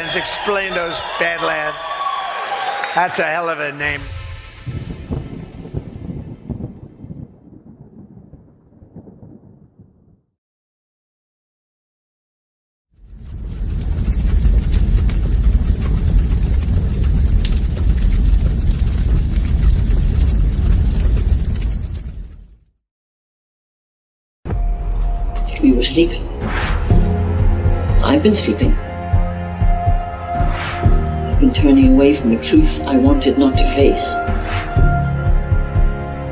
Badlands. Explain those Badlands. That's a hell of a name. We were sleeping. I've been sleeping. I've been turning away from a truth I wanted not to face.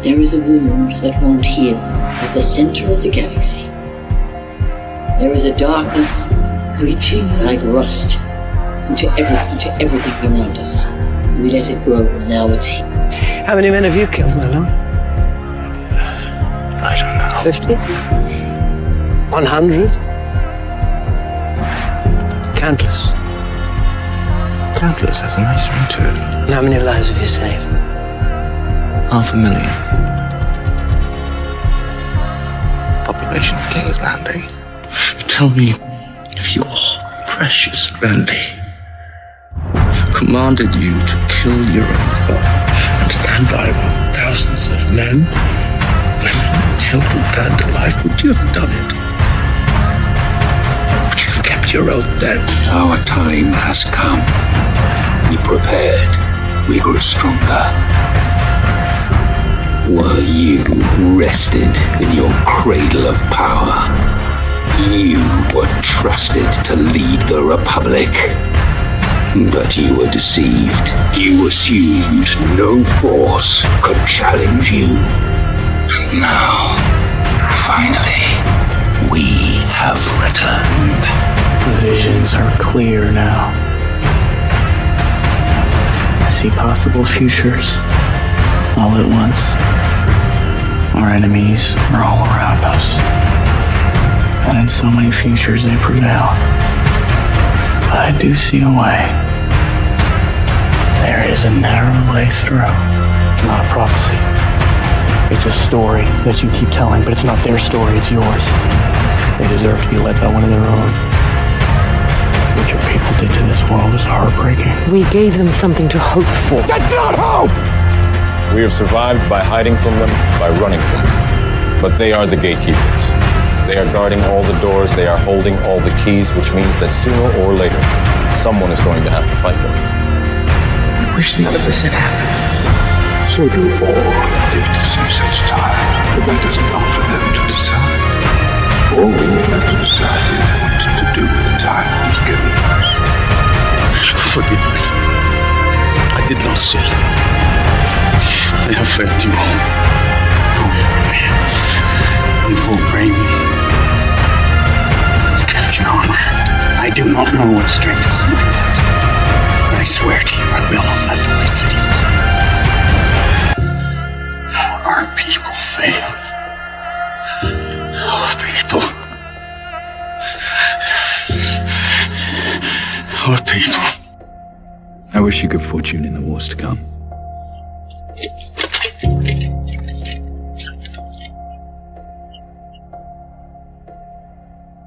There is a wound that won't heal at the center of the galaxy. There is a darkness reaching like rust into everything around us. We let it grow, and now it's here. How many men have you killed, my lord? I don't know. 50? 100? Countless. Countless has a nice ring to it. And how many lives have you saved? 500,000. Population of King's Landing. Tell me if your precious Randy commanded you to kill your own father and stand by while thousands of men, women, children burned alive, would you have done it? Would you have kept your oath then? Our time has come. We prepared. We grew stronger. Were you rested in your cradle of power? You were trusted to lead the Republic. But you were deceived. You assumed no force could challenge you. And now, finally, we have returned. The visions are clear now. I see possible futures all at once. Our enemies are all around us. And in so many futures they prevail. But I do see a way. There is a narrow way through. It's not a prophecy. It's a story that you keep telling, but it's not their story, it's yours. They deserve to be led by one of their own. What your people did to this world is heartbreaking. We gave them something to hope for. That's not hope! We have survived by hiding from them, by running from them. But they are the gatekeepers. They are guarding all the doors, they are holding all the keys, which means that sooner or later, someone is going to have to fight them. I wish none of this had happened. So do all live to see such time, but that is not for them to decide. All we have to decide is what to do with the time that is given us. Forgive me. I did not see. I have failed you all. You will bring me. Captain Armor, I do not know what strength is like that. But I swear to you, I will not let the White City fall. Our people fail. Our people. Our people. I wish you good fortune in the wars to come.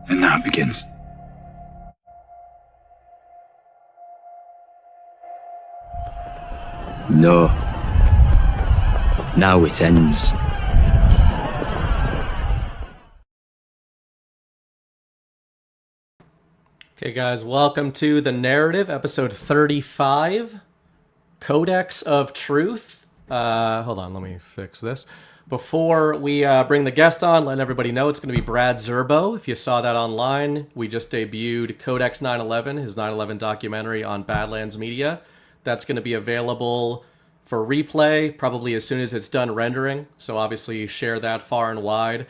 And now it begins. No. Now it ends. Okay, guys, welcome to The Narrative, episode 35, Codex of Truth. Hold on, let me fix this. Before we bring the guest on, letting everybody know it's going to be Brad Zerbo. If you saw that online, we just debuted Codex 9/11, his 9/11 documentary on Badlands Media. That's going to be available for replay, probably as soon as it's done rendering. So obviously share that far and wide.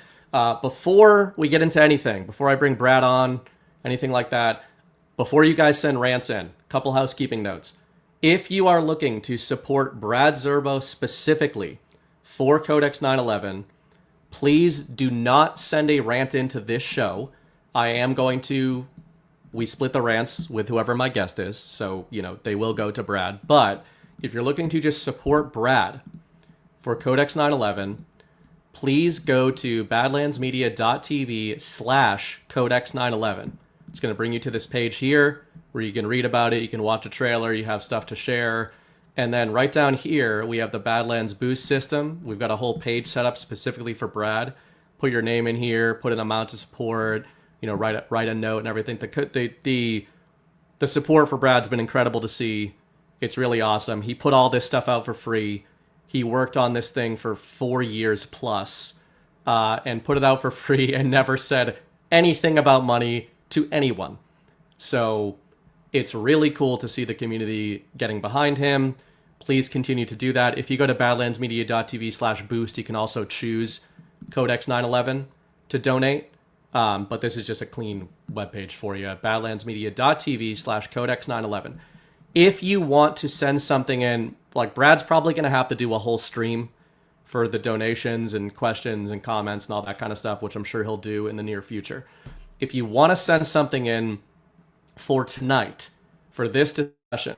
Before we get into anything, before I bring Brad on, anything like that, before you guys send rants in, couple housekeeping notes. If you are looking to support Brad Zerbo specifically for Codex 9/11, please do not send a rant into this show. I am going to, we split the rants with whoever my guest is, so, you know, they will go to Brad. But if you're looking to just support Brad for Codex 9/11, please go to badlandsmedia.tv/Codex 9/11. It's going to bring you to this page here where you can read about it. You can watch a trailer. You have stuff to share. And then right down here, we have the Badlands boost system. We've got a whole page set up specifically for Brad. Put your name in here, put an amount to support, write a note and everything. The support for Brad's been incredible to see. It's really awesome. He put all this stuff out for free. He worked on this thing for 4 years plus and put it out for free and never said anything about money to anyone. So it's really cool to see the community getting behind him. Please continue to do that. If you go to badlandsmedia.tv/boost, you can also choose Codex 911 to donate. But this is just a clean webpage for you. badlandsmedia.tv/Codex 911. If you want to send something in, like Brad's probably going to have to do a whole stream for the donations and questions and comments and all that kind of stuff, which I'm sure he'll do in the near future. If you want to send something in for tonight, for this discussion,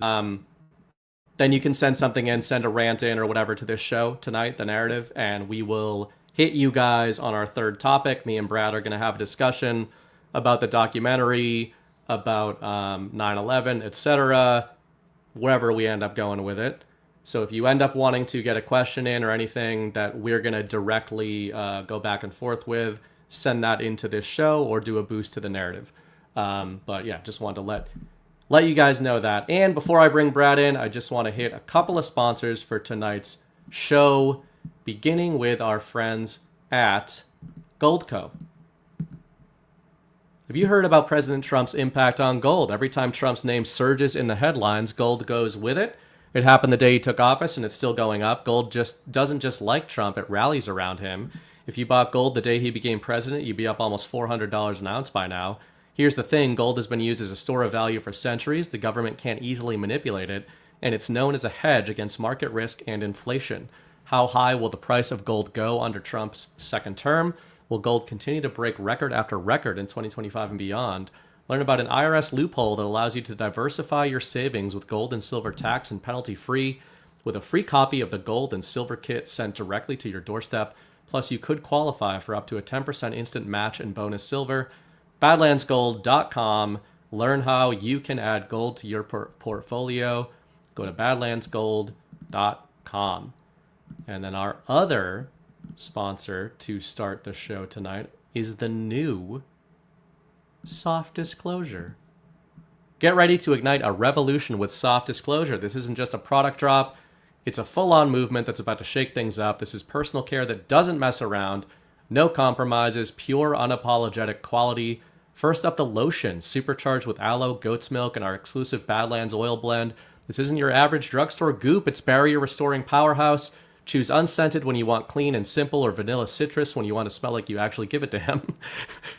then you can send something in, send a rant in or whatever to this show tonight, the narrative, and we will hit you guys on our third topic. Me and Brad are going to have a discussion about the documentary, about 9/11, etc., wherever we end up going with it. So if you end up wanting to get a question in or anything that we're going to directly go back and forth with, send that into this show or do a boost to the narrative. But yeah, just wanted to let you guys know that. And before I bring Brad in, I just want to hit a couple of sponsors for tonight's show, beginning with our friends at Goldco. Have you heard about President Trump's impact on gold? Every time Trump's name surges in the headlines, gold goes with it. It happened the day he took office, and it's still going up. Gold just doesn't just like Trump, it rallies around him. If you bought gold the day he became president, you'd be up almost $400 an ounce by now. Here's the thing, gold has been used as a store of value for centuries. The government can't easily manipulate it, and it's known as a hedge against market risk and inflation. How high will the price of gold go under Trump's second term? Will gold continue to break record after record in 2025 and beyond? Learn about an IRS loophole that allows you to diversify your savings with gold and silver tax and penalty free, with a free copy of the gold and silver kit sent directly to your doorstep. Plus, you could qualify for up to a 10% instant match and bonus silver. Badlandsgold.com. Learn how you can add gold to your portfolio. Go to badlandsgold.com. And then our other sponsor to start the show tonight is the new Soft Disclosure. Get ready to ignite a revolution with Soft Disclosure. This isn't just a product drop. It's a full-on movement that's about to shake things up. This is personal care that doesn't mess around. No compromises. Pure, unapologetic quality. First up, the lotion. Supercharged with aloe, goat's milk, and our exclusive Badlands oil blend. This isn't your average drugstore goop. It's barrier-restoring powerhouse. Choose unscented when you want clean and simple, or vanilla citrus when you want to smell like you actually give it to him.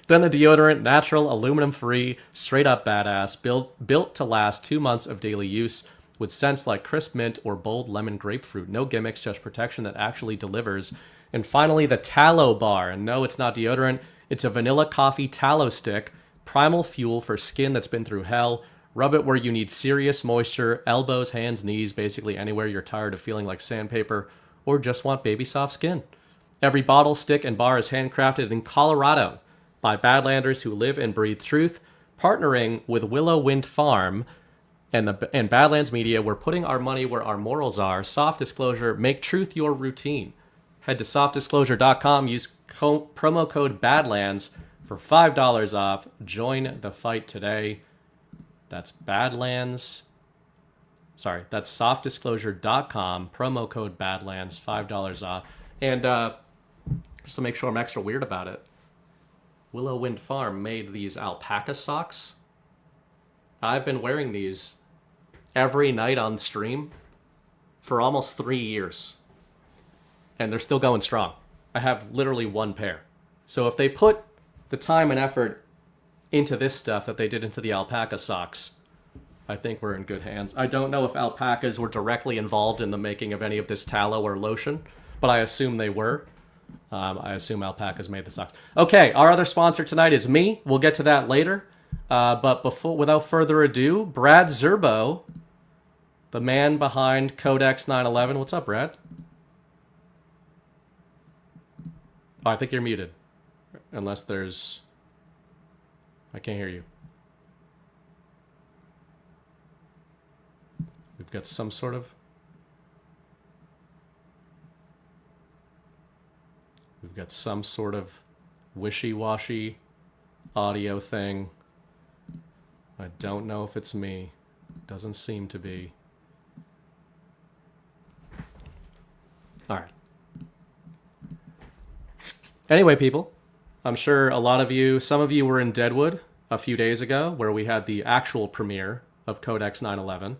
Then the deodorant, natural, aluminum-free, straight-up badass, built to last 2 months of daily use with scents like crisp mint or bold lemon grapefruit. No gimmicks, just protection that actually delivers. And finally, the tallow bar. And no, it's not deodorant. It's a vanilla coffee tallow stick, primal fuel for skin that's been through hell. Rub it where you need serious moisture, elbows, hands, knees, basically anywhere you're tired of feeling like sandpaper or just want baby soft skin. Every bottle, stick, and bar is handcrafted in Colorado by Badlanders who live and breathe truth, partnering with Willow Wind Farm and Badlands Media. We're putting our money where our morals are. Soft Disclosure, make truth your routine. Head to softdisclosure.com, use promo code Badlands for $5 off. Join the fight today. That's Badlands. Sorry, that's softdisclosure.com, promo code Badlands, $5 off. And just to make sure I'm extra weird about it, Willow Wind Farm made these alpaca socks. I've been wearing these every night on stream for almost 3 years. And they're still going strong. I have literally one pair. So if they put the time and effort into this stuff that they did into the alpaca socks, I think we're in good hands. I don't know if alpacas were directly involved in the making of any of this tallow or lotion, but I assume they were. I assume alpacas made the socks. Okay, our other sponsor tonight is me. We'll get to that later. But without further ado, Brad Zerbo, the man behind Codex 911. What's up, Brad? Oh, I think you're muted. Unless there's... I can't hear you. We've got some sort of... We've got some sort of wishy-washy audio thing. I don't know if it's me. Doesn't seem to be. All right. Anyway, people, I'm sure a lot of you, some of you were in Deadwood a few days ago, where we had the actual premiere of Codex 9/11,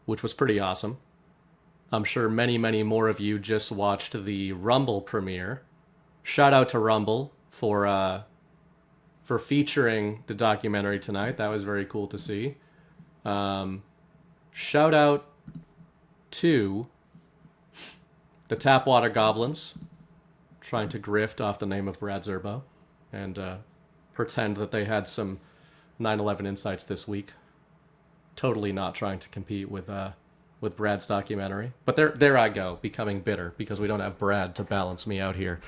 which was pretty awesome. I'm sure many, many more of you just watched the Rumble premiere. Shout out to Rumble for featuring the documentary tonight. That was very cool to see. Shout out to the Tapwater Goblins, trying to grift off the name of Brad Zerbo and pretend that they had some 9/11 insights this week. Totally not trying to compete with Brad's documentary. But there I go, becoming bitter because we don't have Brad to balance me out here.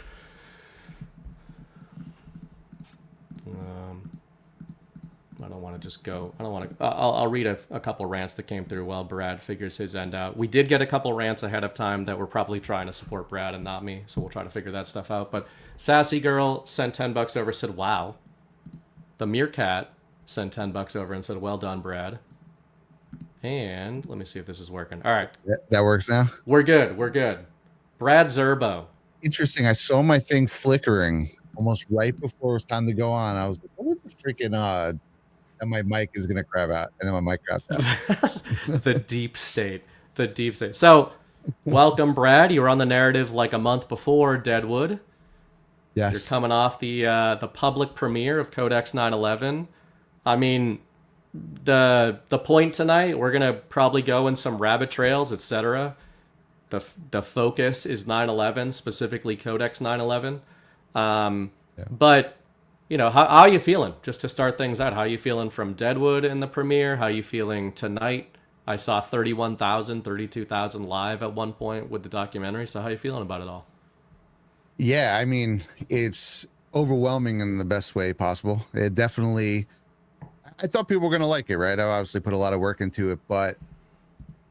I don't want to just go. I don't want to. I'll read a couple rants that came through while Brad figures his end out. We did get a couple rants ahead of time that were probably trying to support Brad and not me, so we'll try to figure that stuff out. But Sassy Girl sent $10 over, said, "Wow." The Meerkat sent $10 over and said, "Well done, Brad." And let me see if this is working. All right. That works now? We're good. We're good. Brad Zerbo. Interesting. I saw my thing flickering almost right before it was time to go on. I was like, what was the freaking and my mic is going to crap out. And then my mic got that. The deep state. The deep state. So, welcome, Brad. You were on the narrative like a month before Deadwood. Yes. You're coming off the public premiere of Codex 9/11. I mean, the point tonight, we're gonna probably go in some rabbit trails, etc. The focus is 9/11, specifically Codex 9/11. But you know, how are you feeling? Just to start things out, how are you feeling from Deadwood in the premiere? How are you feeling tonight? I saw 31,000, 32,000 live at one point with the documentary. So how are you feeling about it all? Yeah, I mean, it's overwhelming in the best way possible. It definitely, I thought people were going to like it, right? I obviously put a lot of work into it, but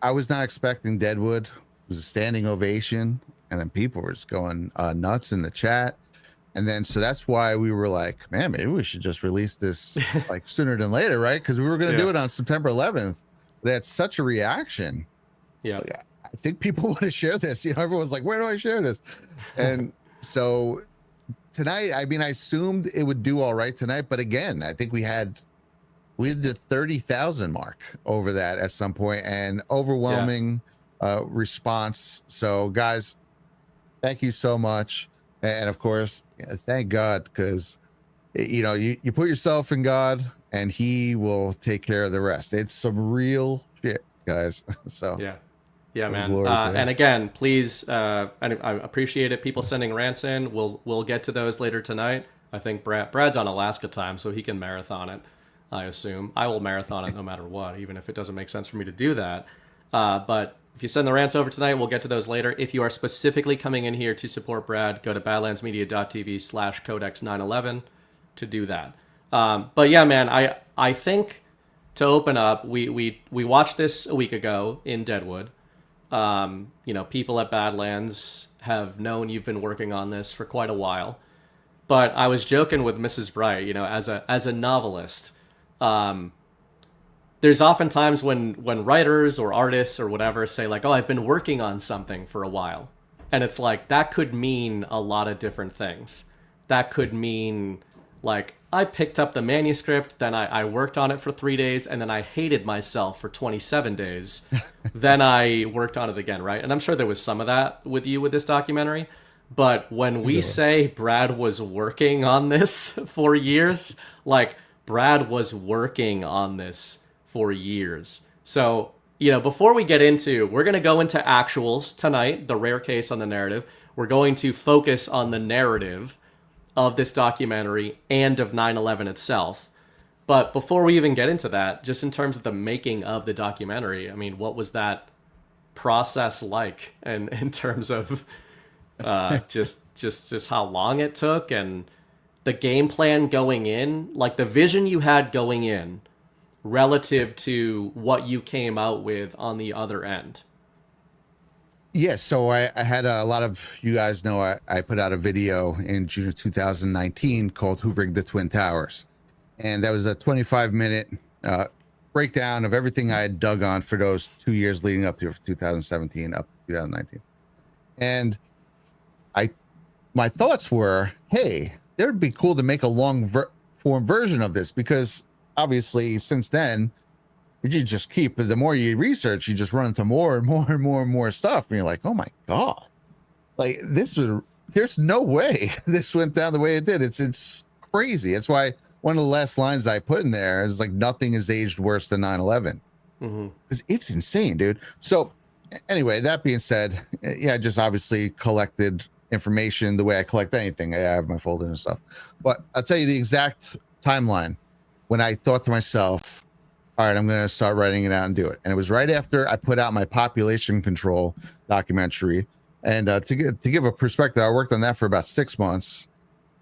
I was not expecting Deadwood. It was a standing ovation, and then people were just going nuts in the chat. And then, so that's why we were like, man, maybe we should just release this like sooner than later, right? Because we were going to do it on September 11th. But it had such a reaction. Yeah. I think people want to share this. You know, everyone's like, where do I share this? And so tonight, I mean, I assumed it would do all right tonight. But again, I think we had the 30,000 mark over that at some point, and overwhelming response. So guys, thank you so much. And of course, thank God, because you know, you put yourself in God and he will take care of the rest. It's some real shit, guys. So yeah, man. And again, please, I appreciate it. People sending rants in. We'll get to those later tonight. I think Brad's on Alaska time, so he can marathon it. I assume I will marathon it no matter what, even if it doesn't make sense for me to do that. But if you send the rants over tonight, we'll get to those later. If you are specifically coming in here to support Brad, go to badlandsmedia.tv/codex911 to do that. But yeah, man, I think to open up, we watched this a week ago in Deadwood. You know, people at Badlands have known you've been working on this for quite a while. But I was joking with Mrs. Bright, you know, as a novelist, there's often times when writers or artists or whatever say like, oh, I've been working on something for a while. And it's like, that could mean a lot of different things. That could mean like, I picked up the manuscript, then I worked on it for 3 days, and then I hated myself for 27 days. Then I worked on it again, right? And I'm sure there was some of that with you with this documentary. But when we say Brad was working on this for years, like, Brad was working on this for years. So, you know, before we get into, we're going to go into actuals tonight, the rare case on the narrative. We're going to focus on the narrative of this documentary and of 9/11 itself. But before we even get into that, just in terms of the making of the documentary, I mean, what was that process like? And in terms of just how long it took and the game plan going in, like the vision you had going in, relative to what you came out with on the other end? Yes, so I had a lot of you guys know I put out a video in June of 2019 called Who Rigged the Twin Towers. And that was a 25-minute breakdown of everything I had dug on for those 2 years leading up to 2017 up to 2019. And my thoughts were, hey, it would be cool to make a long form version of this, because obviously since then, you just keep, the more you research, you just run into more and more and more and more stuff. And you're like, oh my God, like there's no way this went down the way it did. It's crazy. It's why one of the last lines I put in there is like, nothing is aged worse than 9/11. Because it's insane, dude. So anyway, that being said, yeah, I just obviously collected information the way I collect anything. I have my folder and stuff. But I'll tell you the exact timeline when I thought to myself, all right, I'm going to start writing it out and do it. And it was right after I put out my population control documentary. And to give a perspective, I worked on that for about 6 months,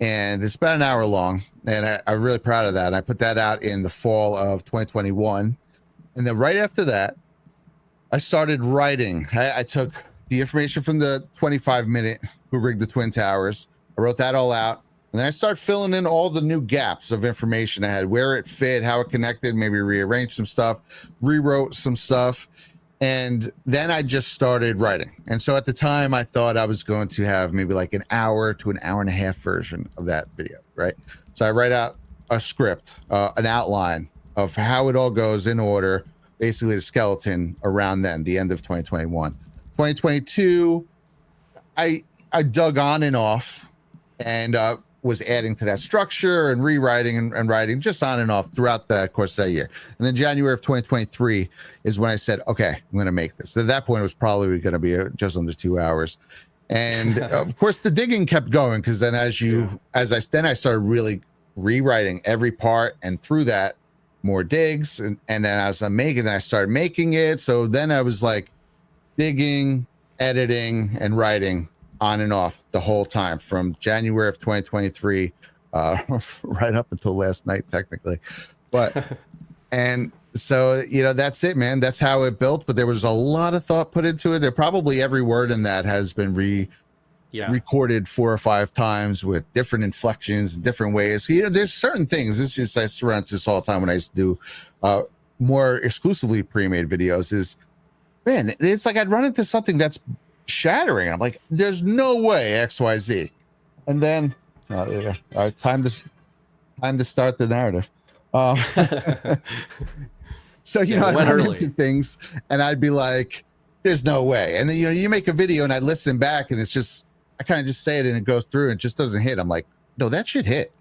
and it's about an hour long. And I'm really proud of that. I put that out in the fall of 2021. And then right after that, I started writing. I took the information from the 25-minute Who Rigged the Twin Towers. I wrote that all out. And then I started filling in all the new gaps of information I had, where it fit, how it connected, maybe rearranged some stuff, rewrote some stuff. And then I just started writing. And so at the time, I thought I was going to have maybe like an hour to an hour and a half version of that video, right? So I write out a script, an outline of how it all goes in order, basically the skeleton around then, the end of 2021. 2022, I dug on and off and was adding to that structure and rewriting and writing just on and off throughout the course of that year. And then January of 2023 is when I said, okay, I'm going to make this. At that point, it was probably going to be just under 2 hours. And of course, the digging kept going, because then I started really rewriting every part, and through that, more digs. And then as I started making it. So then I was like digging, editing, and writing on and off the whole time from January of 2023 right up until last night, technically. But and so, you know, that's it, man. That's how it built. But there was a lot of thought put into it. There probably every word in that has been recorded 4 or 5 times with different inflections and different ways. You know, there's certain things. This is, I surround this all the time when I used to do more exclusively pre-made videos. Is, man, it's like I'd run into something that's shattering. I'm like, there's no way XYZ. And then there you go. All right, time to start the narrative. So I run into things and I'd be like, there's no way. And then you make a video and I listen back and it's just, I kind of just say it and it goes through and it just doesn't hit. I'm like, no, that should hit.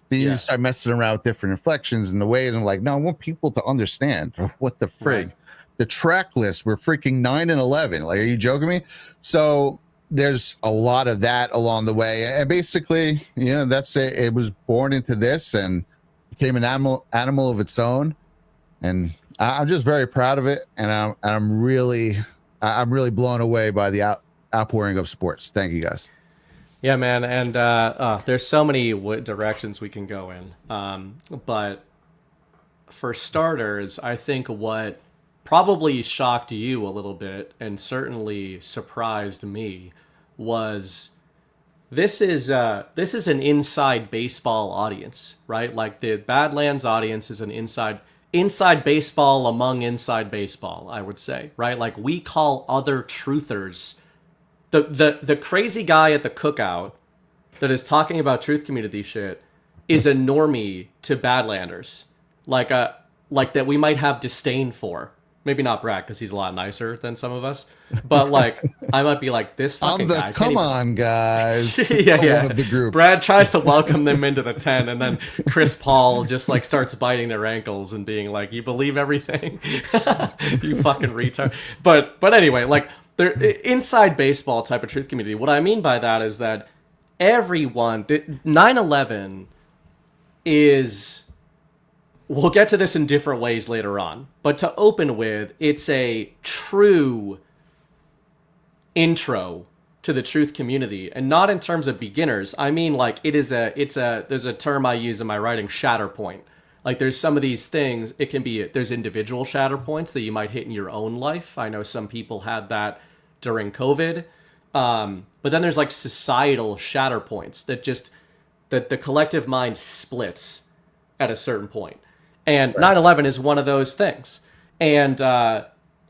Then you start messing around with different inflections and the ways. I'm like, no, I want people to understand what the frig. Right. The track lists were freaking 9 and 11. Like, are you joking me? So there's a lot of that along the way. And basically, that's it. It was born into this and became an animal of its own. And I'm just very proud of it. And I'm really blown away by the outpouring of sports. Thank you, guys. Yeah, man. And there's so many directions we can go in. But for starters, I think what probably shocked you a little bit and certainly surprised me was this is an inside baseball audience, right? Like the Badlands audience is an inside baseball among inside baseball, I would say, right? Like we call other truthers, the crazy guy at the cookout that is talking about truth community shit is a normie to Badlanders, like that we might have disdain for. Maybe not Brad, because he's a lot nicer than some of us. But like, I might be like, this fucking guy. Come on, guys. yeah. One of the group. Brad tries to welcome them into the tent, and then Chris Paul just like starts biting their ankles and being like, "You believe everything, you fucking retard." But anyway, like, they're inside baseball type of truth community. What I mean by that is that everyone, 9/11 is. We'll get to this in different ways later on. But to open with, it's a true intro to the truth community, and not in terms of beginners. I mean, like, there's a term I use in my writing, shatter point. Like, there's some of these things, there's individual shatter points that you might hit in your own life. I know some people had that during COVID. But then there's like societal shatter points that the collective mind splits at a certain point. And 9/11 is one of those things. And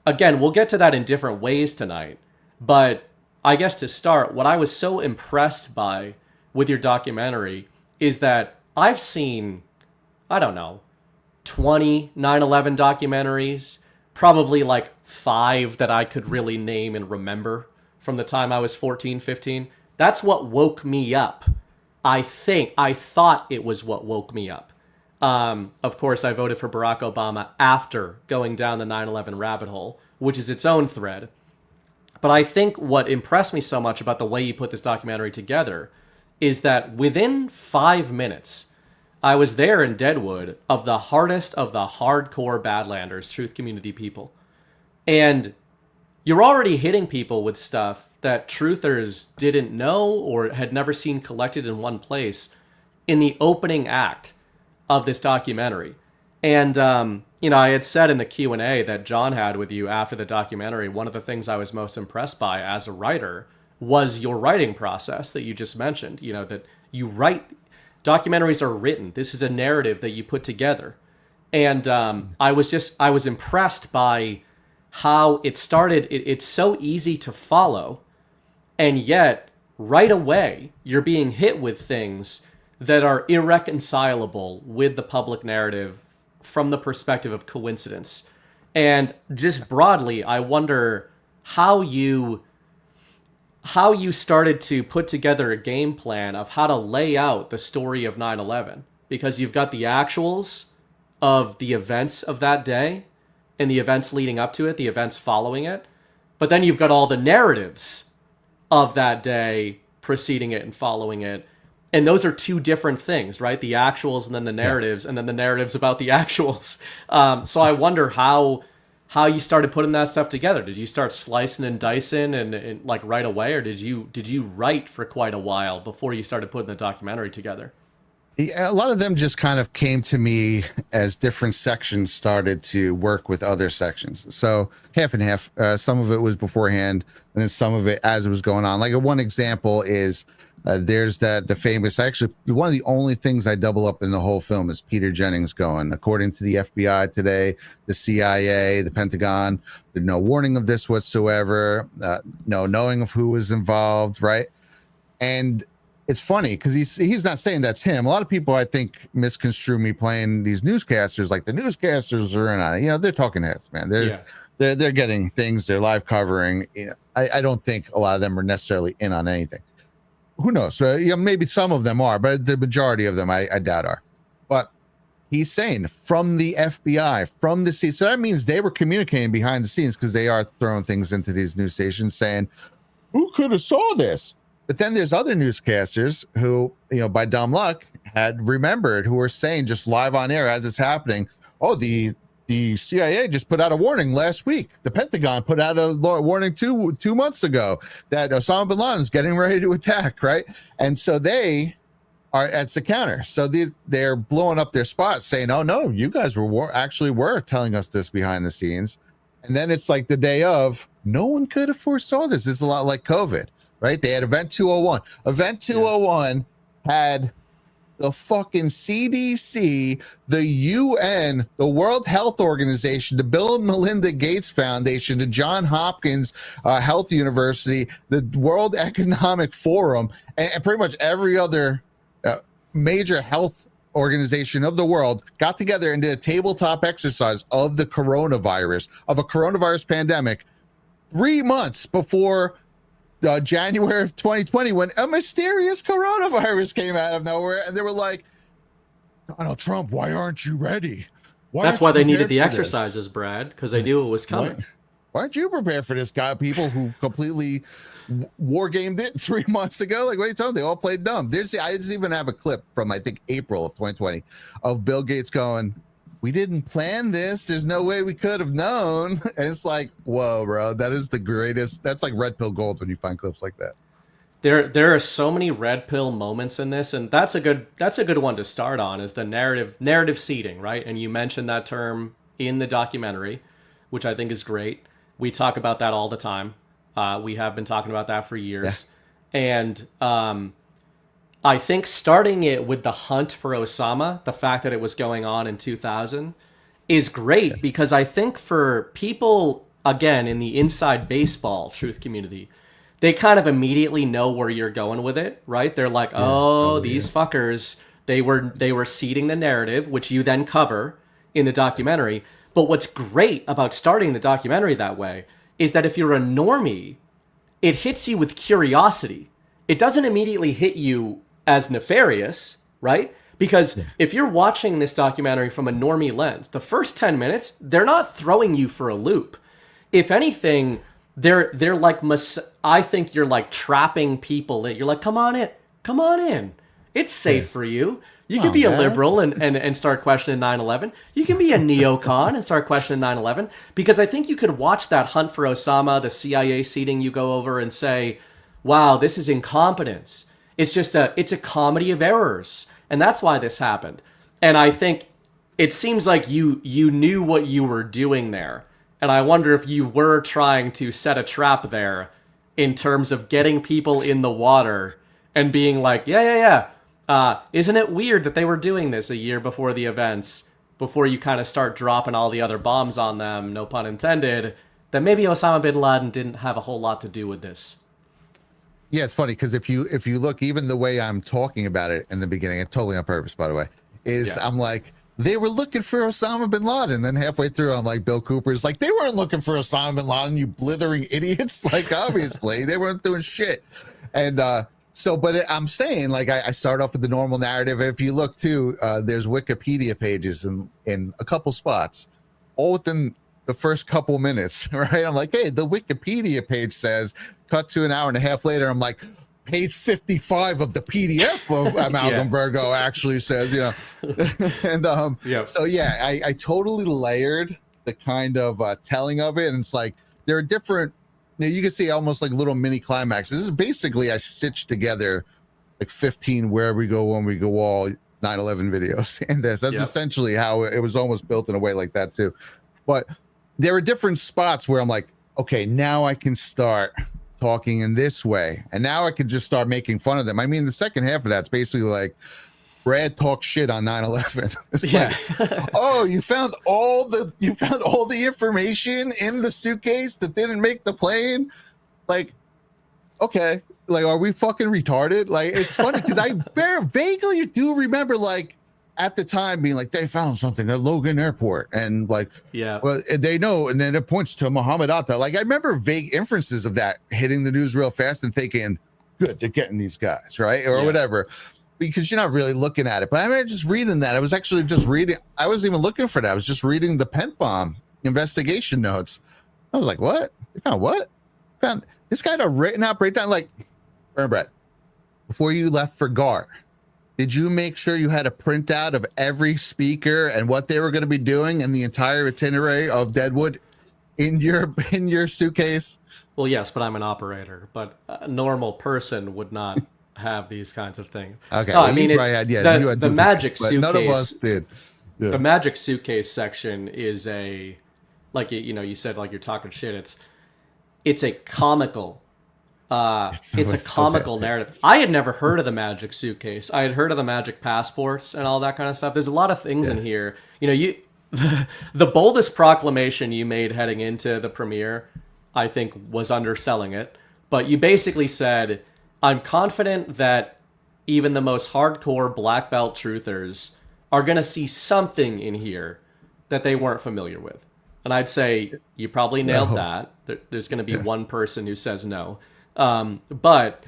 again, we'll get to that in different ways tonight. But I guess to start, what I was so impressed by with your documentary is that I've seen, I don't know, 20 9/11 documentaries, probably like 5 that I could really name and remember from the time I was 14, 15. That's what woke me up. I thought it was what woke me up. Of course, I voted for Barack Obama after going down the 9/11 rabbit hole, which is its own thread. But I think what impressed me so much about the way you put this documentary together is that within 5 minutes, I was there in Deadwood of the hardest of the hardcore Badlanders, truth community people. And you're already hitting people with stuff that truthers didn't know or had never seen collected in one place in the opening act of this documentary. And, I had said in the Q&A that John had with you after the documentary, one of the things I was most impressed by as a writer was your writing process that you just mentioned. That you write, documentaries are written. This is a narrative that you put together. And I was impressed by how it started. It's so easy to follow, and yet right away you're being hit with things that are irreconcilable with the public narrative from the perspective of coincidence. And just broadly, I wonder how you started to put together a game plan of how to lay out the story of 9/11, because you've got the actuals of the events of that day and the events leading up to it, the events following it, but then you've got all the narratives of that day preceding it and following it. And those are two different things, right? The actuals and then the narratives, and then the narratives about the actuals. So I wonder how you started putting that stuff together. Did you start slicing and dicing and like right away, or did you write for quite a while before you started putting the documentary together? A lot of them just kind of came to me as different sections started to work with other sections. So half and half. Some of it was beforehand, and then some of it as it was going on. Like one example is there's the famous, actually one of the only things I double up in the whole film is Peter Jennings going, according to the FBI today, the CIA, the Pentagon, there's no warning of this whatsoever, no knowing of who was involved, right? And it's funny because he's not saying that's him. A lot of people, I think, misconstrue me playing these newscasters like the newscasters are in on it. They're talking heads, man. They're getting things, they're live covering. I don't think a lot of them are necessarily in on anything. Who knows? Maybe some of them are, but the majority of them I doubt are. But he's saying from the FBI, from the CIA. So that means they were communicating behind the scenes, because they are throwing things into these news stations saying, who could have saw this? But then there's other newscasters who, by dumb luck, had remembered, who were saying just live on air as it's happening, oh, the CIA just put out a warning last week. The Pentagon put out a warning two months ago that Osama bin Laden's getting ready to attack, right? And so they are at the counter. So they're blowing up their spot saying, oh, no, you guys were telling us this behind the scenes. And then it's like the day of, no one could have foresaw this. It's a lot like COVID, right? They had Event 201. Event 201 had the fucking CDC, the UN, the World Health Organization, the Bill and Melinda Gates Foundation, the Johns Hopkins Health University, the World Economic Forum, and pretty much every other major health organization of the world got together and did a tabletop exercise of the coronavirus, of a coronavirus pandemic, 3 months before January of 2020, when a mysterious coronavirus came out of nowhere, and they were like, Donald Trump, why aren't you ready? That's why they needed the exercises, Brad, because they knew it was coming. Why aren't you prepared for this, guy? People who completely war gamed it 3 months ago. Like, what are you talking? They all played dumb. I just even have a clip from, I think, April of 2020 of Bill Gates going, we didn't plan this. There's no way we could have known. And it's like, whoa, bro, that is the greatest. That's like red pill gold when you find clips like that. There are so many red pill moments in this, and that's a good one to start on, is the narrative seeding, right? And you mentioned that term in the documentary, which I think is great. We talk about that all the time. We have been talking about that for years. Yeah. And I think starting it with the hunt for Osama, the fact that it was going on in 2000, is great, because I think for people, again, in the inside baseball truth community, they kind of immediately know where you're going with it, right? They're like, these fuckers, they were seeding the narrative, which you then cover in the documentary. But what's great about starting the documentary that way is that if you're a normie, it hits you with curiosity. It doesn't immediately hit you as nefarious, right? Because if you're watching this documentary from a normie lens, the first 10 minutes, they're not throwing you for a loop. If anything, they're like, I think you're like trapping people. You're like, come on in. It's safe for you. You can be a liberal and start questioning 9/11. You can be a neocon and start questioning 9/11. Because I think you could watch that hunt for Osama, the CIA seeding you go over, and say, wow, this is incompetence. It's a comedy of errors. And that's why this happened. And I think it seems like you knew what you were doing there. And I wonder if you were trying to set a trap there in terms of getting people in the water and being like, isn't it weird that they were doing this a year before the events, before you kind of start dropping all the other bombs on them, no pun intended, that maybe Osama bin Laden didn't have a whole lot to do with this. Yeah, it's funny because if you look, even the way I'm talking about it in the beginning, and totally on purpose, by the way, I'm like, they were looking for Osama bin Laden. Then halfway through, I'm like, Bill Cooper's like, they weren't looking for Osama bin Laden, you blithering idiots. Like, obviously, they weren't doing shit. And I'm saying, like, I start off with the normal narrative. If you look, too, there's Wikipedia pages in a couple spots, all within the first couple minutes, right? I'm like, hey, the Wikipedia page says, cut to an hour and a half later, I'm like, page 55 of the PDF of Amalgam Virgo actually says, and so I totally layered the kind of telling of it. And it's like, there are different, you can see almost like little mini climaxes. This is basically, I stitched together like 15 Where We Go When We Go All 9/11 videos in this. That's essentially how it was almost built in a way like that too. But there are different spots where I'm like, okay, now I can start talking in this way, and now I can just start making fun of them. I mean, the second half of that's basically like Brad talks shit on 9/11. It's like, oh, you found all the information in the suitcase that didn't make the plane. Like, okay, like, are we fucking retarded? Like, it's funny because I very vaguely do remember, like, at the time being like, they found something at Logan Airport, and like, well, they know, and then it points to Muhammad Atta. Like, I remember vague inferences of that hitting the news real fast and thinking, good, they're getting these guys, right? Or whatever, because you're not really looking at it. But I mean, just reading that, I was actually just reading, I wasn't even looking for that. I was just reading the Pent Bomb investigation notes. I was like, what? They found what? Found this guy had a written out breakdown, like, Brad, before you left for GAR, did you make sure you had a printout of every speaker and what they were going to be doing and the entire itinerary of Deadwood in your suitcase? Well, yes, but I'm an operator. But a normal person would not have these kinds of things. Okay, no, I mean, it's the magic suitcase. None of us did. Yeah. The magic suitcase section is a, like, you said, like, you're talking shit. It's a comical. It's a comical narrative. I had never heard of the magic suitcase. I had heard of the magic passports and all that kind of stuff. There's a lot of things in here. The boldest proclamation you made heading into the premiere, I think, was underselling it. But you basically said, I'm confident that even the most hardcore black belt truthers are going to see something in here that they weren't familiar with. And I'd say you probably nailed that. There's going to be one person who says no. But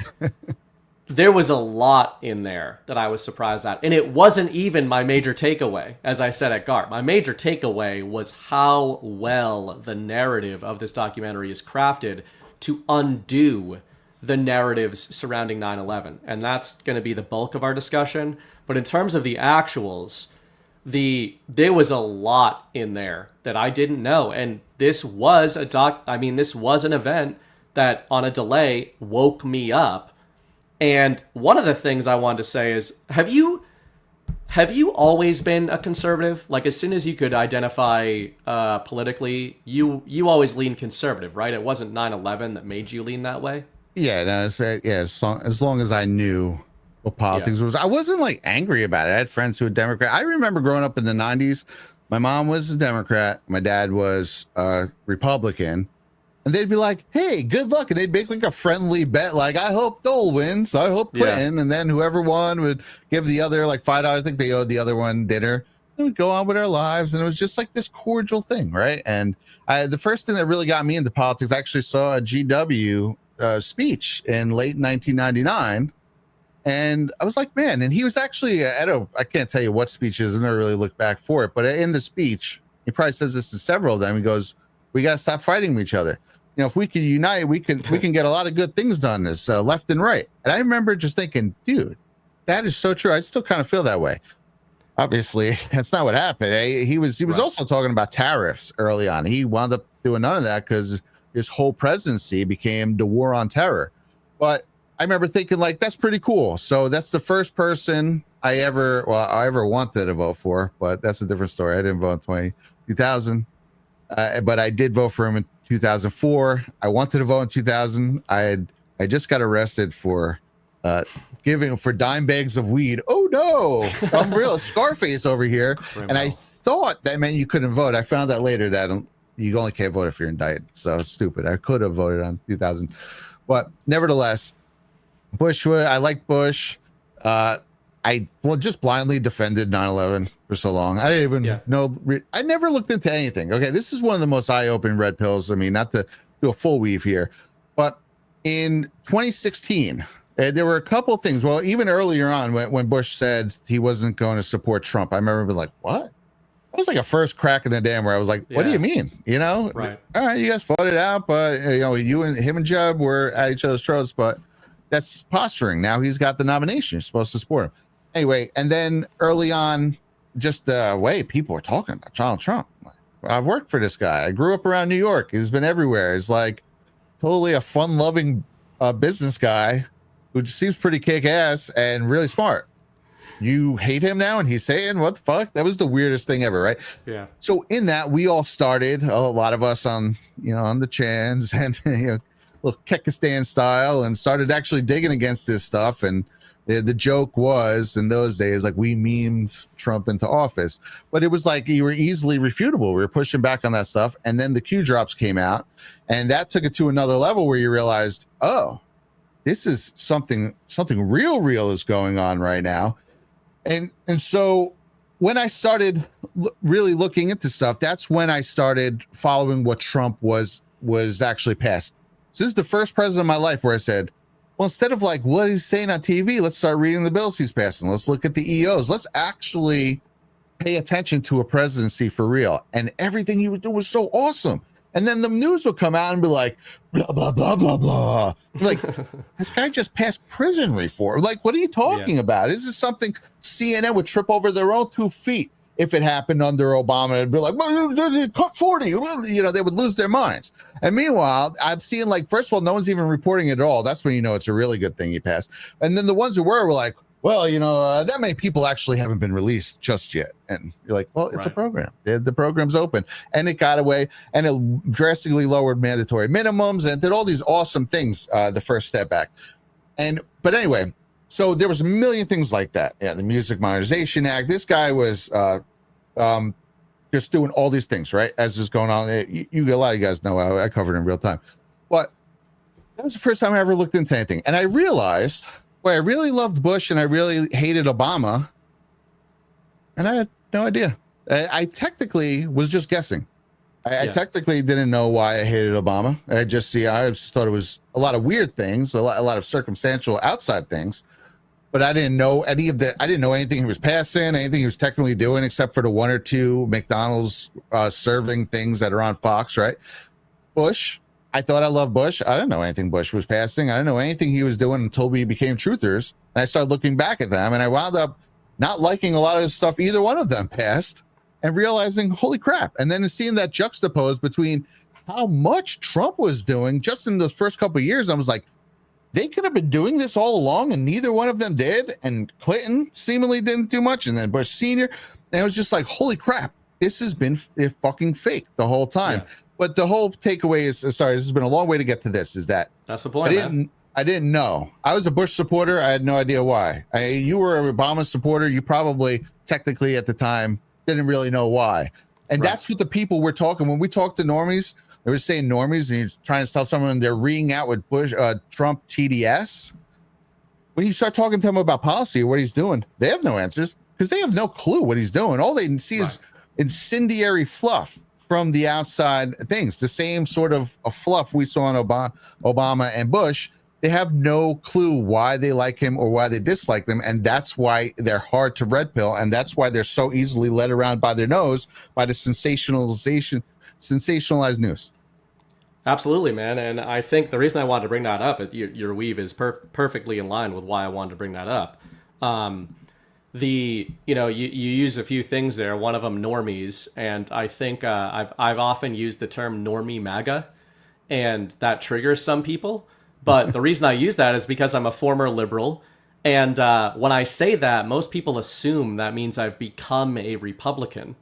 there was a lot in there that I was surprised at. And it wasn't even my major takeaway, as I said at GARP. My major takeaway was how well the narrative of this documentary is crafted to undo the narratives surrounding 9/11. And that's going to be the bulk of our discussion. But in terms of the actuals, there was a lot in there that I didn't know, and this was this was an event that on a delay woke me up. And one of the things I wanted to say is, have you always been a conservative? Like, as soon as you could identify politically, you always leaned conservative, right? It wasn't 9/11 that made you lean that way. Yeah, no, as long as I knew what politics was, I wasn't like angry about it. I had friends who were Democrat. I remember growing up in the 90s. My mom was a Democrat. My dad was a Republican. And they'd be like, hey, good luck. And they'd make like a friendly bet. Like, I hope Dole wins. I hope Clinton. Yeah. And then whoever won would give the other like $5. I think they owed the other one dinner. And we'd go on with our lives. And it was just like this cordial thing, right? And the first thing that really got me into politics, I actually saw a GW speech in late 1999. And I was like, man, and he was actually, I can't tell you what speech is. I've never really looked back for it. But in the speech, he probably says this to several of them. He goes, we got to stop fighting each other. You know, if we can unite, we can get a lot of good things done, this left and right. And I remember just thinking, dude, that is so true. I still kind of feel that way. Obviously, that's not what happened. He was also talking about tariffs early on. He wound up doing none of that because his whole presidency became the war on terror. But I remember thinking, like, that's pretty cool. So that's the first person I ever wanted to vote for. But that's a different story. I didn't vote in 2000. But I did vote for him in 2004. I wanted to vote in 2000. I just got arrested for giving for dime bags of weed. Oh no, I'm real Scarface over here. Criminal. And I thought that meant you couldn't vote. I found out later that you only can't vote if you're indicted. So it's stupid. I could have voted on 2000, but nevertheless, I like Bush. I just blindly defended 9/11 for so long. I didn't even know. I never looked into anything. Okay, this is one of the most eye-opening red pills. I mean, not to do a full weave here, but in 2016, there were a couple things. Well, even earlier on, when Bush said he wasn't going to support Trump, I remember being like, "What?" That was like a first crack in the dam where I was like, "What do you mean?" You know, right? All right, you guys fought it out, but you know, you and him and Jeb were at each other's throats. But that's posturing. Now he's got the nomination. You're supposed to support him. Anyway, and then early on, just the way people were talking about Donald Trump. I've worked for this guy. I grew up around New York. He's been everywhere. He's like totally a fun-loving business guy who just seems pretty kick-ass and really smart. You hate him now, and he's saying, what the fuck? That was the weirdest thing ever, right? Yeah. So in that, we all started, a lot of us on the chans and, little Kekistan style, and started actually digging against this stuff. And the joke was in those days, like, we memed Trump into office, but it was like you were easily refutable. We were pushing back on that stuff. And then the Q drops came out, and that took it to another level where you realized, oh, this is something real is going on right now. And so when I started really looking into stuff, that's when I started following what Trump was actually passed. So this is the first president of my life where I said, well, instead of like what he's saying on TV, let's start reading the bills he's passing. Let's look at the EOs. Let's actually pay attention to a presidency for real. And everything he was doing was so awesome. And then the news would come out and be like, blah, blah, blah, blah, blah. Like, this guy just passed prison reform. Like, what are you talking about? This is something CNN would trip over their own 2 feet if it happened under Obama. It'd be like, well, cut 40. They would lose their minds. And meanwhile, I'm seeing, like, first of all, no one's even reporting it at all. That's when you know it's a really good thing he passed. And then the ones who were like, well, that many people actually haven't been released just yet. And you're like, well, it's a program. The program's open. And it got away, and it drastically lowered mandatory minimums and did all these awesome things the first step back. But anyway, so there was a million things like that. Yeah, the Music Modernization Act. This guy was just doing all these things, right, as is going on. A lot of you guys know I covered it in real time. But that was the first time I ever looked into anything. And I realized, I really loved Bush and I really hated Obama, and I had no idea. I technically was just guessing. I technically didn't know why I hated Obama. I just thought it was a lot of weird things, a lot of circumstantial outside things, but I didn't know I didn't know anything he was passing, anything he was technically doing, except for the 1 or 2 McDonald's serving things that are on Fox, right? Bush. I thought I loved Bush. I didn't know anything Bush was passing. I didn't know anything he was doing until we became truthers. And I started looking back at them, and I wound up not liking a lot of the stuff either one of them passed, and realizing, holy crap. And then seeing that juxtaposed between how much Trump was doing just in those first couple of years, I was like, they could have been doing this all along and neither one of them did. And Clinton seemingly didn't do much. And then Bush Sr. And it was just like, holy crap, this has been fucking fake the whole time. Yeah. But the whole takeaway is, sorry, this has been a long way to get to this, is that that's the point. I didn't know. I was a Bush supporter. I had no idea why. You were an Obama supporter. You probably technically at the time didn't really know why. And that's what the people were talking. When we talked to normies, they were saying normies, and he's trying to tell someone they're reading out with Trump TDS. When you start talking to them about policy, what he's doing, they have no answers because they have no clue what he's doing. All they see is incendiary fluff from the outside things, the same sort of a fluff we saw in Obama and Bush. They have no clue why they like him or why they dislike them. And that's why they're hard to red pill. And that's why they're so easily led around by their nose by the sensationalized news. Absolutely, man. And I think the reason I wanted to bring that up, your weave is perfectly in line with why I wanted to bring that up. You use a few things there, one of them normies. And I think I've often used the term normie MAGA, and that triggers some people. But the reason I use that is because I'm a former liberal. And when I say that, most people assume that means I've become a Republican.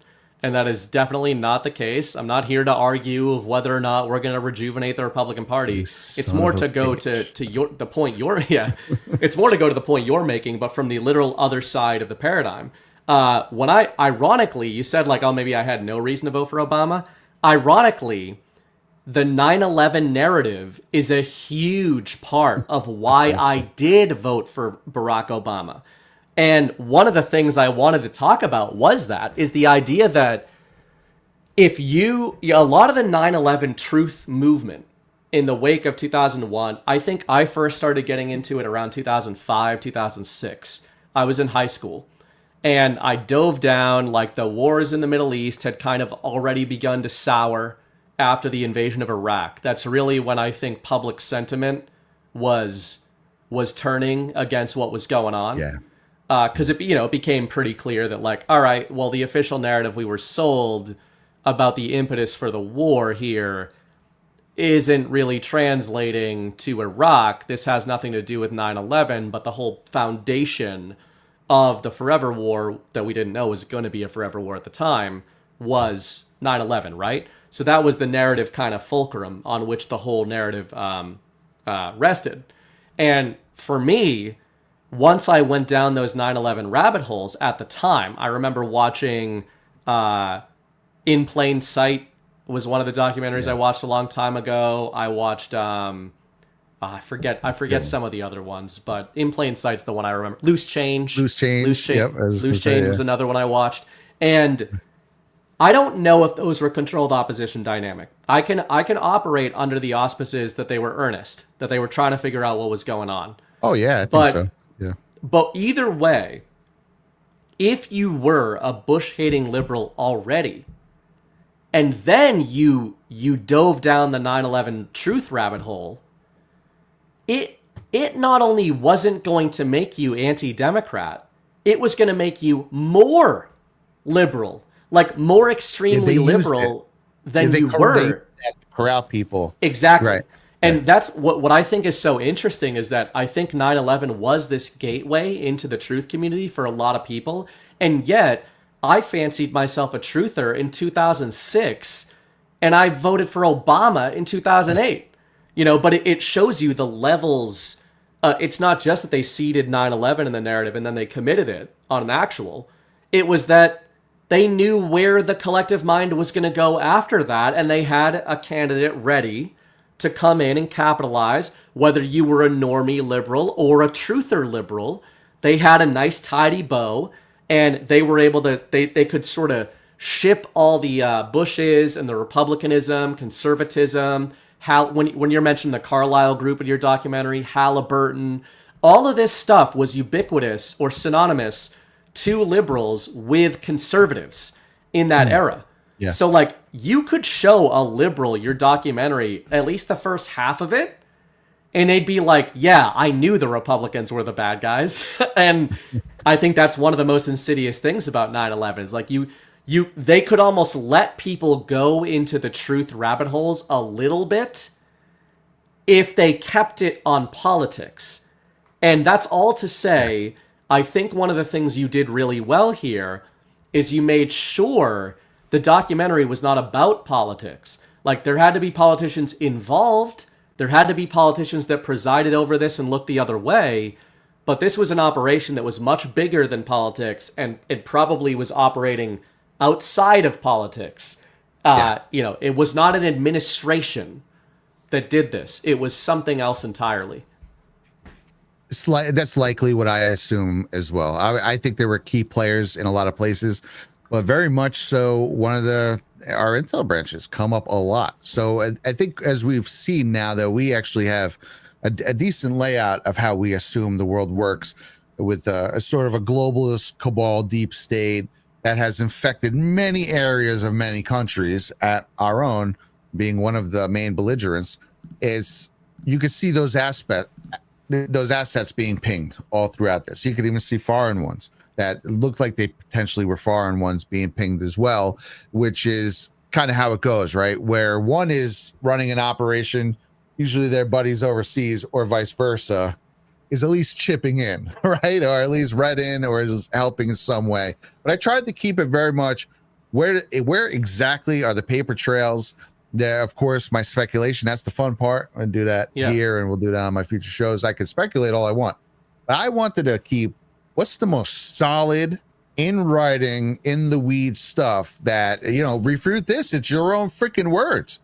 And that is definitely not the case. I'm not here to argue of whether or not we're going to rejuvenate the Republican Party. It's more to go to the point it's more to go to the point you're making, but from the literal other side of the paradigm. When ironically, you said like, oh, maybe I had no reason to vote for Obama. Ironically, the 9/11 narrative is a huge part of why I did vote for Barack Obama. And one of the things I wanted to talk about was the idea that if a lot of the 9/11 truth movement in the wake of 2001, I think I first started getting into it around 2005, 2006. I was in high school and I dove down, like the wars in the Middle East had kind of already begun to sour after the invasion of Iraq. That's really when I think public sentiment was turning against what was going on. Yeah. Because it became pretty clear that like, all right, well, the official narrative we were sold about the impetus for the war here isn't really translating to Iraq. This has nothing to do with 9/11, but the whole foundation of the forever war that we didn't know was going to be a forever war at the time was 9/11, right? So that was the narrative kind of fulcrum on which the whole narrative rested. And for me, once I went down those 9/11 rabbit holes at the time, I remember watching In Plain Sight was one of the documentaries I watched a long time ago. I watched, I forget some of the other ones, but In Plain Sight's the one I remember. Loose Change. Yep, Loose Change was another one I watched. And I don't know if those were controlled opposition dynamic. I can operate under the auspices that they were earnest, that they were trying to figure out what was going on. Oh yeah, I think so. Yeah. But either way, if you were a Bush-hating liberal already, and then you dove down the 9/11 truth rabbit hole, it not only wasn't going to make you anti-Democrat, it was going to make you more liberal, like more extremely liberal than you were. Corral people. Exactly. Right. And that's what I think is so interesting is that I think 9/11 was this gateway into the truth community for a lot of people. And yet I fancied myself a truther in 2006 and I voted for Obama in 2008, but it shows you the levels. It's not just that they seeded 9/11 in the narrative and then they committed it on an actual. It was that they knew where the collective mind was going to go after that. And they had a candidate ready to come in and capitalize, whether you were a normie liberal or a truther liberal. They had a nice tidy bow and they were able to, they could sort of ship all the Bushes and the Republicanism, conservatism, when you're mentioning the Carlyle group in your documentary, Halliburton, all of this stuff was ubiquitous or synonymous to liberals with conservatives in that era. Yeah. So you could show a liberal your documentary, at least the first half of it, and they'd be like, yeah, I knew the Republicans were the bad guys. And I think that's one of the most insidious things about 9/11 is like they could almost let people go into the truth rabbit holes a little bit if they kept it on politics. And that's all to say, I think one of the things you did really well here is you made sure the documentary was not about politics. Like, there had to be politicians involved. There had to be politicians that presided over this and looked the other way. But this was an operation that was much bigger than politics, and it probably was operating outside of politics. You know, it was not an administration that did this. It was something else entirely. That's likely what I assume as well. I think there were key players in a lot of places, but very much so one of our intel branches come up a lot. So I think as we've seen now that we actually have a decent layout of how we assume the world works with a sort of a globalist cabal deep state that has infected many areas of many countries, at our own being one of the main belligerents, is you could see those assets being pinged all throughout this. You could even see foreign ones that looked like they potentially were foreign ones being pinged as well, which is kind of how it goes, right? Where one is running an operation, usually their buddies overseas or vice versa, is at least chipping in, right? Or at least read in or is helping in some way. But I tried to keep it very much where exactly are the paper trails. There, of course, my speculation, that's the fun part. I do that here, and we'll do that on my future shows. I could speculate all I want, but I wanted to keep what's the most solid in writing, in the weeds stuff that, you know, refute this. It's your own freaking words.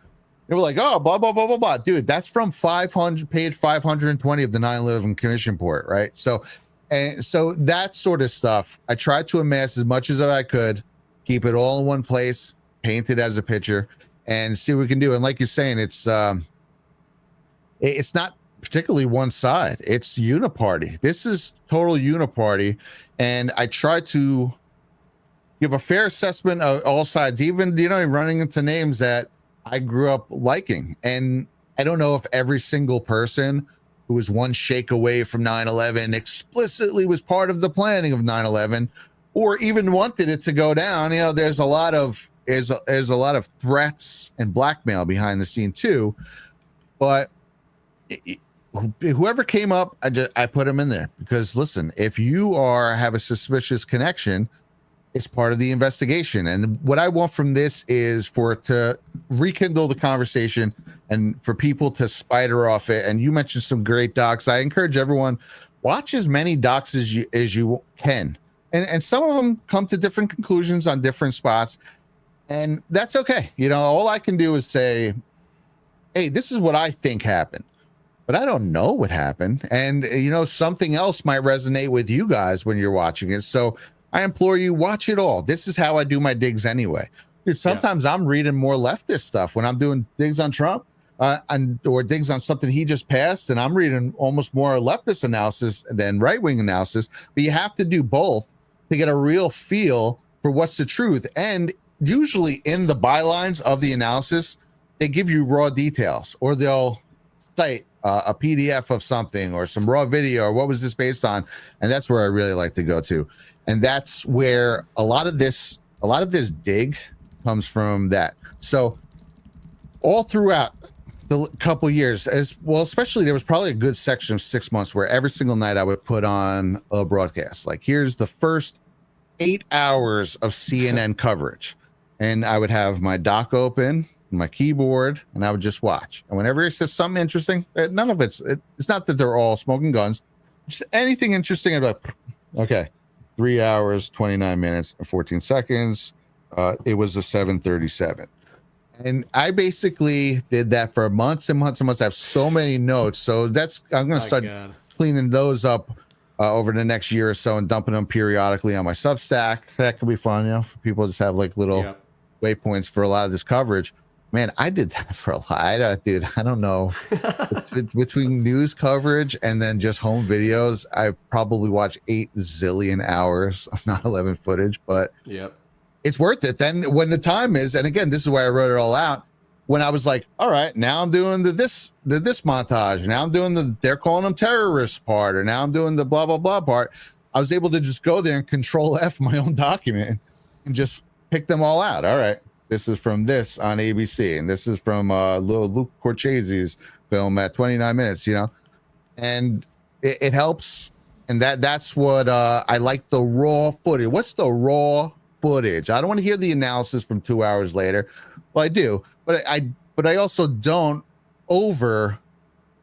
They were like, oh, blah, blah, blah, blah, blah. Dude, that's from page 520 of the 9/11 Commission report, right? So that sort of stuff, I tried to amass as much as I could, keep it all in one place, paint it as a picture, and see what we can do. And like you're saying, it's not particularly one side. It's uniparty. This is total uniparty. And I try to give a fair assessment of all sides, even, you know, running into names that I grew up liking. And I don't know if every single person who was one shake away from 9/11 explicitly was part of the planning of 9/11 or even wanted it to go down. You know, there's a lot of threats and blackmail behind the scene too. But whoever came up, I put them in there because, listen, if you have a suspicious connection, it's part of the investigation. And what I want from this is for it to rekindle the conversation and for people to spider off it. And you mentioned some great docs. I encourage everyone, watch as many docs as you can. And some of them come to different conclusions on different spots. And that's okay. You know, all I can do is say, hey, this is what I think happened. But I don't know what happened. And, you know, something else might resonate with you guys when you're watching it. So I implore you, watch it all. This is how I do my digs anyway. Dude, sometimes I'm reading more leftist stuff when I'm doing digs on Trump or digs on something he just passed. And I'm reading almost more leftist analysis than right-wing analysis. But you have to do both to get a real feel for what's the truth. And usually in the bylines of the analysis, they give you raw details, or they'll cite a PDF of something or some raw video, or what was this based on? And that's where I really like to go to. And that's where a lot of this dig comes from that. So all throughout the couple years, as well, especially there was probably a good section of 6 months where every single night I would put on a broadcast. Like, here's the first 8 hours of CNN coverage. And I would have my doc open, my keyboard, and I would just watch. And whenever it says something interesting, none of it's not that they're all smoking guns, just anything interesting, I'd be like, okay, 3 hours, 29 minutes, and 14 seconds. It was a 7:37. And I basically did that for months and months and months. I have so many notes. So I'm going to start cleaning those up over the next year or so and dumping them periodically on my Substack. That could be fun, you know, for people to just have like little waypoints for a lot of this coverage. Man, I did that for a lot. Dude, I don't know. Between news coverage and then just home videos, I've probably watched 8 zillion hours of 9/11 footage, but it's worth it. Then when the time is, and again, this is why I wrote it all out, when I was like, all right, now I'm doing the this montage. Now I'm doing they're calling them terrorists part, or now I'm doing the blah, blah, blah part. I was able to just go there and control F my own document and just pick them all out. All right, this is from this on ABC, and this is from Luke Corchese's film at 29 minutes, and it helps. And that's what I like, the raw footage. What's the raw footage? I don't want to hear the analysis from 2 hours later. Well, I do, but I also don't over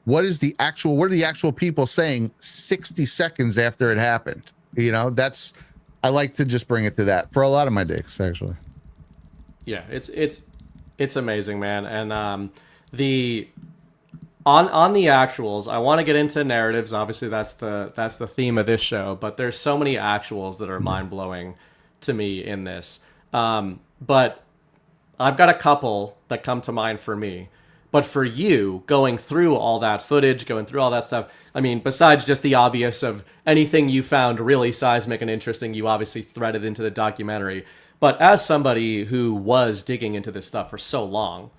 what are the actual people saying 60 seconds after it happened. I like to just bring it to that for a lot of my dicks, actually. Yeah, it's amazing, man. And on the actuals, I want to get into narratives. Obviously, that's the theme of this show. But there's so many actuals that are mind blowing to me in this. But I've got a couple that come to mind for me. But for you, going through all that footage, going through all that stuff, I mean, besides just the obvious of anything you found really seismic and interesting, you obviously threaded into the documentary. But as somebody who was digging into this stuff for so long,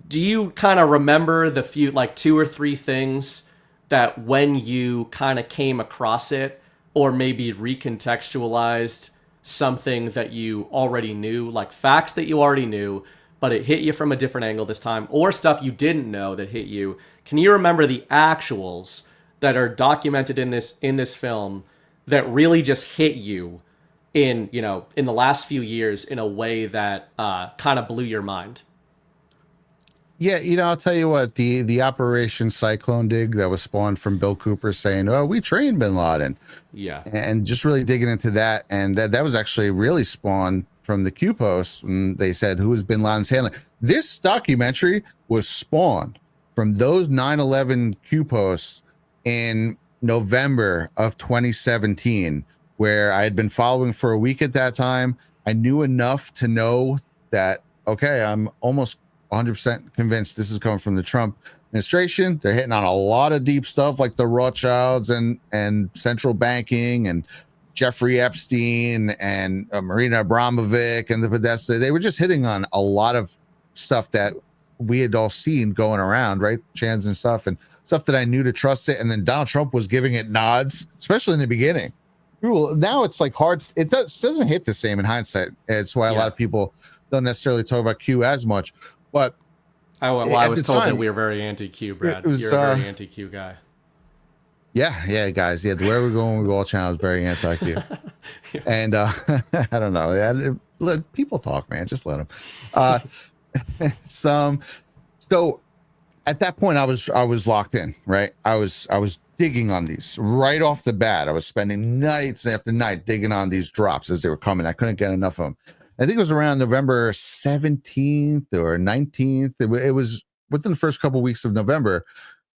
do you kind of remember the few, like 2 or 3 things that when you kind of came across it, or maybe recontextualized something that you already knew, like facts that you already knew, but it hit you from a different angle this time, or stuff you didn't know that hit you? Can you remember the actuals that are documented in this film that really just hit you in the last few years in a way that kind of blew your mind? Yeah, I'll tell you what, the Operation Cyclone dig that was spawned from Bill Cooper saying, "Oh, we trained Bin Laden." Yeah. And just really digging into that, and that was actually really spawned from the Q post, and they said, "Who is Bin Laden's handler?" This documentary was spawned from those 9/11 Q posts in November of 2017, where I had been following for a week at that time. I knew enough to know that, okay, I'm almost 100% convinced this is coming from the Trump administration. They're hitting on a lot of deep stuff like the Rothschilds and central banking and Jeffrey Epstein and Marina Abramovic and the Podesta. They were just hitting on a lot of stuff that we had all seen going around, right? Chans and stuff that I knew to trust it. And then Donald Trump was giving it nods, especially in the beginning. Now it's like hard. It doesn't hit the same in hindsight. It's why a lot of people don't necessarily talk about Q as much. But I was told that we were very anti-Q, Brad. You're a very anti-Q guy. Yeah, guys. Yeah, where we're going with All Channel is very anti-Q. And I don't know. Yeah, let people talk, man. Just let them. So at that point, I was locked in, right? I was digging on these right off the bat. I was spending nights after night digging on these drops as they were coming. I couldn't get enough of them. I think it was around November 17th or 19th. It was within the first couple of weeks of November.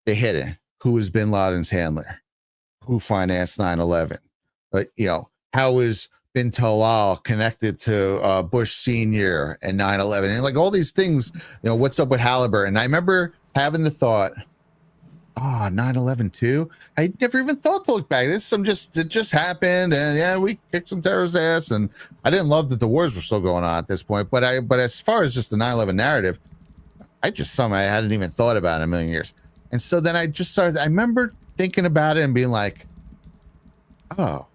They hit it. Who is Bin Laden's handler? Who financed 9/11? How is Bin Talal connected to Bush Sr. and 9/11? And like all these things, what's up with Halliburton? I remember having the thought, 9/11 too. I never even thought to look back. It just happened, and yeah, we kicked some terrorist ass, and I didn't love that the wars were still going on at this point. But as far as just the 9/11 narrative, I hadn't even thought about it in a million years. And so then I just started. I remember thinking about it and being like, "Oh,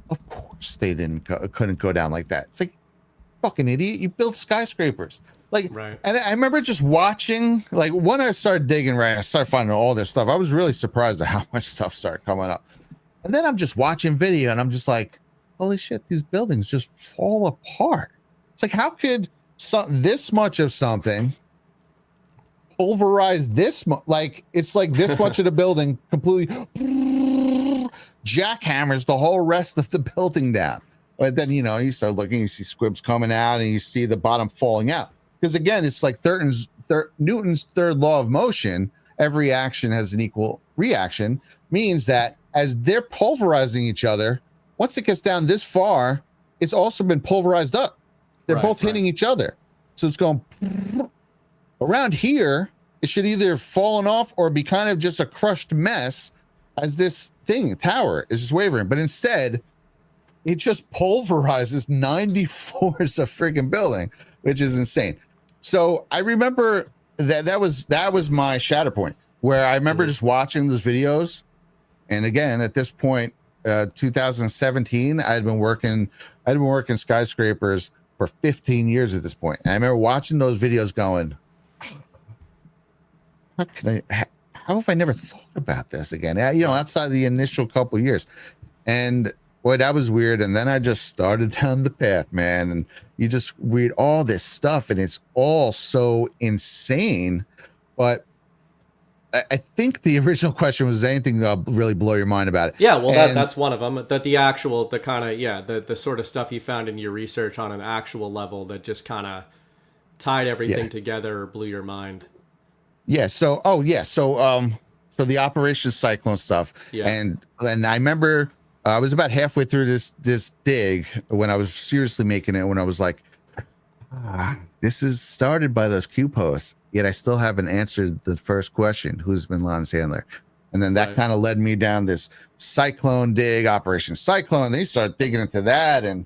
of course they couldn't go down like that." It's like, fucking idiot! You built skyscrapers. Like, right. And I remember just watching, like, when I started digging, right, I started finding all this stuff. I was really surprised at how much stuff started coming up. And then I'm just watching video and I'm just like, holy shit, these buildings just fall apart. It's like, how could this much of something pulverize this much? Like, it's like this much of the building completely jackhammers the whole rest of the building down. But then, you start looking, you see squibs coming out and you see the bottom falling out. Because again, it's like Newton's third law of motion. Every action has an equal reaction, means that as they're pulverizing each other, once it gets down this far, it's also been pulverized up. They're both hitting each other. So it's going around here. It should either fallen off or be kind of just a crushed mess as this tower is just wavering. But instead, it just pulverizes 90 floors of freaking building. which is insane. So I remember that was my shatter point, where I remember just watching those videos. And again, at this point, 2017, I'd been working skyscrapers for 15 years at this point. And I remember watching those videos going, how have I never thought about this again? Outside the initial couple years. And boy, that was weird. And then I just started down the path, man. And you just read all this stuff and it's all so insane. But I think the original question was anything really blow your mind about it. Yeah, well, that's one of them. That the sort of stuff you found in your research on an actual level that just kind of tied everything together or blew your mind. Yeah. So the Operation Cyclone stuff. Yeah. And I remember I was about halfway through this dig when I was seriously making it, when I was like, this is started by those Q posts, yet I still haven't answered the first question, who's bin Laden's handler? And then that kind of led me down this Cyclone dig, Operation Cyclone. They started digging into that and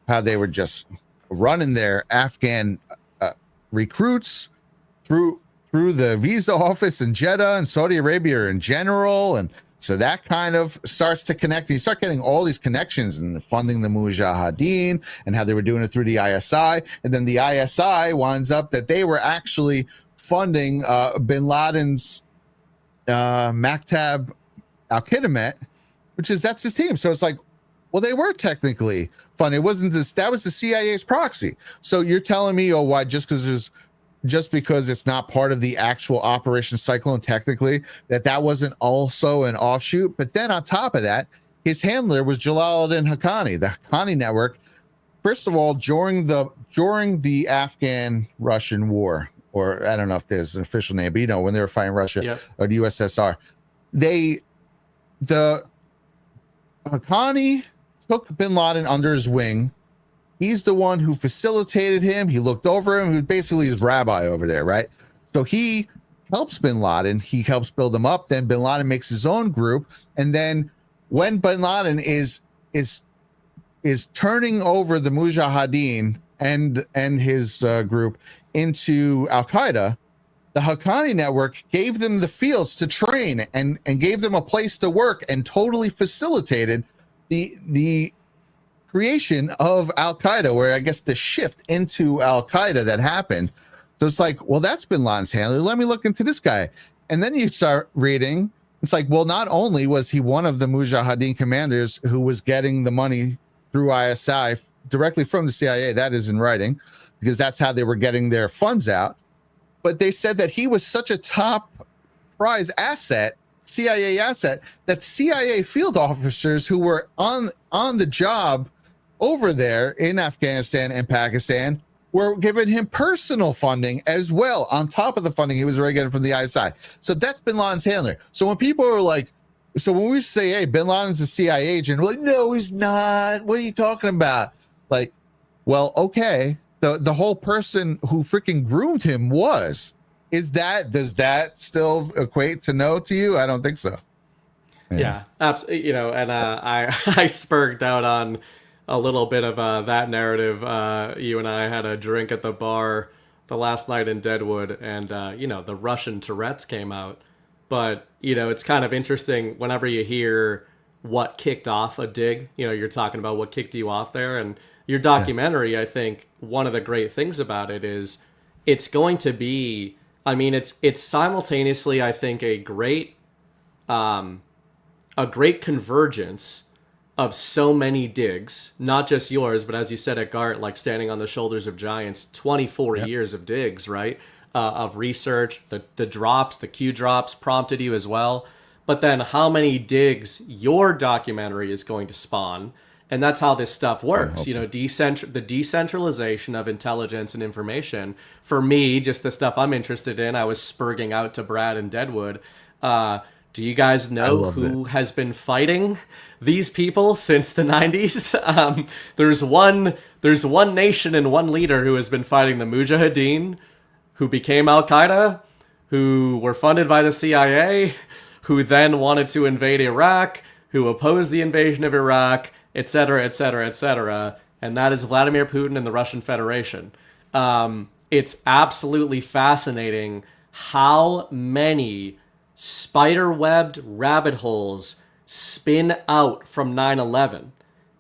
how they were just running their Afghan recruits through the visa office in Jeddah and Saudi Arabia in general. And so that kind of starts to connect. You start getting all these connections and funding the Mujahideen and how they were doing it through the ISI. And then the ISI winds up that they were actually funding bin Laden's Maktab al-Qidmet, that's his team. So it's like, well, they were technically funding. It wasn't this, that was the CIA's proxy. So you're telling me, why just because it's not part of the actual Operation Cyclone, technically, that wasn't also an offshoot. But then on top of that, his handler was Jalaluddin Haqqani, the Haqqani network. First of all, during the Afghan-Russian war, or I don't know if there's an official name, but when they were fighting Russia or the USSR, the Haqqani took bin Laden under his wing. He's the one who facilitated him. He looked over him, who's basically his rabbi over there, right? So he helps bin Laden. He helps build him up. Then bin Laden makes his own group. And then when bin Laden is turning over the Mujahideen and his group into Al-Qaeda, the Haqqani network gave them the fields to train and gave them a place to work and totally facilitated the creation of Al-Qaeda, where I guess the shift into Al-Qaeda that happened. So it's like, well, that's bin Laden's handler. Let me look into this guy. And then you start reading. It's like, well, not only was he one of the Mujahideen commanders who was getting the money through ISI directly from the CIA, that is in writing, because that's how they were getting their funds out. But they said that he was such a top prize asset, CIA asset, that CIA field officers who were on the job over there in Afghanistan and Pakistan were giving him personal funding as well, on top of the funding he was already getting from the ISI. So that's bin Laden's handler. So when people are like, so when we say, hey, bin Laden's a CIA agent, we're like, no, he's not. What are you talking about? Like, well, okay. The whole person who freaking groomed him does that still equate to no to you? I don't think so. Yeah, absolutely. And I spurred out on a little bit of that narrative. You and I had a drink at the bar the last night in Deadwood, and the Russian Tourette's came out. But it's kind of interesting whenever you hear what kicked off a dig. You're talking about what kicked you off there, and your documentary. I think one of the great things about it is it's going to be. I mean, it's simultaneously, I think, a great convergence of so many digs, not just yours, but as you said at GART, like standing on the shoulders of giants, 24 years of digs, right? Of research, the drops, the Q drops prompted you as well. But then how many digs your documentary is going to spawn. And that's how this stuff works. The decentralization of intelligence and information. For me, just the stuff I'm interested in, I was spurging out to Brad and Deadwood. Do you guys know who has been fighting these people since the 90s? There's one nation and one leader who has been fighting the Mujahideen, who became Al-Qaeda, who were funded by the CIA, who then wanted to invade Iraq, who opposed the invasion of Iraq, etc., etc., etc., and that is Vladimir Putin and the Russian Federation. it's absolutely fascinating how many spider-webbed rabbit holes spin out from 9/11.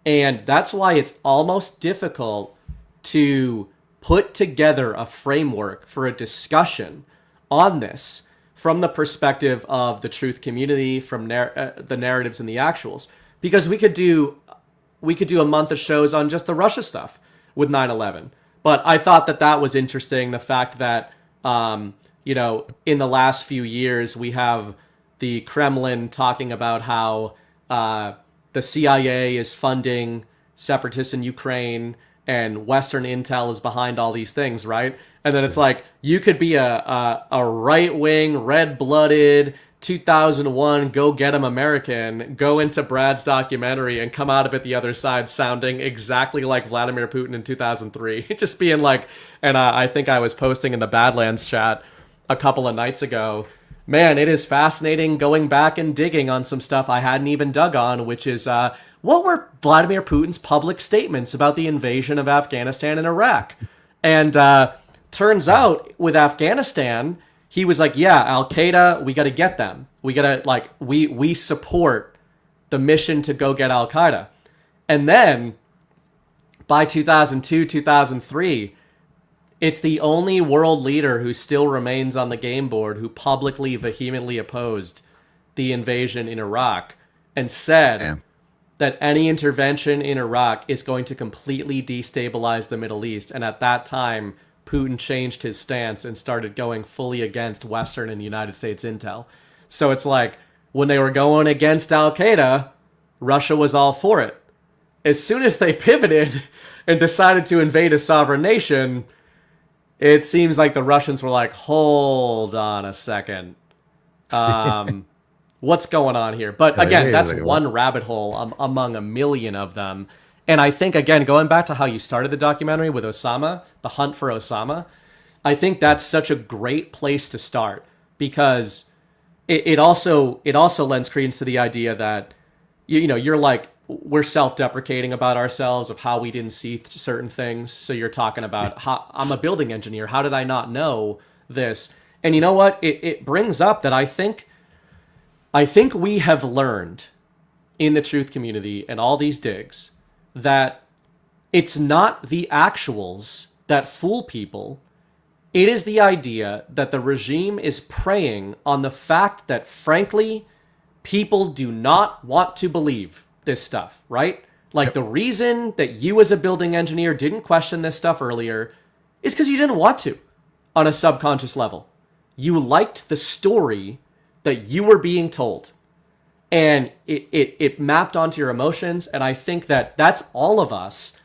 And that's why it's almost difficult to put together a framework for a discussion on this from the perspective of the truth community, from the narratives and the actuals. Because we could do a month of shows on just the Russia stuff with 9/11. But I thought that was interesting, the fact that, in the last few years, we have the Kremlin talking about how the CIA is funding separatists in Ukraine and Western intel is behind all these things, right? And then it's like, you could be a right-wing, red-blooded, 2001 go-get-em American, go into Brad's documentary and come out of it the other side sounding exactly like Vladimir Putin in 2003. Just being like, and I think I was posting in the Badlands chat a couple of nights ago, man, it is fascinating going back and digging on some stuff I hadn't even dug on, which is, what were Vladimir Putin's public statements about the invasion of Afghanistan and Iraq? And turns out with Afghanistan, he was like, yeah, Al-Qaeda, we got to get them. We got to, we support the mission to go get Al-Qaeda. And then by 2002, 2003, it's the only world leader who still remains on the game board who publicly, vehemently opposed the invasion in Iraq and said that any intervention in Iraq is going to completely destabilize the Middle East. And at that time, Putin changed his stance and started going fully against Western and United States intel. So it's like, when they were going against Al-Qaeda, Russia was all for it. As soon as they pivoted and decided to invade a sovereign nation, it seems like the Russians were like, hold on a second. What's going on here? But again, that's one rabbit hole among a million of them. And I think, again, going back to how you started the documentary with Osama, the hunt for Osama, I think that's such a great place to start, because it also lends credence to the idea that, you're like, we're self-deprecating about ourselves of how we didn't see certain things. So you're talking about, how, I'm a building engineer. How did I not know this? And you know what? It brings up that I think we have learned in the truth community and all these digs that it's not the actuals that fool people. It is the idea that the regime is preying on the fact that, frankly, people do not want to believe this stuff, right? Like, the reason that you as a building engineer didn't question this stuff earlier is because you didn't want to on a subconscious level. You liked the story that you were being told. And it mapped onto your emotions. And I think that that's all of us.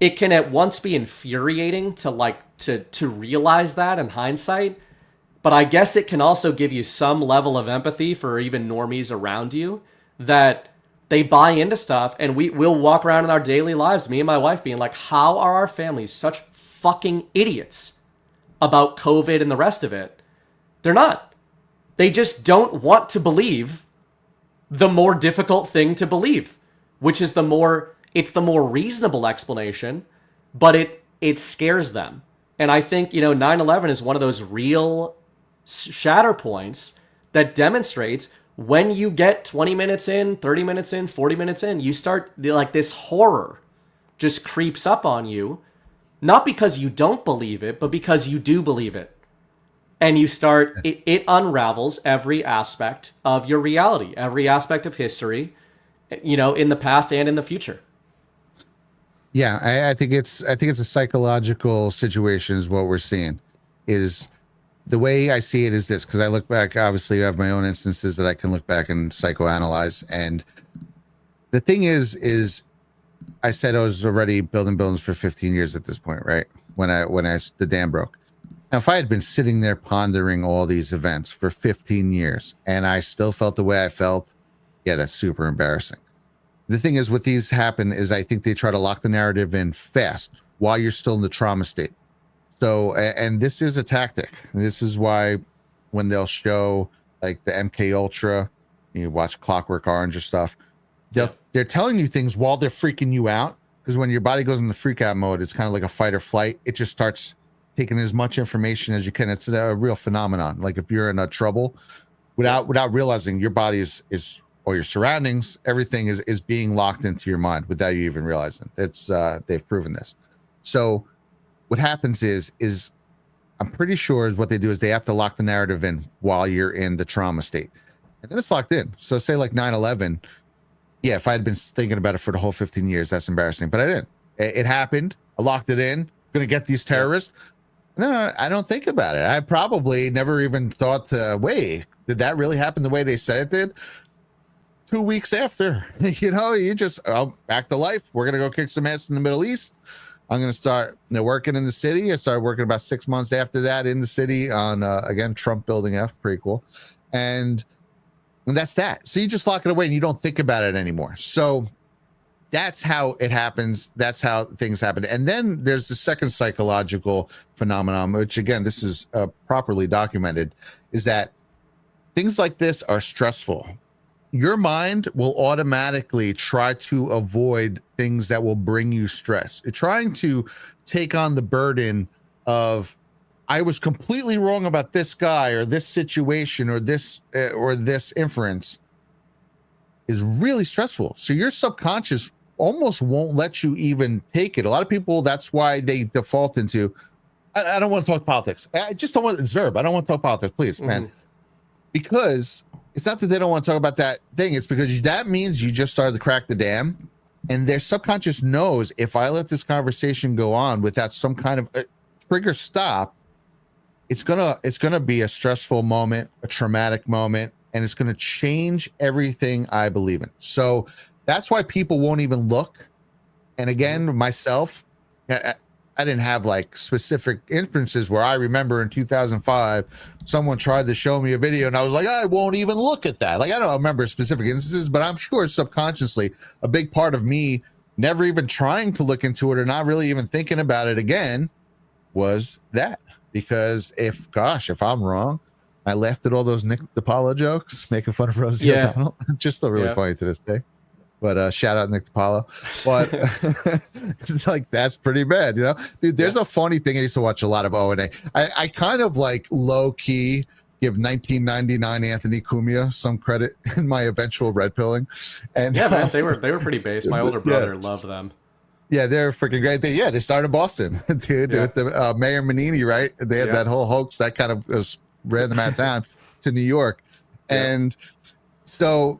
It can at once be infuriating to realize that in hindsight. But I guess it can also give you some level of empathy for even normies around you, that they buy into stuff. And we'll walk around in our daily lives, me and my wife, being like, how are our families such fucking idiots about COVID and the rest of it? They're not. They just don't want to believe the more difficult thing to believe, which is the more reasonable explanation, but it scares them. And I think, 9/11 is one of those real shatter points that demonstrates, when you get 20 minutes in, 30 minutes in, 40 minutes in, you start, like, this horror just creeps up on you, not because you don't believe it, but because you do believe it. And you start, it unravels every aspect of your reality, every aspect of history, in the past and in the future. Yeah, I think it's a psychological situation is what we're seeing. Is the way I see it is this, because I look back, obviously I have my own instances that I can look back and psychoanalyze. And the thing is I said I was already building buildings for 15 years at this point, right? When the dam broke. Now, if I had been sitting there pondering all these events for 15 years and I still felt the way I felt, yeah, that's super embarrassing. The thing is, what these happen is I think they try to lock the narrative in fast while you're still in the trauma state. So, and this is a tactic. This is why when they'll show like the MK Ultra, you watch Clockwork Orange or stuff, they're telling you things while they're freaking you out. Because when your body goes into freak out mode, it's kind of like a fight or flight. It just starts taking as much information as you can. It's a real phenomenon. Like if you're in a trouble, without realizing, your body is or your surroundings, everything is being locked into your mind without you even realizing. It's they've proven this. So what happens is I'm pretty sure what they do is they have to lock the narrative in while you're in the trauma state, and then it's locked in. So say like 9/11. Yeah, if I had been thinking about it for the whole 15 years, that's embarrassing, but I didn't. It happened. I locked it in. Going to get these terrorists. No, I don't think about it. I probably never even thought, wait, did that really happen the way they said it did? 2 weeks after, you just, back to life. We're going to go kick some ass in the Middle East. I'm going to start working in the city. I started working about 6 months after that in the city on, again, Trump Building F, pretty cool. And that's that. So you just lock it away and you don't think about it anymore. So that's how it happens. That's how things happen. And then there's the second psychological phenomenon, which again, this is properly documented, is that things like this are stressful. Your mind will automatically try to avoid things that will bring you stress. You're trying to take on the burden of, I was completely wrong about this guy or this situation or this inference, is really stressful. So your subconscious almost won't let you even take it. A lot of people, that's why they default into, I don't want to talk politics. I just don't want Zerb. I don't want to talk politics, please, man. Because it's not that they don't want to talk about that thing. It's because that means you just started to crack the dam, and their subconscious knows, if I let this conversation go on without some kind of trigger stop, it's gonna be a stressful moment, a traumatic moment, and it's gonna change everything I believe in. So that's why people won't even look. And again, myself, I didn't have like specific instances where I remember in 2005, someone tried to show me a video and I was like, I won't even look at that. Like, I don't remember specific instances, but I'm sure subconsciously a big part of me never even trying to look into it or not really even thinking about it again was that. Because if I'm wrong, I laughed at all those Nick DiPaolo jokes making fun of Rosie O'Donnell. Just still really funny to this day. But shout out Nick DiPaolo. But it's like, that's pretty bad, Dude, there's a funny thing. I used to watch a lot of O&A. I kind of like low key give 1999 Anthony Cumia some credit in my eventual red pilling. And man, they were pretty base. My older brother loved them. Yeah, they're freaking great. They started in Boston, dude, with the Mayor Menini, right? They had that whole hoax that kind of ran them out of town to New York. And so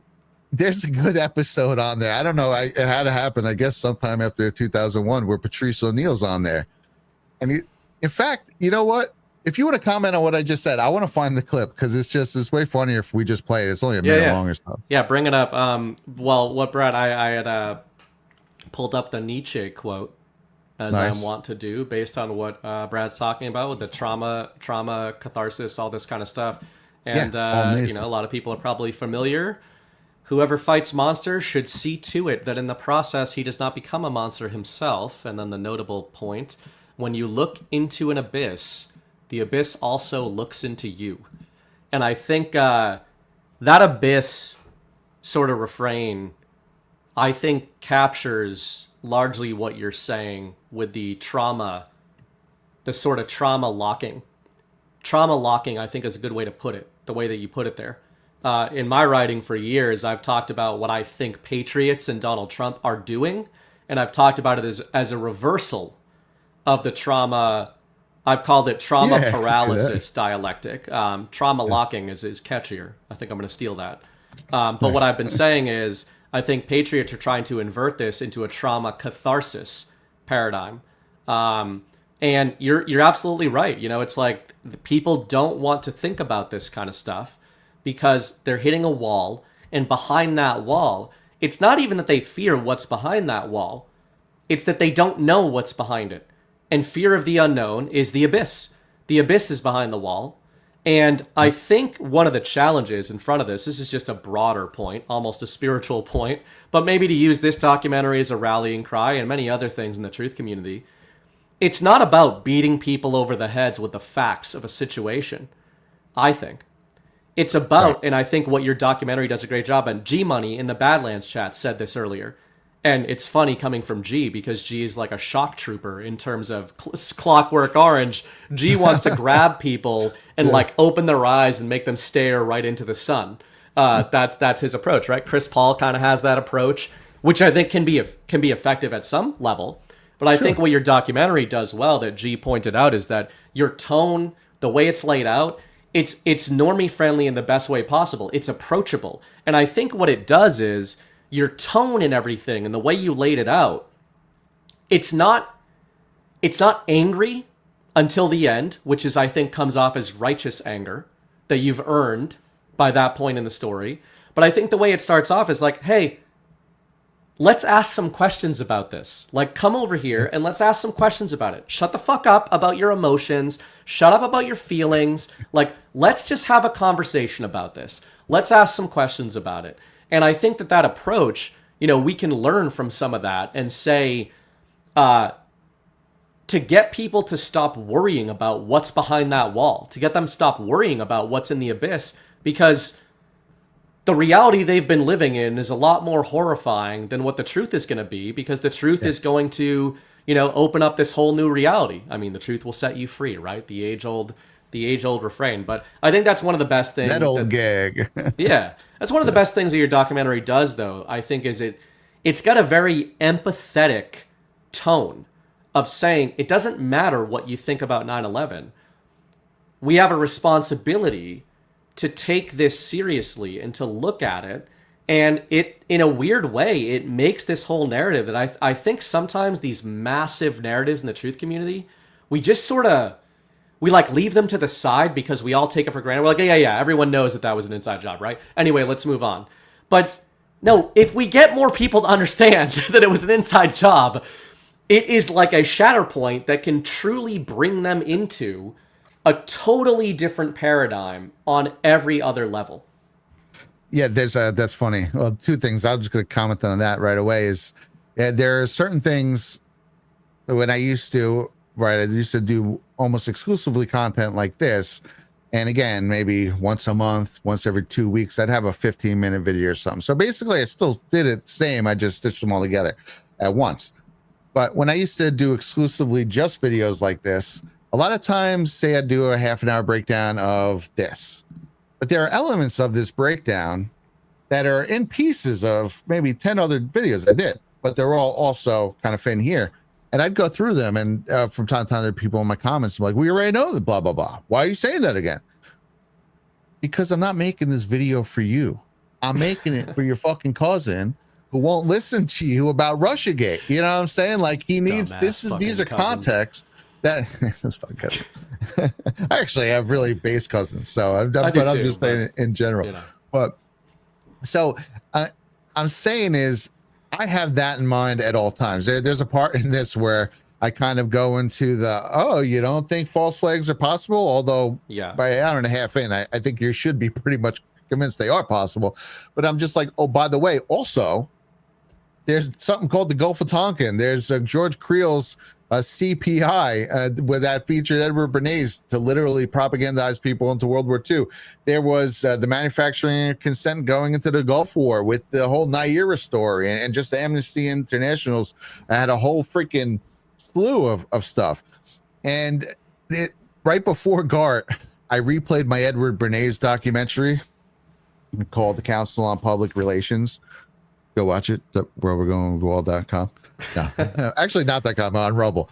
there's a good episode on there. I don't know. It had to happen, I guess, sometime after 2001 where Patrice O'Neal's on there. And in fact, you know what? If you want to comment on what I just said, I want to find the clip because it's way funnier if we just play it. It's only a minute long or so. Yeah, bring it up. Well, what Brad, I had pulled up the Nietzsche quote, as I want to do, based on what Brad's talking about with the trauma, catharsis, all this kind of stuff. And, a lot of people are probably familiar. Whoever fights monsters should see to it that in the process he does not become a monster himself. And then the notable point, when you look into an abyss, the abyss also looks into you. And I think that abyss sort of refrain, I think, captures largely what you're saying with the trauma, the sort of trauma locking. Trauma locking, I think, is a good way to put it, the way that you put it there. In my writing for years, I've talked about what I think patriots and Donald Trump are doing, and I've talked about it as a reversal of the trauma. I've called it trauma paralysis dialectic. Trauma locking is catchier. I think I'm going to steal that. But what I've been saying is, I think patriots are trying to invert this into a trauma catharsis paradigm. And you're absolutely right. It's like people don't want to think about this kind of stuff because they're hitting a wall, and behind that wall, it's not even that they fear what's behind that wall. It's that they don't know what's behind it. And fear of the unknown is the abyss. The abyss is behind the wall. And I think one of the challenges in front of this is just a broader point, almost a spiritual point, but maybe to use this documentary as a rallying cry and many other things in the truth community. It's not about beating people over the heads with the facts of a situation, I think. It's about, and I think what your documentary does a great job, and G-Money in the Badlands chat said this earlier, And it's funny coming from G, because G is like a shock trooper in terms of Clockwork Orange. G wants to grab people and like open their eyes and make them stare right into the sun. That's his approach, right? Chris Paul kind of has that approach, which I think can be effective at some level. But I think what your documentary does well, that G pointed out, is that your tone, the way it's laid out, it's normie friendly in the best way possible. It's approachable. And I think what it does is your tone and everything and the way you laid it out, it's not angry until the end, which is, I think, comes off as righteous anger that you've earned by that point in the story. But I think the way it starts off is like, hey, let's ask some questions about this. Like, come over here and let's ask some questions about it. Shut the fuck up about your emotions. Shut up about your feelings. Like, let's just have a conversation about this. Let's ask some questions about it. And I think that approach, we can learn from some of that and say, to get people to stop worrying about what's behind that wall, to get them to stop worrying about what's in the abyss, because the reality they've been living in is a lot more horrifying than what the truth is going to be, because the truth is going to, open up this whole new reality. I mean, the truth will set you free, right? The age-old refrain. But I think that's one of the best things. That old gag. Yeah. That's one of the best things that your documentary does, though, I think, is it's got a very empathetic tone of saying it doesn't matter what you think about 9/11. We have a responsibility to take this seriously and to look at it. And it, in a weird way, it makes this whole narrative that I think sometimes these massive narratives in the truth community, we just sort of, we like leave them to the side because we all take it for granted. We're like, yeah, everyone knows that was an inside job, right? Anyway, let's move on. But no, if we get more people to understand that it was an inside job, it is like a shatter point that can truly bring them into a totally different paradigm on every other level. Yeah, that's funny. Well, two things. I'm just going to comment on that right away. Is there are certain things that when I used to do almost exclusively content like this, and again, maybe once a month, once every 2 weeks, I'd have a 15-minute video or something. So basically, I still did it the same. I just stitched them all together at once. But when I used to do exclusively just videos like this, a lot of times, say I'd do a half an hour breakdown of this. But there are elements of this breakdown that are in pieces of maybe 10 other videos I did, but they're all also kind of in here. And I'd go through them, and from time to time, there are people in my comments like, we already know the blah, blah, blah. Why are you saying that again? Because I'm not making this video for you. I'm making it for your fucking cousin who won't listen to you about Russiagate. You know what I'm saying? Like, he needs, these are context that that's fucking cousin. I actually have really base cousins, so I'm just saying in general. But so I'm saying is, I have that in mind at all times. There's a part in this where I kind of go into the, you don't think false flags are possible? Although by an hour and a half in, I think you should be pretty much convinced they are possible. But I'm just like, oh, by the way, also, there's something called the Gulf of Tonkin. There's George Creel's CPI, where that featured Edward Bernays to literally propagandize people into World War II. There was the manufacturing consent going into the Gulf War with the whole Naira story, and just the Amnesty Internationals had a whole freaking slew of stuff. And right before GART, I replayed my Edward Bernays documentary called The Council on Public Relations. Go watch it, where we're going, wall.com. No, actually not .com, on Rumble.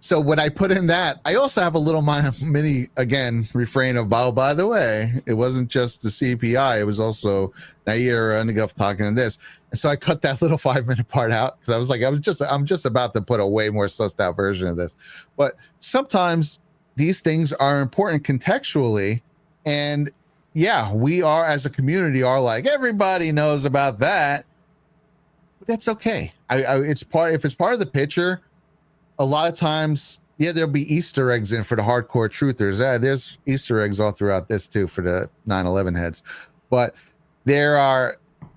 So when I put in that, I also have a little mini, again, refrain of, by the way, it wasn't just the CPI, it was also Nair and the Gulf talking in this. And so I cut that little 5-minute part out, because I was like, I'm just about to put a way more sussed out version of this. But sometimes these things are important contextually, and yeah, we are as a community are like, everybody knows about that, but that's okay. It's part, if it's part of the picture, a lot of times, there'll be Easter eggs in for the hardcore truthers. There's Easter eggs all throughout this too for the 9/11 heads, but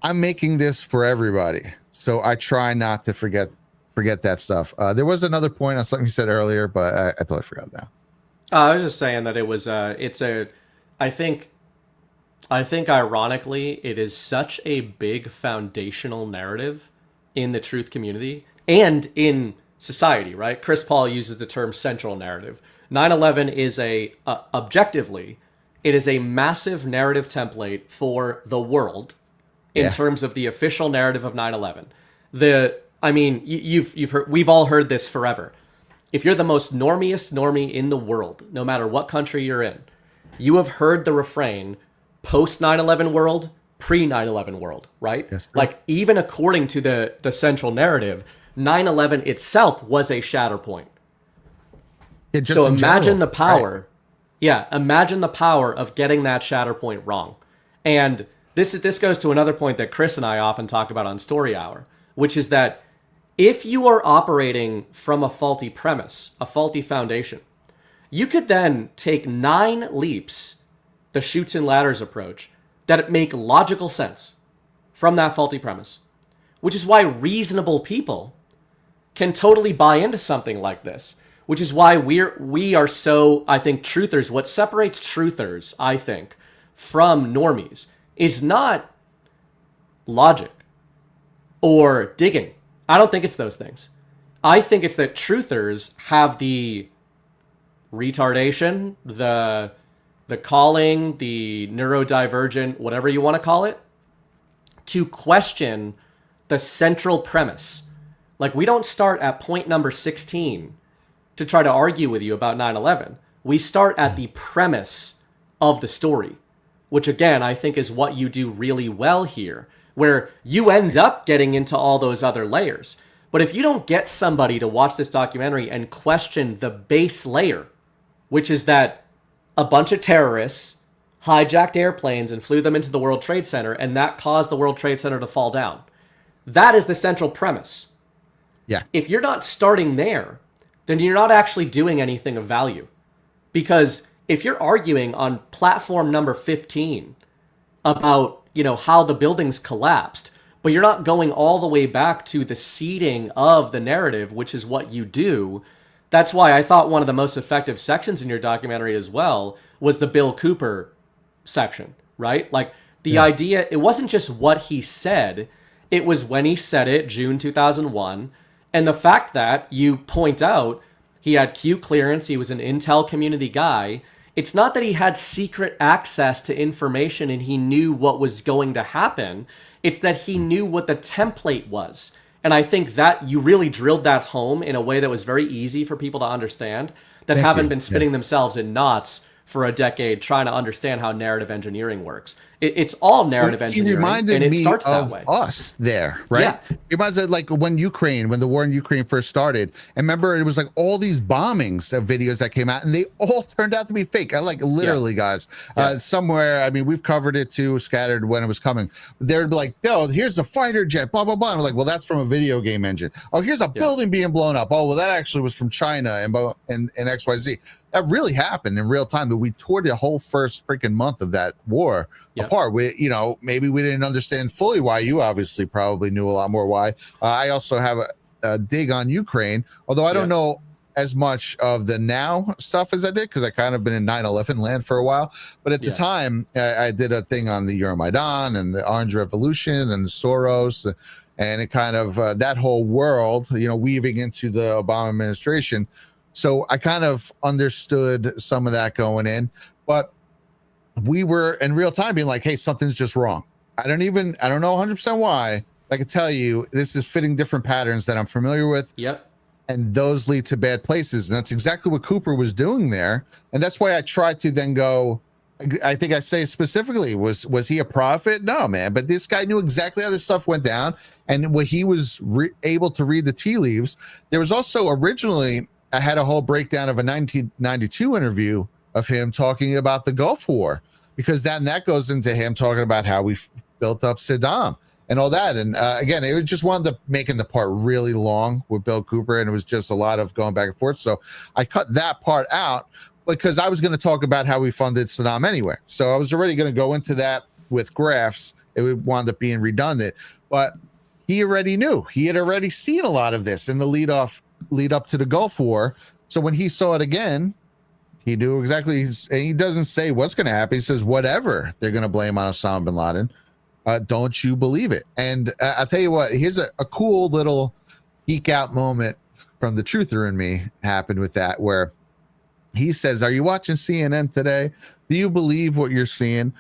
I'm making this for everybody. So I try not to forget that stuff. There was another point on something you said earlier, but I totally forgot now. I was just saying that it was, I think I think ironically, it is such a big foundational narrative in the truth community and in society, right? Chris Paul uses the term central narrative. 9/11 is objectively, it is a massive narrative template for the world in terms of the official narrative of 9/11. You've heard, we've all heard this forever. If you're the most normiest normie in the world, no matter what country you're in, you have heard the refrain, post 9/11 world, pre 9/11 world, right? Yes, like even according to the central narrative, 9/11 itself was a shatter point. So imagine the power. Right. Yeah, imagine the power of getting that shatter point wrong. And this goes to another point that Chris and I often talk about on Story Hour, which is that if you are operating from a faulty premise, a faulty foundation, you could then take 9 leaps, the chutes and ladders approach, that make logical sense from that faulty premise, which is why reasonable people can totally buy into something like this, which is why we are so, I think, truthers. What separates truthers, I think, from normies is not logic or digging. I don't think it's those things. I think it's that truthers have the retardation, the calling, the neurodivergent, whatever you want to call it, to question the central premise. Like, we don't start at point number 16 to try to argue with you about 9/11. We start at the premise of the story, which again, I think is what you do really well here, where you end up getting into all those other layers. But if you don't get somebody to watch this documentary and question the base layer, which is that a bunch of terrorists hijacked airplanes and flew them into the World Trade Center, and that caused the World Trade Center to fall down. That is the central premise. Yeah. If you're not starting there, then you're not actually doing anything of value. Because if you're arguing on platform number 15 about, how the buildings collapsed, but you're not going all the way back to the seeding of the narrative, which is what you do. That's why I thought one of the most effective sections in your documentary as well was the Bill Cooper section, right? Like the idea, it wasn't just what he said, it was when he said it, June 2001. And the fact that you point out he had Q clearance, he was an intel community guy. It's not that he had secret access to information and he knew what was going to happen. It's that he knew what the template was. And I think that you really drilled that home in a way that was very easy for people to understand that haven't been spinning themselves in knots for a decade trying to understand how narrative engineering works. It's all narrative engineering, and it starts that way. Us there, right? Yeah. It reminds me of like when the war in Ukraine first started. And remember, it was like all these bombings of videos that came out, and they all turned out to be fake. Like literally, guys. Somewhere, I mean, we've covered it too, scattered when it was coming. They'd be like, "Oh, here's a fighter jet, blah blah blah." And I'm like, "Well, that's from a video game engine." Oh, here's a building being blown up. Oh, well, that actually was from China and XYZ. That really happened in real time, but we tore the whole first freaking month of that war apart. We, maybe we didn't understand fully why. You obviously probably knew a lot more why. I also have a dig on Ukraine, although I don't know as much of the now stuff as I did, because I kind of been in 9/11 land for a while. But at the time, I did a thing on the Euromaidan and the Orange Revolution and the Soros, and it kind of that whole world, weaving into the Obama administration. So I kind of understood some of that going in, but we were in real time being like, hey, something's just wrong. I don't know 100% why. I can tell you this is fitting different patterns that I'm familiar with. Yep. And those lead to bad places. And that's exactly what Cooper was doing there. And that's why I tried to then go, I think I say specifically, was he a prophet? No, man. But this guy knew exactly how this stuff went down. And when he was able to read the tea leaves, there was also originally, I had a whole breakdown of a 1992 interview of him talking about the Gulf War, because that goes into him talking about how we built up Saddam and all that. And again, it was just wound up making the part really long with Bill Cooper, and it was just a lot of going back and forth. So I cut that part out because I was going to talk about how we funded Saddam anyway. So I was already going to go into that with graphs. It would wind up being redundant, but he already knew. He had already seen a lot of this in the lead up to the Gulf War. So when he saw it again, He knew exactly, and he doesn't say what's going to happen. He says whatever they're going to blame on Osama bin Laden. Don't you believe it? And I'll tell you what, here's a cool little geek out moment from the truther in me happened with that, where he says, are you watching CNN today? Do you believe what you're seeing?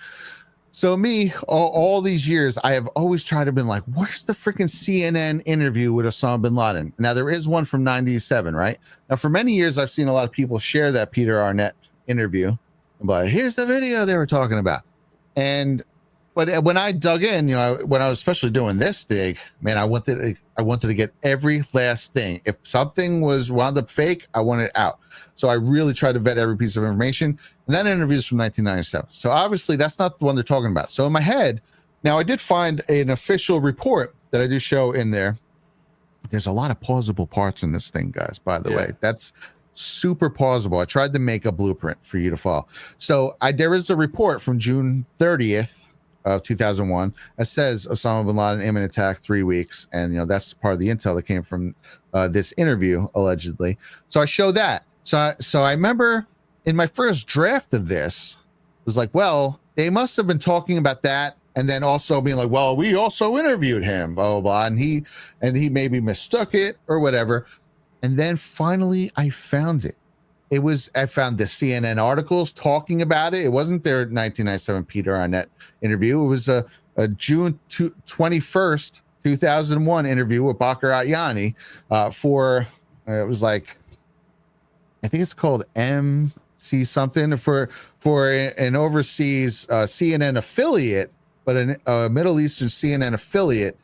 So me, all these years, I have always tried to been like, where's the freaking CNN interview with Osama bin Laden? Now, there is one from 97, right? Now, for many years, I've seen a lot of people share that Peter Arnett interview. But here's the video they were talking about. But when I dug in, when I was especially doing this dig, man, I wanted to get every last thing. If something was wound up fake, I wanted it out. So I really tried to vet every piece of information. And that interview is from 1997. So obviously that's not the one they're talking about. So in my head, now I did find an official report that I do show in there. There's a lot of plausible parts in this thing, guys, by the way. That's super plausible. I tried to make a blueprint for you to follow. So there is a report from June 30th. Of 2001 that says Osama bin Laden imminent attack 3 weeks, and that's part of the intel that came from this interview allegedly. So I show that. So I remember in my first draft of this it was like, well, they must have been talking about that, and then also being like, well, we also interviewed him, blah blah blah, and he maybe mistook it or whatever. And then finally I found it. I found the CNN articles talking about it. It wasn't their 1997 Peter Arnett interview. It was a June 21st, 2001 interview with Bakr Atyani for, it was like, I think it's called MC something for an overseas CNN affiliate, but a Middle Eastern CNN affiliate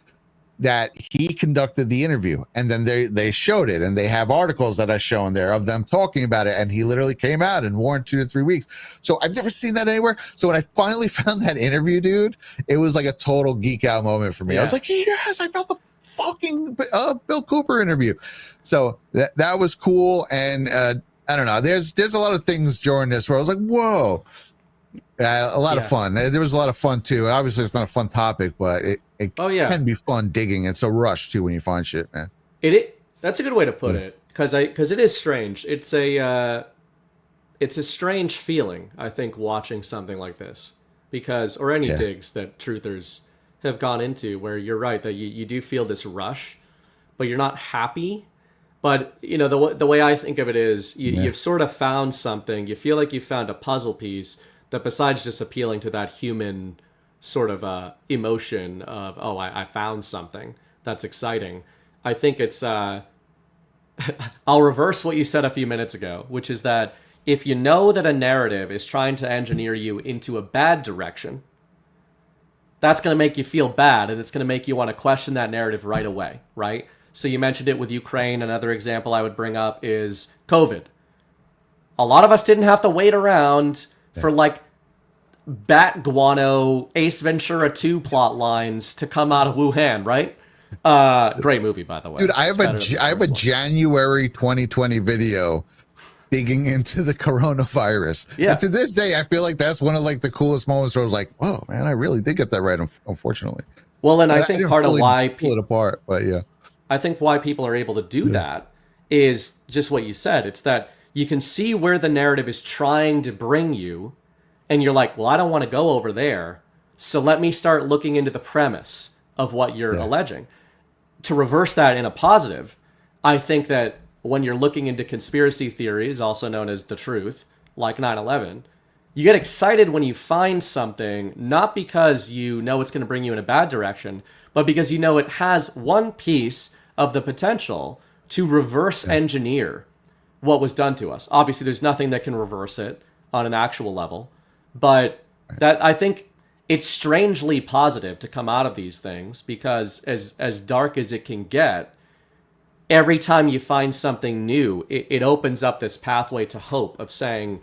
that he conducted the interview, and then they showed it, and they have articles that I show in there of them talking about it, and he literally came out and warned 2 to 3 weeks. So I've never seen that anywhere. So when I finally found that interview, dude, it was like a total geek out moment for me. I was like, yes, I found the fucking Bill Cooper interview. So that was cool. And I don't know, there's a lot of things during this where I was like, whoa. A lot of fun. There was a lot of fun too. Obviously, it's not a fun topic, but it can be fun digging. It's a rush too when you find shit, man. That's a good way to put it, because it is strange. It's a strange feeling, I think, watching something like this, or any digs that truthers have gone into, where you're right that you do feel this rush, but you're not happy. But the way I think of it is, you've sort of found something. You feel like you found a puzzle piece that, besides just appealing to that human sort of emotion of, oh, I found something that's exciting. I think it's, I'll reverse what you said a few minutes ago, which is that if you know that a narrative is trying to engineer you into a bad direction, that's going to make you feel bad, and it's going to make you want to question that narrative right away, right? So you mentioned it with Ukraine. Another example I would bring up is COVID. A lot of us didn't have to wait around for like bat guano Ace Ventura 2 plot lines to come out of Wuhan, right? Great movie, by the way. Dude, I have a January 2020 video digging into the coronavirus. Yeah. And to this day, I feel like that's one of like the coolest moments where I was like, whoa, man, I really did get that right, unfortunately. Well, and I think part of why pull it apart, but yeah. I think why people are able to do that is just what you said. It's that you can see where the narrative is trying to bring you, and you're like, well, I don't want to go over there, so let me start looking into the premise of what you're alleging. To reverse that in a positive, I think that when you're looking into conspiracy theories, also known as the truth, like 9/11, you get excited when you find something, not because you know it's going to bring you in a bad direction, but because you know it has one piece of the potential to reverse engineer what was done to us. Obviously, there's nothing that can reverse it on an actual level, but that, I think it's strangely positive to come out of these things, because as dark as it can get, every time you find something new, it opens up this pathway to hope of saying,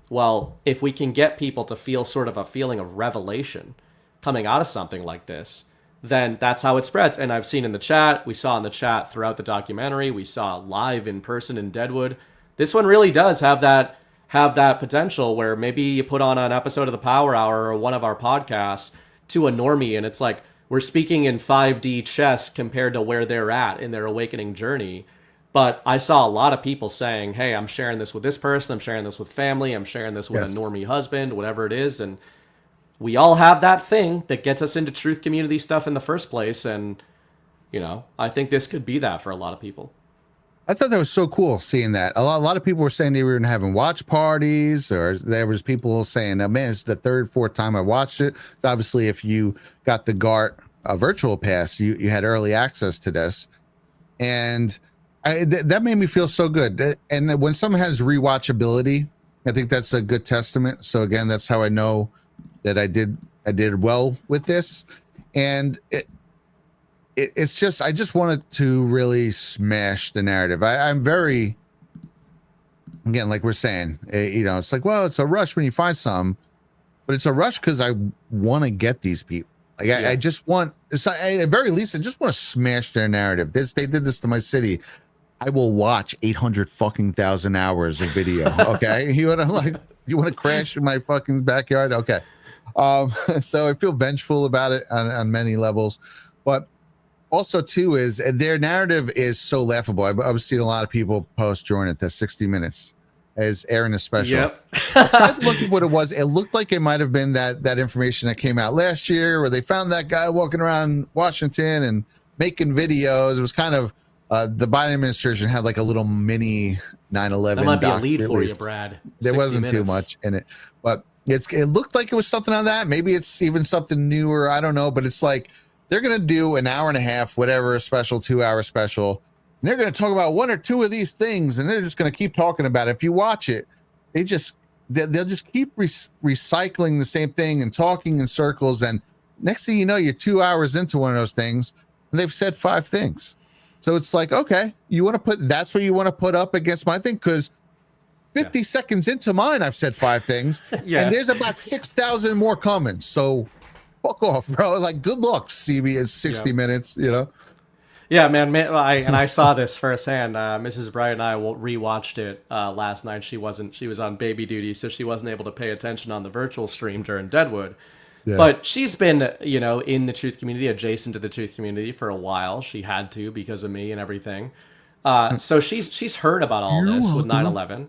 well, if we can get people to feel sort of a feeling of revelation coming out of something like this, then that's how it spreads. And I've seen in the chat, we saw in the chat throughout the documentary, we saw live in person in Deadwood. This one really does have that potential where maybe you put on an episode of the Power Hour or one of our podcasts to a normie, and it's like we're speaking in 5D chess compared to where they're at in their awakening journey. But I saw a lot of people saying, hey, I'm sharing this with this person, I'm sharing this with family, I'm sharing this with a normie husband, whatever it is. And we all have that thing that gets us into truth community stuff in the first place. And, you know, I think this could be that for a lot of people. I thought that was so cool seeing that. A lot of people were saying they were having watch parties, or there was people saying, oh, man, it's the third, fourth time I watched it. So obviously, if you got the GART virtual pass, you had early access to this. And that made me feel so good. And when someone has rewatchability, I think that's a good testament. So again, that's how I know that I did well with this. And it's just, I just wanted to really smash the narrative. I'm very, again, like we're saying, you know, it's like, well, it's a rush when you find some, but it's a rush because I want to get these people. Like I just want, at the very least, I just want to smash their narrative. They did this to my city. I will watch 800,000 hours of video. Okay, you want to crash in my fucking backyard? Okay, so I feel vengeful about it on many levels, but also too is their narrative is so laughable. I was seeing a lot of people post during it that 60 Minutes as airing a special. Yep. I tried to look at what it was. It looked like it might have been that information that came out last year where they found that guy walking around Washington and making videos. It was kind of the Biden administration had like a little mini 9/11. That might be a lead for you, Brad. There wasn't too much in it, but it looked like it was something on that. Maybe it's even something newer. I don't know, but it's like they're going to do an hour and a half, whatever, a special 2-hour special. And they're going to talk about one or two of these things, and they're just going to keep talking about it. If you watch it, they'll just keep recycling the same thing and talking in circles. And next thing you know, you're 2 hours into one of those things, and they've said 5 things. So it's like, okay, that's what you want to put up against my thing, because 50 seconds into mine, I've said 5 things, and there's about 6,000 more coming. So fuck off, bro. Like, good luck, CB, in 60 minutes, you know? Yeah, man. I saw this firsthand. Mrs. Bright and I rewatched it last night. She was on baby duty, so she wasn't able to pay attention on the virtual stream during Deadwood. Yeah. But she's been, you know, in the truth community, adjacent to the truth community for a while. She had to because of me and everything. So she's heard about all this with 9/11.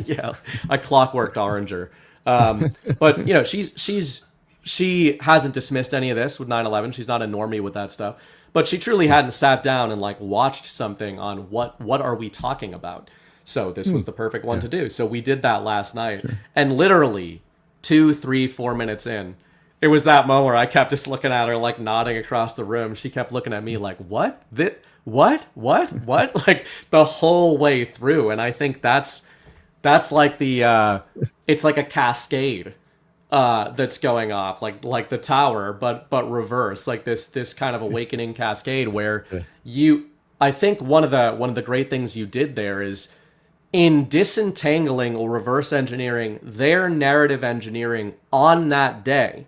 Yeah, I clockworked Oranger. But you know, she hasn't dismissed any of this with 9/11. She's not a normie with that stuff. But she truly hadn't sat down and like watched something on what are we talking about. So this was the perfect one to do. So we did that last night, and literally 2, 3, 4 minutes in, it was that moment where I kept just looking at her, like nodding across the room. She kept looking at me like, what? What? Like the whole way through. And I think that's like the it's like a cascade that's going off, like the tower, but reverse, like this kind of awakening cascade where I think one of the great things you did there is in disentangling or reverse engineering their narrative engineering on that day.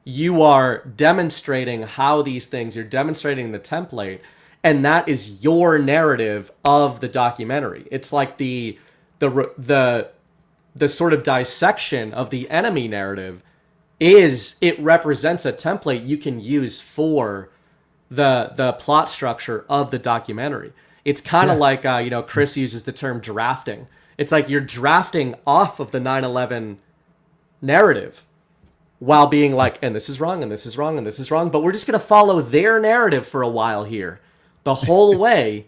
You are demonstrating how these things, you're demonstrating the template, and that is your narrative of the documentary. It's like the sort of dissection of the enemy narrative it represents a template you can use for the plot structure of the documentary. It's kind of like, you know, Chris uses the term drafting. It's like you're drafting off of the 9/11 narrative while being like, and this is wrong, and this is wrong, and this is wrong, but we're just going to follow their narrative for a while here, the whole way,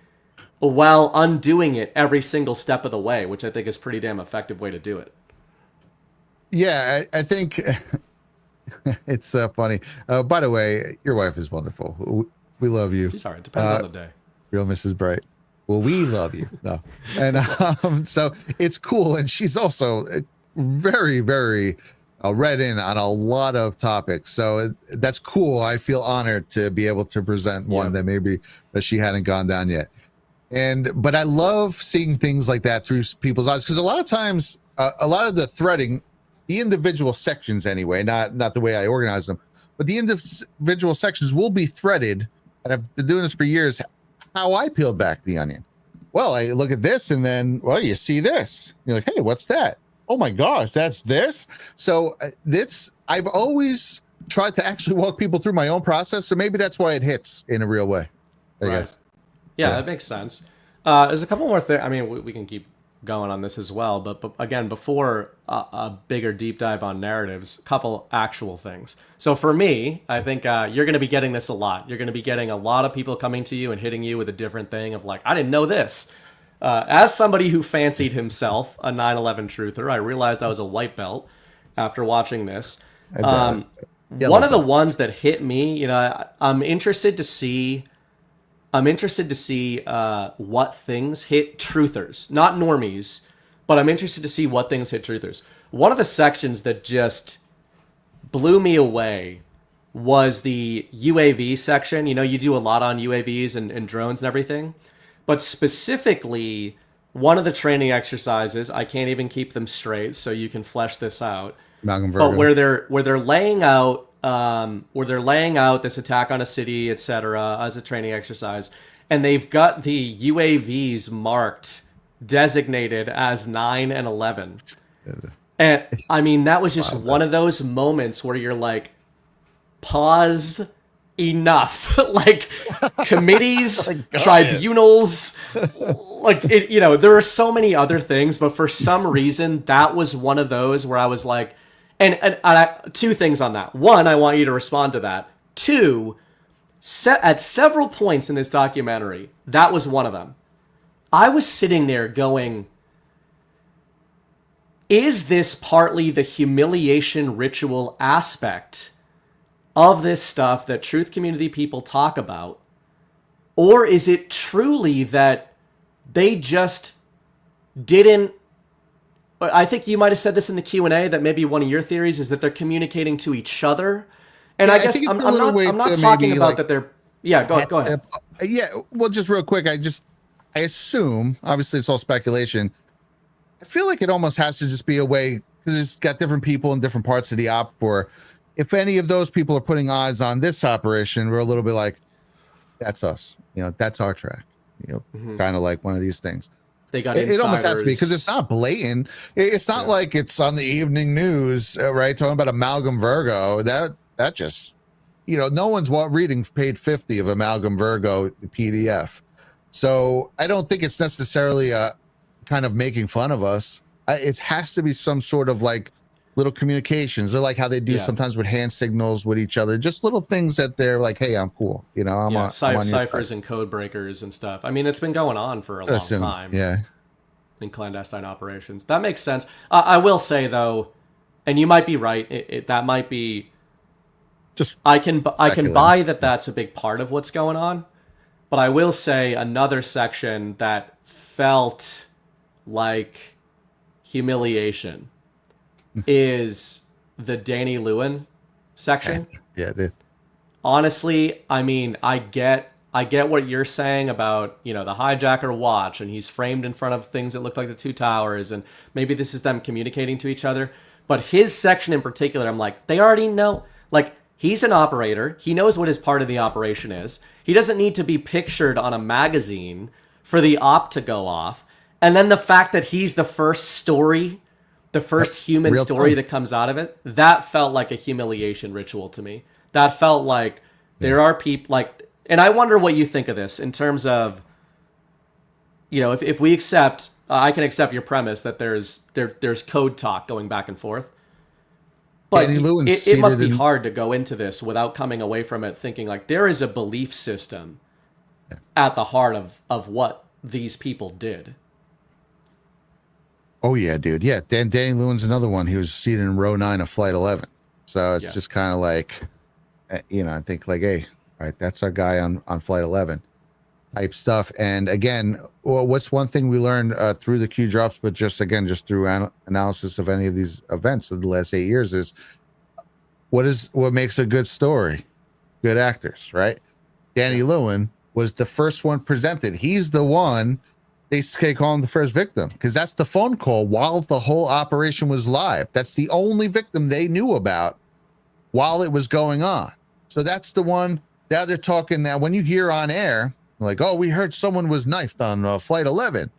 while undoing it every single step of the way, which I think is a pretty damn effective way to do it. Yeah, I think it's funny. By the way, your wife is wonderful. We love you. She's all right. Depends on the day. Real Mrs. Bright. Well, we love you. No. And so it's cool. And she's also very, very read in on a lot of topics. So that's cool. I feel honored to be able to present one that she hadn't gone down yet. But I love seeing things like that through people's eyes, because a lot of times, a lot of the threading, the individual sections anyway, not the way I organize them, but the individual sections will be threaded, and I've been doing this for years, how I peeled back the onion. Well, I look at this, and then, well, you see this. You're like, hey, what's that? Oh my gosh, that's this? So I've always tried to actually walk people through my own process, so maybe that's why it hits in a real way, I guess. Yeah, that makes sense. There's a couple more things. I mean, we can keep going on this as well, but again, before a bigger deep dive on narratives, a couple actual things. So for me, I think you're going to be getting this a lot. You're going to be getting a lot of people coming to you and hitting you with a different thing of like, I didn't know this. As somebody who fancied himself a 9/11 truther, I realized I was a white belt after watching this. One of the ones that hit me, you know, I'm interested to see what things hit truthers, not normies, but I'm interested to see what things hit truthers. One of the sections that just blew me away was the UAV section. You know, you do a lot on UAVs and drones and everything, but specifically one of the training exercises, I can't even keep them straight, so you can flesh this out. But where they're laying out this attack on a city, etc., as a training exercise, and they've got the UAVs marked, designated as 9 and 11. And I mean, that was just one of those moments where you're like, pause, enough. Like committees, tribunals, like it, you know, there are so many other things, but for some reason that was one of those where I was like, and two things on that. One, I want you to respond to that. Two, at several points in this documentary, that was one of them. I was sitting there going, is this partly the humiliation ritual aspect of this stuff that truth community people talk about? Or is it truly that they just didn't... I think you might have said this in the Q&A, that maybe one of your theories is that they're communicating to each other. And yeah, I guess I'm not talking about like, that they're... Yeah, go ahead. Yeah, well, just real quick, I assume, obviously it's all speculation, I feel like it almost has to just be a way, because it's got different people in different parts of the op for, if any of those people are putting odds on this operation, we're a little bit like, that's us, you know, that's our track, you know, kind of like one of these things. They got it almost has to be, because it's not blatant. It's not like it's on the evening news, right? Talking about Amalgam Virgo. That just, you know, no one's reading page 50 of Amalgam Virgo PDF. So I don't think it's necessarily a kind of making fun of us. It has to be some sort of like little communications, or like how they do sometimes with hand signals with each other, just little things that they're like, hey, I'm cool, you know, I'm on ciphers and code breakers and stuff. I mean, it's been going on for a long time. Yeah, in clandestine operations. That makes sense. I will say though, and you might be right, that might be just I can buy that that's a big part of what's going on, but I will say another section that felt like humiliation is the Danny Lewin section. Yeah, dude. Honestly, I mean, I get what you're saying about, you know, the hijacker watch, and he's framed in front of things that look like the two towers, and maybe this is them communicating to each other. But his section in particular, I'm like, they already know. Like, he's an operator. He knows what his part of the operation is. He doesn't need to be pictured on a magazine for the op to go off. And then the fact that he's the first story, the first human story that comes out of it, that felt like a humiliation ritual to me. That felt like there are people like, and I wonder what you think of this in terms of, you know, if we accept, I can accept your premise that there's code talk going back and forth, but it must be hard to go into this without coming away from it thinking like there is a belief system at the heart of what these people did. Oh yeah, dude. Yeah, Danny Lewin's another one. He was seated in row 9 of Flight 11. So it's just kind of like, you know, I think like, hey, all right, that's our guy on Flight 11 type stuff. And again, what's one thing we learned through the Q drops, but just through analysis of any of these events of the last 8 years, is what makes a good story? Good actors, right? Danny Lewin was the first one presented. He's the one they call him the first victim, because that's the phone call while the whole operation was live. That's the only victim they knew about while it was going on. So that's the one. Now they're talking. Now when you hear on air, like, oh, we heard someone was knifed on Flight 11.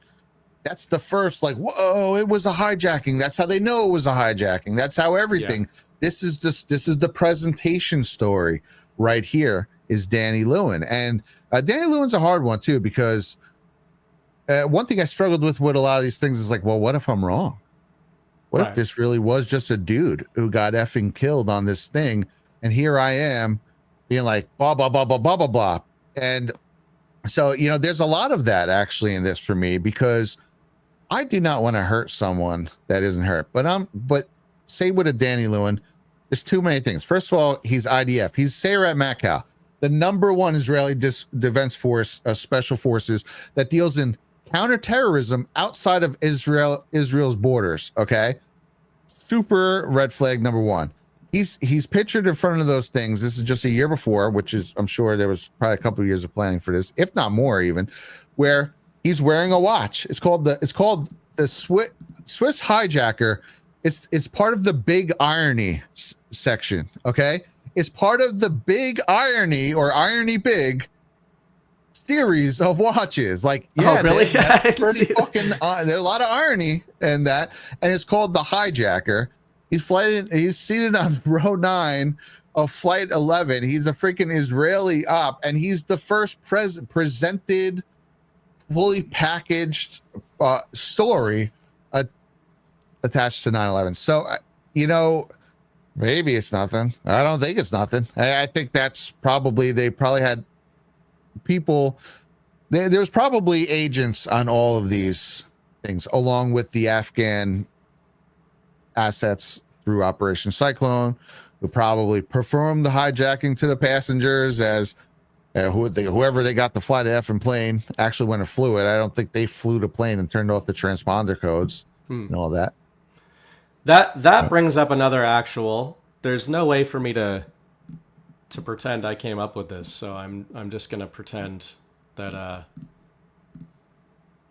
That's the first, like, whoa, it was a hijacking. That's how they know it was a hijacking. That's how everything. This is the presentation story right here. is Danny Lewin. And Danny Lewin's a hard one too, because one thing I struggled with a lot of these things is like, well, what if I'm wrong? What if this really was just a dude who got effing killed on this thing? And here I am being like, blah, blah, blah, blah, blah, blah, blah. And so, you know, there's a lot of that actually in this for me, because I do not want to hurt someone that isn't hurt. But say with a Danny Lewin, there's too many things. First of all, he's IDF. He's Sayeret Matkal, the #1 Israeli defense force, special forces that deals in counterterrorism outside of Israel's borders. Okay. Super red flag #1. He's pictured in front of those things. This is just a year before, which is, I'm sure there was probably a couple of years of planning for this, if not more even, where he's wearing a watch. It's called the Swiss hijacker. It's part of the big irony section. Okay. It's part of the big irony or irony big series of watches. Like, yeah, really? That's pretty fucking, there's a lot of irony in that. And it's called the hijacker. He's seated on row 9 of flight 11. He's a freaking Israeli op, and he's the first presented fully packaged story attached to 9/11. So, you know, maybe it's nothing. I don't think it's nothing. I think that's they probably had people. There's probably agents on all of these things, along with the Afghan assets through Operation Cyclone, who probably performed the hijacking to the passengers as whoever they got to fly the effing plane actually went and flew it. I don't think they flew the plane and turned off the transponder codes and all that. That brings up another actual. There's no way for me to pretend I came up with this, so I'm just gonna pretend that I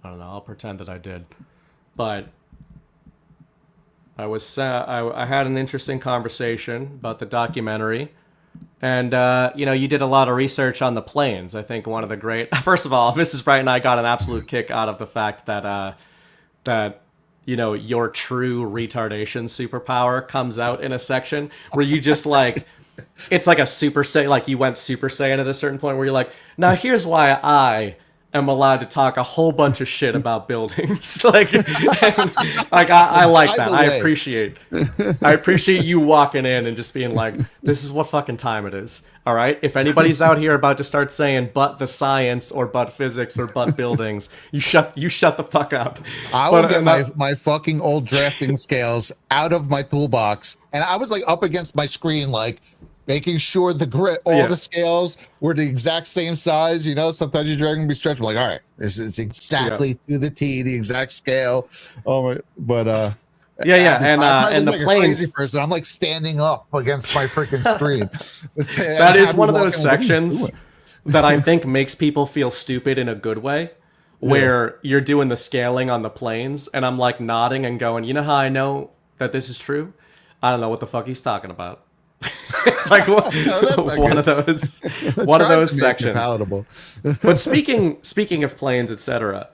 don't know. I'll pretend that I did, but I had an interesting conversation about the documentary, and you know, you did a lot of research on the planes. I think one of the great. First of all, Mrs. Bright and I got an absolute kick out of the fact that you know, your true retardation superpower comes out in a section where you just like, it's like a Super Saiyan, like you went Super Saiyan at a certain point where you're like, now here's why I am allowed to talk a whole bunch of shit about buildings. like I like that. I appreciate you walking in and just being like, this is what fucking time it is. All right. If anybody's out here about to start saying but the science or but physics or but buildings, you shut the fuck up. I will get my fucking old drafting scales out of my toolbox, and I was like up against my screen, like making sure the scales were the exact same size. You know, sometimes your dragon can be stretched. I'm like, all right, this is exactly to the T, the exact scale. Oh my, but and the like planes. Person. I'm like standing up against my freaking screen. That is one of those sections that I think makes people feel stupid in a good way, where you're doing the scaling on the planes, and I'm like nodding and going, you know how I know that this is true? I don't know what the fuck he's talking about. It's like one of those sections. But speaking of planes, etc.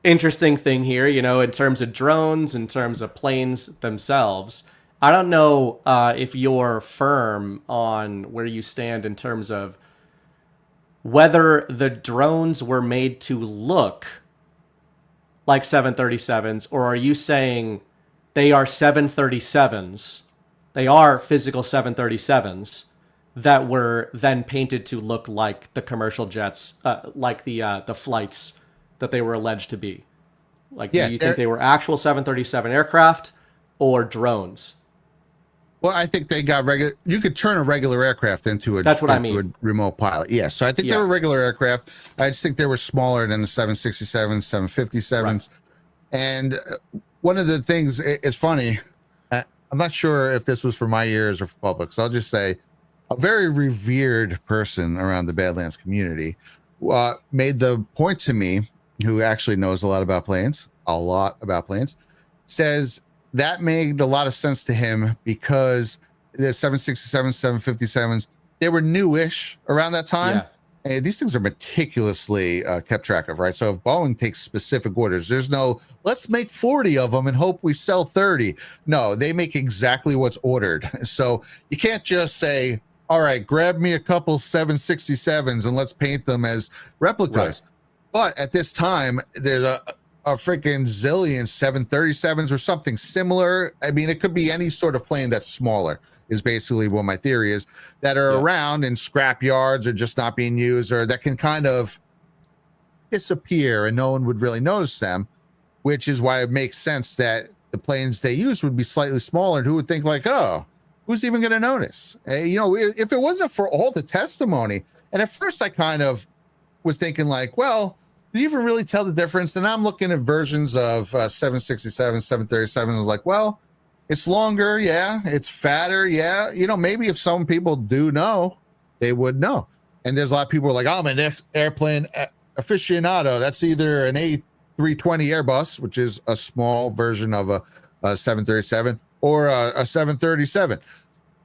Interesting thing here, you know, in terms of drones, in terms of planes themselves. I don't know if you're firm on where you stand in terms of whether the drones were made to look like 737s, or are you saying they are 737s? They are physical 737s that were then painted to look like the commercial jets, like the flights that they were alleged to be. Like, do you think they were actual 737 aircraft or drones? Well, I think they got regular. You could turn a regular aircraft into a. That's what I mean. A remote pilot. Yeah. So I think they were regular aircraft. I just think they were smaller than the 767s, 757s. Right. And one of the things, it's funny. I'm not sure if this was for my ears or for public. So I'll just say, a very revered person around the Badlands community made the point to me, who actually knows a lot about planes, says that made a lot of sense to him because the 767s, 757s, they were newish around that time. Yeah. And these things are meticulously kept track of, right? So if Boeing takes specific orders, there's no, let's make 40 of them and hope we sell 30. No, they make exactly what's ordered. So you can't just say, all right, grab me a couple 767s and let's paint them as replicas. Right. But at this time, there's a freaking zillion 737s or something similar. I mean, it could be any sort of plane that's smaller, is basically what my theory is, that are around in scrap yards or just not being used, or that can kind of disappear and no one would really notice them, which is why it makes sense that the planes they use would be slightly smaller. And who would think like, oh, who's even going to notice? You know, if it wasn't for all the testimony, and at first I kind of was thinking like, well, do you even really tell the difference? And I'm looking at versions of 767, 737. I was like, well, it's longer. Yeah. It's fatter. Yeah. You know, maybe if some people do know, they would know. And there's a lot of people who are like, I'm an airplane aficionado. That's either an A320 Airbus, which is a small version of a 737, or a 737.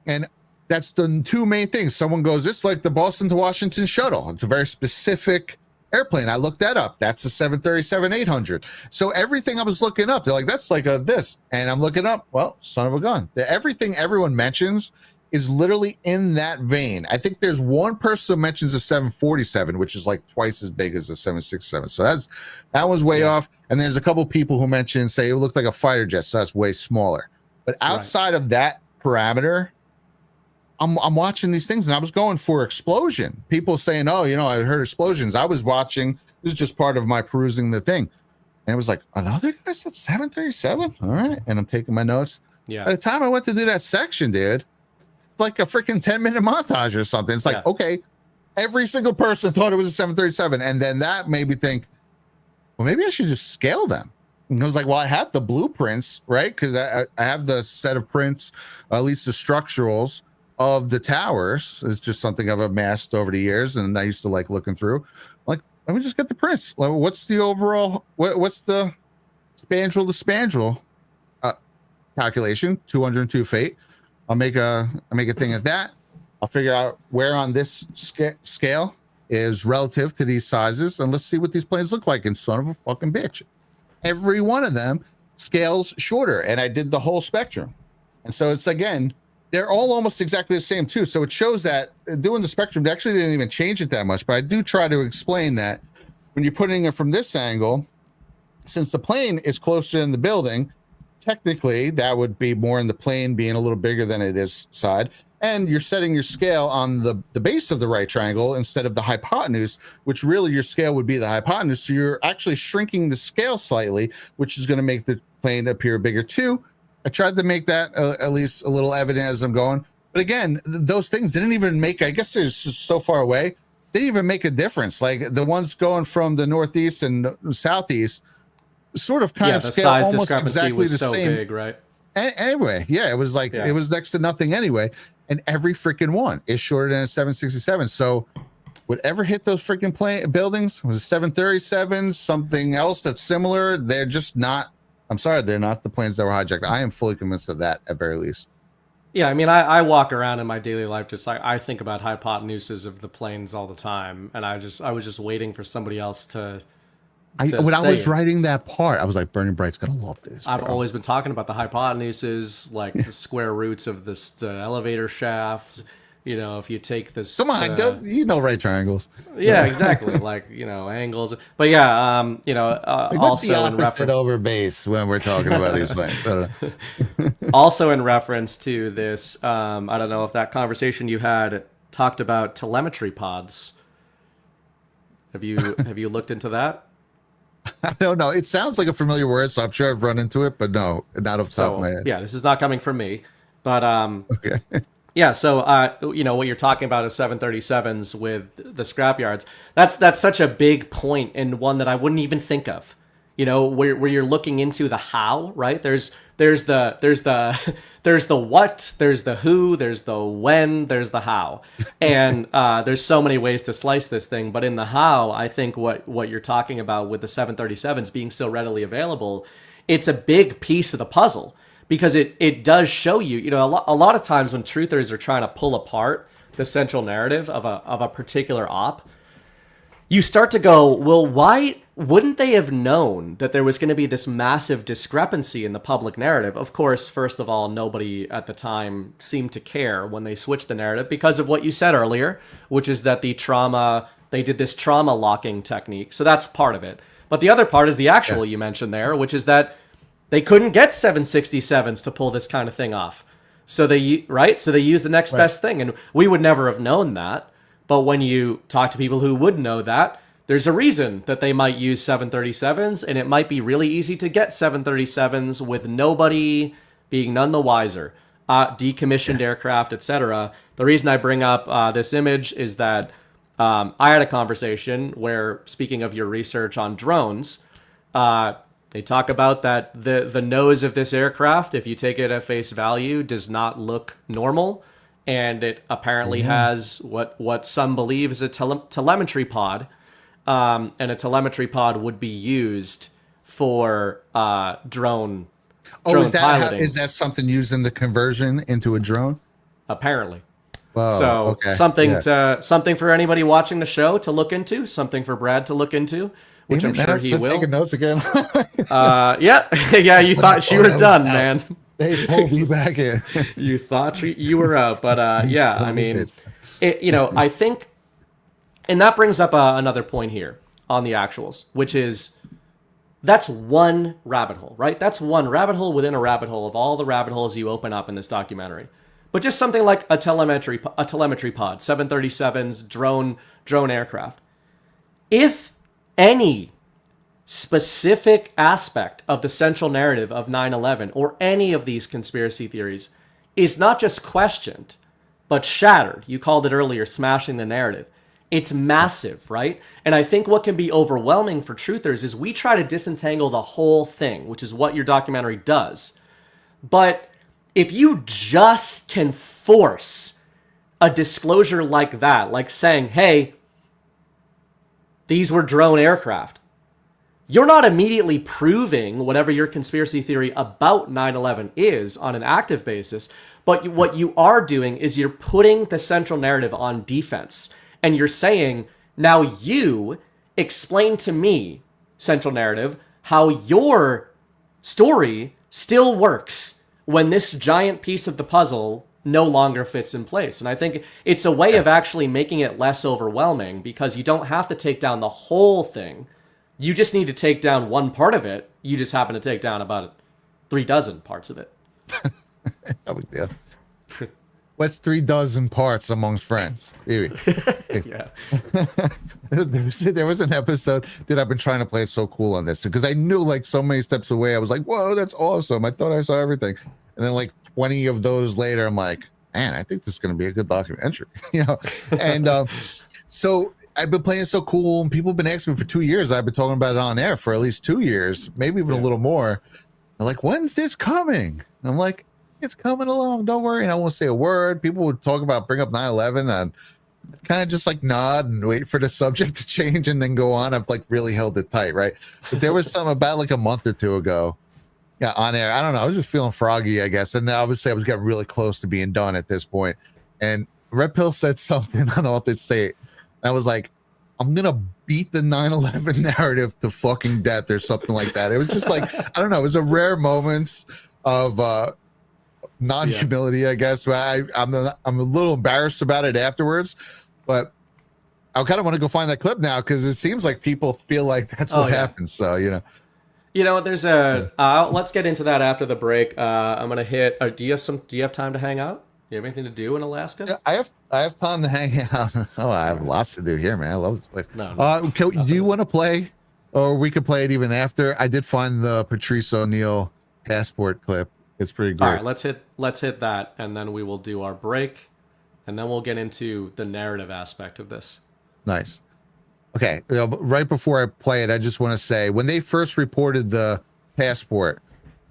And that's the two main things. Someone goes, it's like the Boston to Washington shuttle. It's a very specific airplane. I looked that up. That's a 737-800. So everything I was looking up, they're like, that's like a this. And I'm looking up, well, son of a gun. Everything everyone mentions is literally in that vein. I think there's one person who mentions a 747, which is like twice as big as a 767. So that was way off. And there's a couple people who mentioned, say it looked like a fighter jet. So that's way smaller. But outside of that parameter, I'm watching these things and I was going for explosion. People saying, oh, you know, I heard explosions. I was watching. This is just part of my perusing the thing. And it was like, another guy said 737? All right. And I'm taking my notes. Yeah. By the time I went to do that section, dude, it's like a freaking 10-minute montage or something. It's like, okay, every single person thought it was a 737. And then that made me think, well, maybe I should just scale them. And I was like, well, I have the blueprints, right? Because I have the set of prints, at least the structurals of the towers. It's just something I've amassed over the years, and I used to like looking through. Like, let me just get the prints. Like, what's the overall? What's the spandrel to spandrel calculation? 202 feet. I'll make a thing of that. I'll figure out where on this scale is relative to these sizes, and let's see what these planes look like. And son of a fucking bitch, every one of them scales shorter, and I did the whole spectrum. And so it's, again, they're all almost exactly the same too. So it shows that doing the spectrum, they actually didn't even change it that much. But I do try to explain that when you're putting it from this angle, since the plane is closer than the building, technically that would be more in the plane being a little bigger than it is side. And you're setting your scale on the base of the right triangle instead of the hypotenuse, which really your scale would be the hypotenuse. So you're actually shrinking the scale slightly, which is going to make the plane appear bigger too. I tried to make that at least a little evident as I'm going. But again, those things didn't even make, I guess they're so far away, they didn't even make a difference. Like the ones going from the northeast and southeast sort of kind of the scale size almost discrepancy exactly was the so same. big, right? Anyway, yeah, it was like, it was next to nothing anyway. And every freaking one is shorter than a 767. So whatever hit those freaking buildings was a 737, something else that's similar. They're just not, I'm sorry, they're not the planes that were hijacked. I am fully convinced of that at very least. Yeah, I mean, I walk around in my daily life just like I think about hypotenuses of the planes all the time, and I was just waiting for somebody else to when I was it. writing that part, I was like, Burning Bright's gonna love this. I've always been talking about the hypotenuses, like the square roots of this elevator shaft. You know, if you take this, come on, go, you know, right triangles. Yeah, exactly. Like, you know, angles. But yeah, you know, like what's the opposite over base when we're talking about these planes? Also in reference to this, I don't know if that conversation you had talked about telemetry pods. Have you looked into that? I don't know. It sounds like a familiar word, so I'm sure I've run into it, but no, not off the top of my head. Yeah, this is not coming from me. But okay. Yeah, so you know what you're talking about is 737s with the scrapyards. That's such a big point, and one that I wouldn't even think of. You know, where you're looking into the how, right? There's the what, there's the who, there's the when, there's the how, and there's so many ways to slice this thing. But in the how, I think what you're talking about with the 737s being so readily available, it's a big piece of the puzzle. Because it does show you, you know, a lot of times when truthers are trying to pull apart the central narrative of a particular op, you start to go, well, why wouldn't they have known that there was going to be this massive discrepancy in the public narrative? Of course, first of all, nobody at the time seemed to care when they switched the narrative because of what you said earlier, which is that they did this trauma locking technique. So that's part of it. But the other part is the actual you mentioned there, which is that they couldn't get 767s to pull this kind of thing off. So they used the next best thing. And we would never have known that. But when you talk to people who would know that, there's a reason that they might use 737s, and it might be really easy to get 737s with nobody being none the wiser. Decommissioned aircraft, etc. The reason I bring up this image is that I had a conversation where, speaking of your research on drones, they talk about that the nose of this aircraft, if you take it at face value, does not look normal, and it apparently has what some believe is a telemetry pod. And a telemetry pod would be used for drone piloting. Is that something used in the conversion into a drone? Apparently. Whoa, so something for anybody watching the show to look into, something for Brad to look into, which I'm sure he will. Taking notes again. Yeah. You thought you were done, man. They pulled me back in. You thought you were out, but I mean, I think. And that brings up another point here on the actuals, which is that's one rabbit hole, right? That's one rabbit hole within a rabbit hole of all the rabbit holes you open up in this documentary. But just something like a telemetry pod, 737s, drone aircraft. If any specific aspect of the central narrative of 9/11 or any of these conspiracy theories is not just questioned, but shattered, you called it earlier, smashing the narrative. It's massive, right? And I think what can be overwhelming for truthers is we try to disentangle the whole thing, which is what your documentary does. But if you just can force a disclosure like that, like saying, hey, these were drone aircraft, you're not immediately proving whatever your conspiracy theory about 9/11 is on an active basis. But what you are doing is you're putting the central narrative on defense. And you're saying, now you explain to me, central narrative, how your story still works when this giant piece of the puzzle no longer fits in place. And I think it's a way of actually making it less overwhelming because you don't have to take down the whole thing. You just need to take down one part of it. You just happen to take down about 36 parts of it. What's 36 parts amongst friends? Yeah. There was an episode that I've been trying to play it so cool on this because I knew like so many steps away. I was like, whoa, that's awesome. I thought I saw everything. And then like 20 of those later, I'm like, man, I think this is going to be a good documentary, And so I've been playing so cool and people have been asking me for 2 years. I've been talking about it on air for at least 2 years, maybe even a little more. They're like, when's this coming? And I'm like, it's coming along. Don't worry. And I won't say a word. People would talk about bring up 9/11 and kind of just like nod and wait for the subject to change and then go on. I've like really held it tight, right? But there was some about like a month or two ago, on air. I don't know. I was just feeling froggy, I guess. And obviously I was getting really close to being done at this point. And Red Pill said something on Altered State. And I was like, I'm gonna beat the 9/11 narrative to fucking death or something like that. It was just like, I don't know. It was a rare moments of non-humility, I guess. I'm a little embarrassed about it afterwards, but I kind of want to go find that clip now because it seems like people feel like that's what happens. So there's let's get into that after the break. I'm gonna hit. Do you have time to hang out? You have anything to do in Alaska? Yeah, I have time to hang out. Oh, I have lots to do here, man. I love this place. Do you want to play, or we could play it even after? I did find the Patrice O'Neill passport clip. It's pretty great. All right, let's hit that, and then we will do our break, and then we'll get into the narrative aspect of this. Nice. Okay, right before I play it, I just want to say when they first reported the passport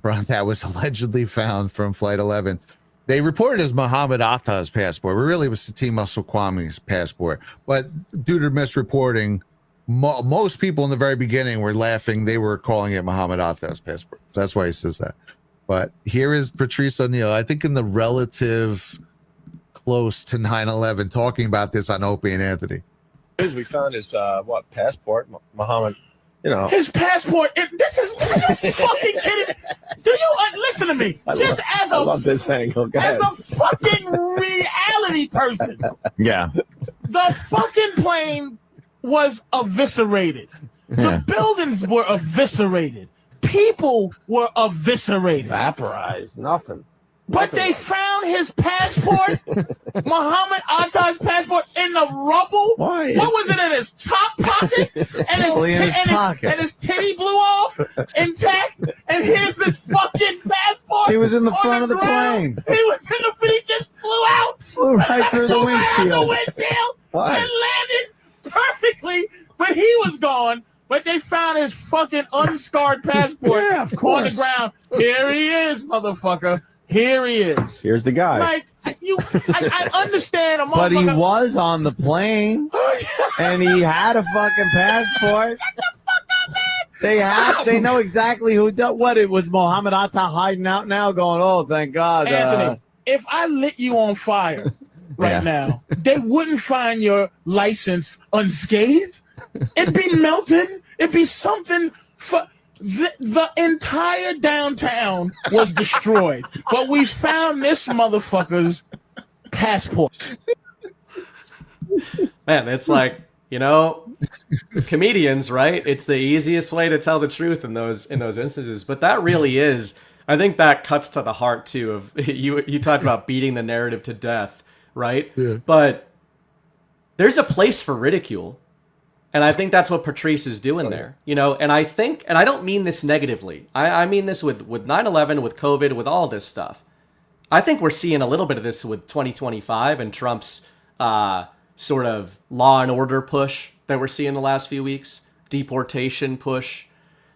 that was allegedly found from Flight 11, they reported it as Muhammad Atta's passport. But really, it was Satim Al-Suqami's passport. But due to misreporting, most people in the very beginning were laughing. They were calling it Muhammad Atta's passport. So that's why he says that. But here is Patrice O'Neill, I think in the relative close to 9/11, talking about this on Opie and Anthony. We found his passport, Muhammad his passport. This is are you fucking kidding? Do you listen to me? I love this angle. Go ahead. As a fucking reality person, Yeah. the fucking plane was eviscerated. The buildings were eviscerated. People were eviscerated. Vaporized. Nothing. But they found his passport, Muhammad Atta's passport, in the rubble. Why? What was it in his top pocket? And his titty blew off intact. And here's his fucking passport. He was in the front of the ground. plane. He was in the plane. He just flew out. Flew right through the windshield. And landed perfectly. But he was gone. But they found his fucking unscarred passport Yeah, of course. on the ground. Here he is, motherfucker. Here he is. Here's the guy. Like, I understand a motherfucker. But he was on the plane, and he had a fucking passport. Shut the fuck up, man! They know exactly who did what. It was Muhammad Atta hiding out now, going, "Oh, thank God." Anthony, if I lit you on fire right now, they wouldn't find your license unscathed. It'd be melted. It'd be something. The entire downtown was destroyed, but we found this motherfucker's passport. Man, it's like, comedians, right? It's the easiest way to tell the truth in those instances. But that really is, I think that cuts to the heart too. Of you talked about beating the narrative to death, right? Yeah. But there's a place for ridicule. And I think that's what Patrice is doing there, and I think, and I don't mean this negatively. I mean this with 9/11, with COVID, with all this stuff. I think we're seeing a little bit of this with 2025 and Trump's sort of law and order push that we're seeing the last few weeks, deportation push.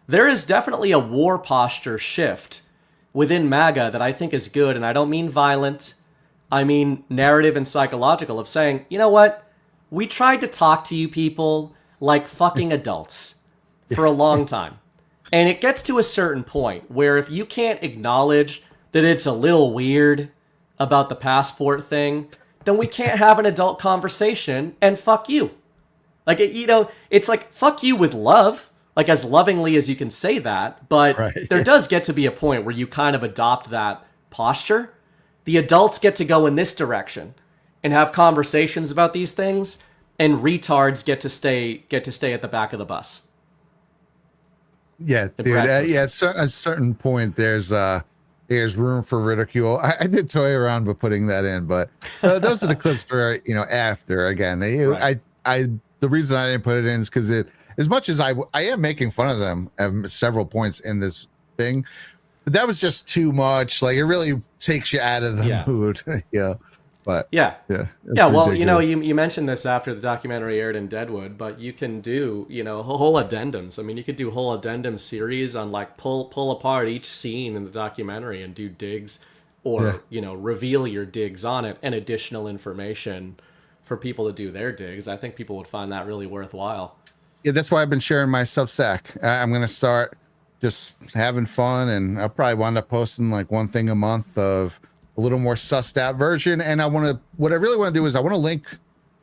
There is definitely a war posture shift within MAGA that I think is good. And I don't mean violent. I mean narrative and psychological, of saying, you know what? We tried to talk to you people like fucking adults for a long time. And it gets to a certain point where if you can't acknowledge that it's a little weird about the passport thing, then we can't have an adult conversation, and fuck you. Like, it's like, fuck you with love, like as lovingly as you can say that. But there does get to be a point where you kind of adopt that posture. The adults get to go in this direction and have conversations about these things, and retards get to stay at the back of the bus. Yeah, dude. At a certain point, there's room for ridicule. I did toy around with putting that in, but those are the clips for after. Again, the reason I didn't put it in is because as much as I am making fun of them at several points in this thing, but that was just too much. Like, it really takes you out of the mood. But well, ridiculous. You mentioned this after the documentary aired in Deadwood, but you can do whole addendums. I mean, you could do whole addendum series on like pull apart each scene in the documentary and do digs, or reveal your digs on it and additional information for people to do their digs. I think people would find that really worthwhile. Yeah, that's why I've been sharing my Substack. I'm gonna start just having fun, and I'll probably wind up posting like one thing a month of a little more sussed out version. And what I really want to do is I want to link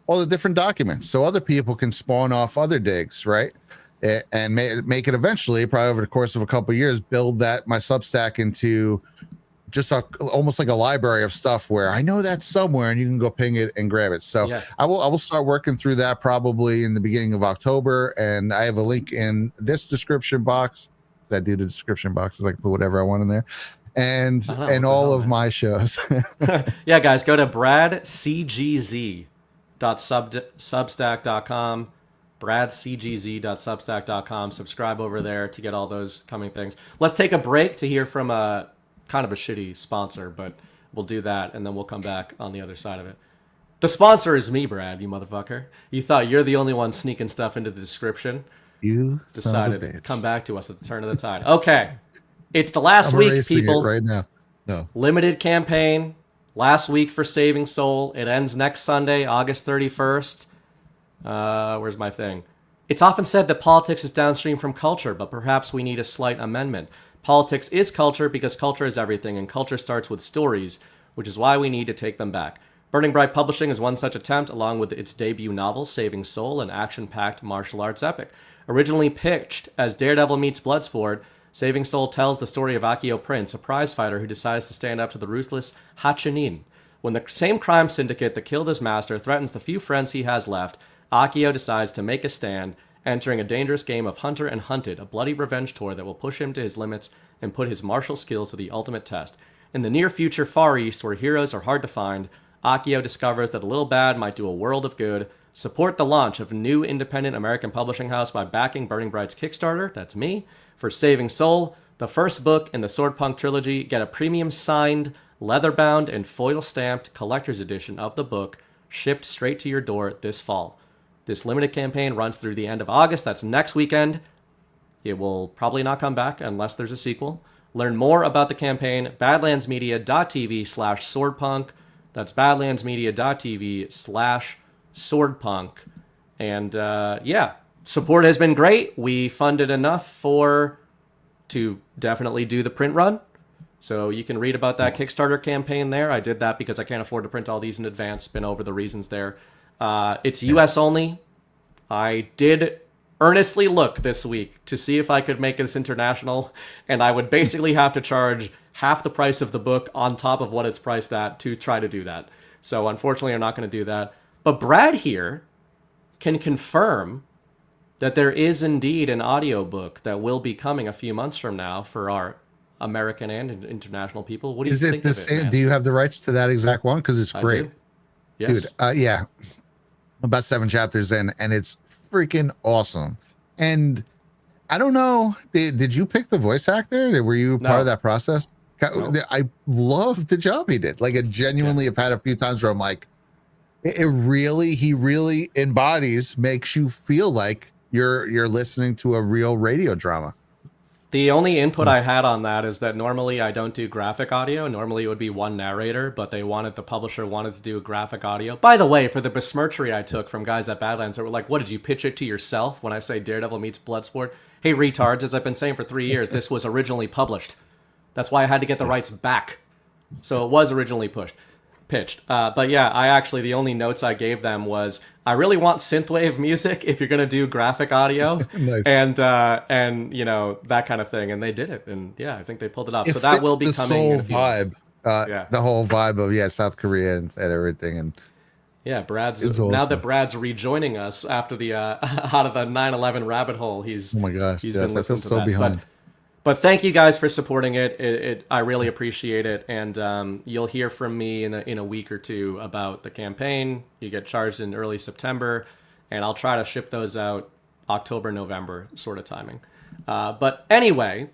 all the different documents so other people can spawn off other digs, right? And make it eventually, probably over the course of a couple of years, build my Substack into just almost like a library of stuff where I know that's somewhere and you can go ping it and grab it. So I will start working through that probably in the beginning of October. And I have a link in this description box. I do the description boxes. I can put whatever I want in there. And all of my shows. Yeah, guys, go to bradcgz.substack.com, bradcgz.substack.com. Subscribe over there to get all those coming things. Let's take a break to hear from a kind of a shitty sponsor, but we'll do that, and then we'll come back on the other side of it. The sponsor is me, Brad, you motherfucker. You thought you're the only one sneaking stuff into the description. You decided to come back to us at the turn of the tide. Okay. It's the last week, people. Right now. No. Limited campaign. Last week for Saving Soul. It ends next Sunday, August 31st. Where's my thing? It's often said that politics is downstream from culture, but perhaps we need a slight amendment. Politics is culture because culture is everything, and culture starts with stories, which is why we need to take them back. Burning Bright Publishing is one such attempt, along with its debut novel, Saving Soul, an action-packed martial arts epic. Originally pitched as Daredevil meets Bloodsport, Saving Soul tells the story of Akio Prince, a prize fighter who decides to stand up to the ruthless Hachunin. When the same crime syndicate that killed his master threatens the few friends he has left, Akio decides to make a stand, entering a dangerous game of Hunter and Hunted, a bloody revenge tour that will push him to his limits and put his martial skills to the ultimate test. In the near future Far East, where heroes are hard to find, Akio discovers that a little bad might do a world of good. Support the launch of a new independent American publishing house by backing Burning Bright's Kickstarter, that's me, for Saving Soul, the first book in the Swordpunk trilogy. Get a premium signed, leather-bound, and foil-stamped collector's edition of the book shipped straight to your door this fall. This limited campaign runs through the end of August. That's next weekend. It will probably not come back unless there's a sequel. Learn more about the campaign, badlandsmedia.tv/swordpunk. That's badlandsmedia.tv/swordpunk. And yeah, support has been great. We funded enough to definitely do the print run. So you can read about that Kickstarter campaign there. I did that because I can't afford to print all these in advance. Been over the reasons there. It's US only. I did earnestly look this week to see if I could make this international, and I would basically have to charge half the price of the book on top of what it's priced at to try to do that. So unfortunately, I'm not going to do that. But Brad here can confirm that there is indeed an audiobook that will be coming a few months from now for our American and international people. What do you think of it, man? Do you have the rights to that exact one? Because it's great. Yes. Dude, yeah. About 7 chapters in, and it's freaking awesome. And I don't know, did you pick the voice actor? Were you part of that process? No. I love the job he did. Like, I genuinely have had a few times where I'm like, he really embodies, makes you feel like you're listening to a real radio drama. The only input I had on that is that normally I don't do graphic audio. Normally it would be one narrator, but the publisher wanted to do a graphic audio. By the way, for the besmirchery I took from guys at Badlands that were like, what, did you pitch it to yourself when I say Daredevil meets Bloodsport? Hey, retards, as I've been saying for 3 years, this was originally published. That's why I had to get the rights back. So it was originally pitched. But yeah, the only notes I gave them was, I really want synthwave music if you're going to do graphic audio. Nice. And you know, that kind of thing. And they did it. And yeah, I think they pulled it off. So that will be coming in a few months. The whole vibe of South Korea and everything. And yeah, awesome. Now that Brad's rejoining us after the out of the 9/11 rabbit hole, he's been listening to that. Behind. But thank you guys for supporting it. I really appreciate it. And you'll hear from me in a week or two about the campaign. You get charged in early September, and I'll try to ship those out October, November sort of timing. But anyway,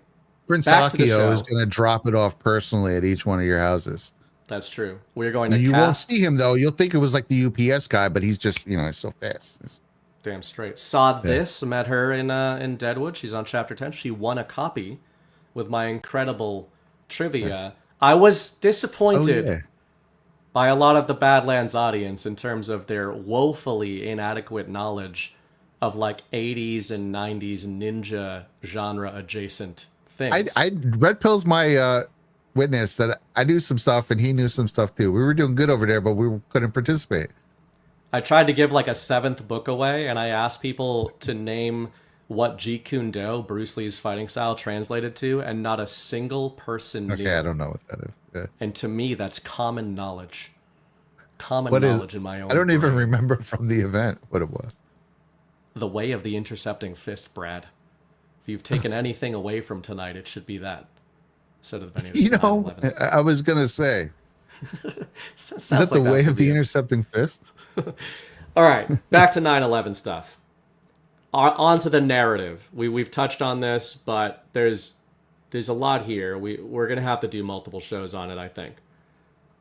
Prince Akio is going to drop it off personally at each one of your houses. That's true. We're going to. You won't see him though. You'll think it was like the UPS guy, but he's just he's so fast. Damn straight. Met her in Deadwood. She's on chapter 10. She won a copy with my incredible trivia. Yes. I was disappointed by a lot of the Badlands audience in terms of their woefully inadequate knowledge of like 80s and 90s ninja genre adjacent things. Red Pill's my witness that I knew some stuff and he knew some stuff too. We were doing good over there, but we couldn't participate. I tried to give like a 7th book away, and I asked people to name what Jeet Kune Do, Bruce Lee's fighting style, translated to, and not a single person knew. Okay, I don't know what that is. Yeah. And to me, that's common knowledge. Knowledge in my own I don't brain. even remember from the event what it was. The Way of the Intercepting Fist, Brad. If you've taken anything away from tonight, it should be that. Instead of any of the I was going to say. Is that the Way of the Intercepting Fist? All right, back to 9/11 stuff. On to the narrative. We've touched on this, but there's a lot here. We're gonna have to do multiple shows on it, I think.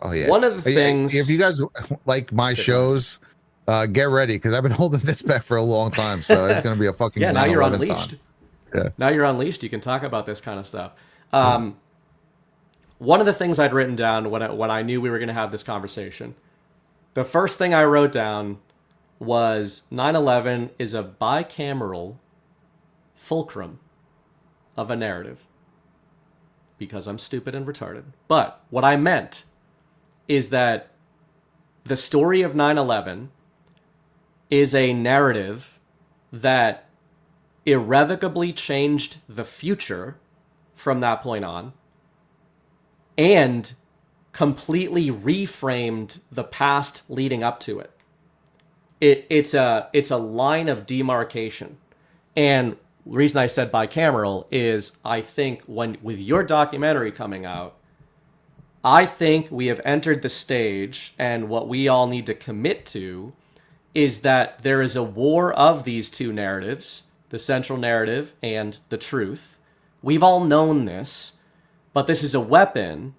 Oh yeah. One of the things. If you guys like my shows, get ready because I've been holding this back for a long time. So it's gonna be a fucking now you're unleashed. Yeah. Now you're unleashed. You can talk about this kind of stuff. One of the things I'd written down when I knew we were gonna have this conversation. The first thing I wrote down was 9/11 is a bicameral fulcrum of a narrative. Because I'm stupid and retarded. But what I meant is that the story of 9/11 is a narrative that irrevocably changed the future from that point on, and completely reframed the past leading up to it. It's a line of demarcation. And the reason I said bicameral is I think with your documentary coming out, I think we have entered the stage, and what we all need to commit to is that there is a war of these two narratives, the central narrative and the truth. We've all known this, but this is a weapon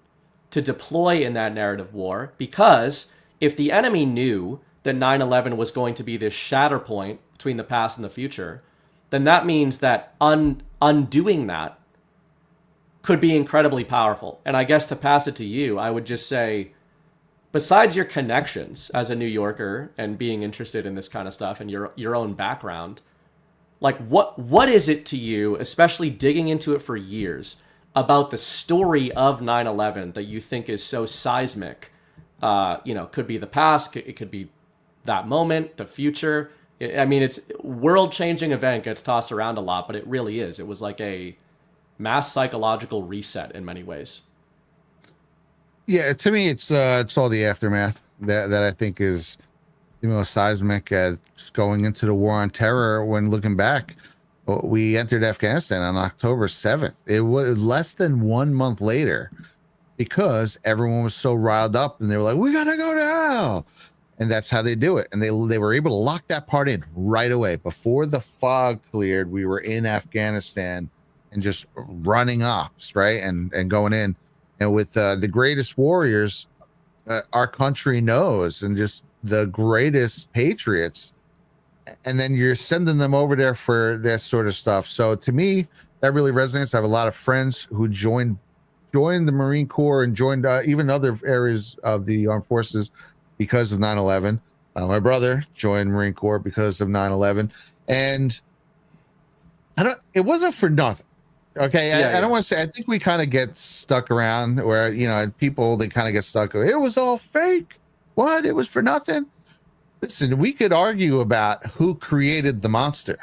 to deploy in that narrative war, because if the enemy knew that 9/11 was going to be this shatter point between the past and the future, then that means that undoing that could be incredibly powerful. And I guess to pass it to you, I would just say, besides your connections as a New Yorker and being interested in this kind of stuff and your own background, like what is it to you, especially digging into it for years, about the story of 9/11 that you think is so seismic? Could be the past, it could be that moment, the future. I mean, it's world-changing event gets tossed around a lot, but it really is. It was like a mass psychological reset in many ways. Yeah, to me, it's all the aftermath that I think is the most seismic. Going into the war on terror, when looking back, we entered Afghanistan on October 7th. It was less than 1 month later, because everyone was so riled up and they were like, we gotta go now. And that's how they do it. And they were able to lock that part in right away. Before the fog cleared, we were in Afghanistan and just running ops, right? And going in. And with the greatest warriors our country knows, and just the greatest patriots. And then you're sending them over there for that sort of stuff. So to me, that really resonates. I have a lot of friends who joined the Marine Corps and joined even other areas of the armed forces because of 9/11. My brother joined Marine Corps because of 9/11, and it wasn't for nothing. Okay. I don't want to say, I think we kind of get stuck around where, people, they kind of get stuck. It was all fake. What? It was for nothing. Listen, we could argue about who created the monster,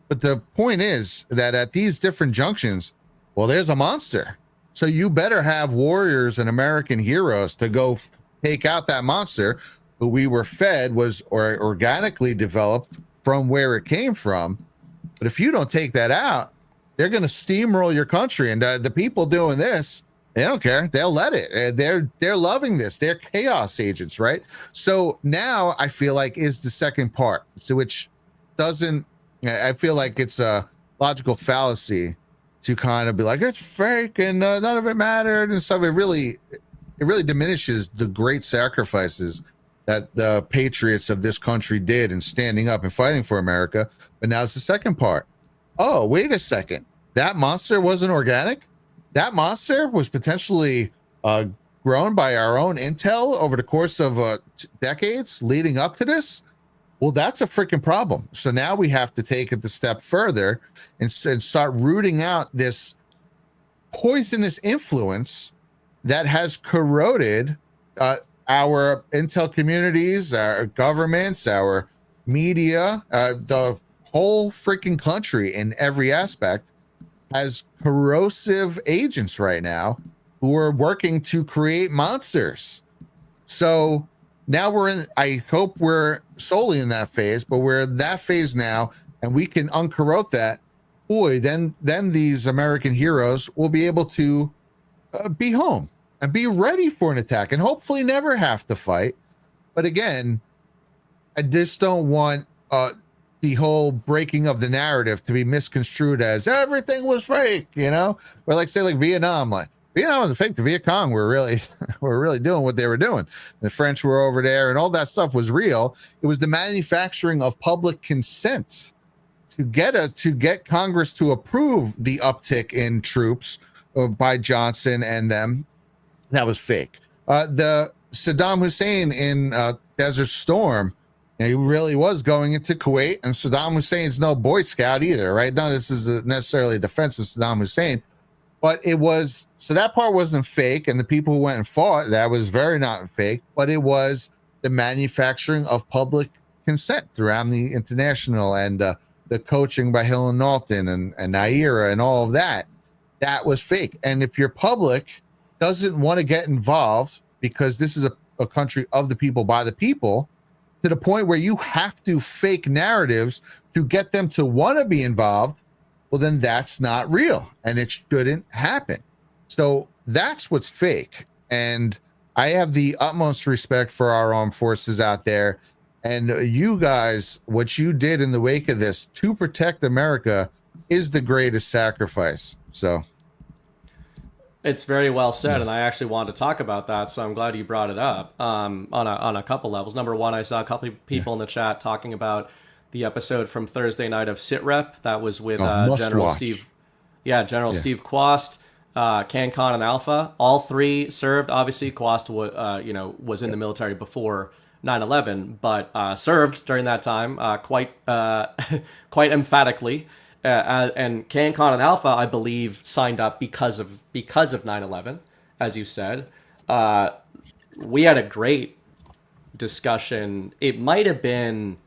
but the point is that at these different junctions, well, there's a monster. So you better have warriors and American heroes to go take out that monster who we were fed was organically developed from where it came from. But if you don't take that out, they're going to steamroll your country. And the people doing this, they don't care. They'll let it. They're loving this. They're chaos agents, right? So now I feel like is the second part. So which doesn't, I feel like it's a logical fallacy to kind of be like, it's fake and none of it mattered and stuff. It really diminishes the great sacrifices that the patriots of this country did in standing up and fighting for America. But now it's the second part. Oh, wait a second. That monster wasn't organic. That monster was potentially grown by our own intel over the course of decades leading up to this. Well, that's a freaking problem. So now we have to take it a step further and start rooting out this poisonous influence that has corroded our intel communities, our governments, our media, the whole freaking country in every aspect has corrosive agents right now who are working to create monsters. So now I hope we're solely in that phase, but we're in that phase now, and we can uncorrode that. Boy, then these American heroes will be able to be home and be ready for an attack and hopefully never have to fight. But again, I just don't want the whole breaking of the narrative to be misconstrued as everything was fake, or like say like Vietnam, like Vietnam wasn't fake. The Viet Cong were really doing what they were doing. The French were over there and all that stuff was real. It was the manufacturing of public consent to get Congress to approve the uptick in troops by Johnson and them. That was fake. The Saddam Hussein in Desert Storm, he really was going into Kuwait, and Saddam Hussein's no Boy Scout either, right? None of this is necessarily a defense of Saddam Hussein, but it was, so that part wasn't fake, and the people who went and fought, that was very not fake, but it was the manufacturing of public consent throughout the international and the coaching by Hill and Knowlton and Naira and all of that, that was fake. And if your public doesn't want to get involved, because this is a country of the people, by the people, to the point where you have to fake narratives to get them to want to be involved, well, then that's not real and it shouldn't happen. So that's what's fake. And I have the utmost respect for our armed forces out there. And you guys, what you did in the wake of this to protect America is the greatest sacrifice. So it's very well said, and I actually wanted to talk about that, so I'm glad you brought it up on a couple levels. Number one, I saw a couple of people in the chat talking about the episode from Thursday night of SitRep. That was with General Steve Quast, CanCon, and Alpha. All three served. Obviously, Quast was in the military before 9/11, but served during that time quite emphatically. And CanCon and Alpha, I believe, signed up because of 9/11, as you said. We had a great discussion. It might have been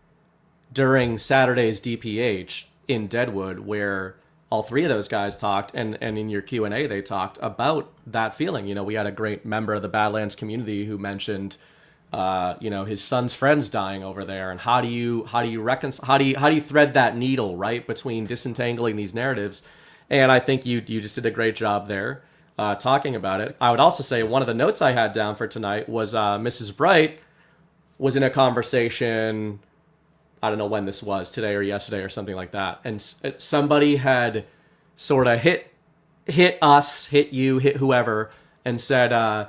during Saturday's DPH in Deadwood, where all three of those guys talked, and in your Q&A they talked about that feeling. You know, we had a great member of the Badlands community who mentioned his son's friends dying over there, and how do you thread that needle, right, between disentangling these narratives. And I think you just did a great job there talking about it. I would also say one of the notes I had down for tonight was Mrs. Bright was in a conversation, I don't know when this was, today or yesterday or something like that, and somebody had sort of hit us, hit you, hit whoever, and said,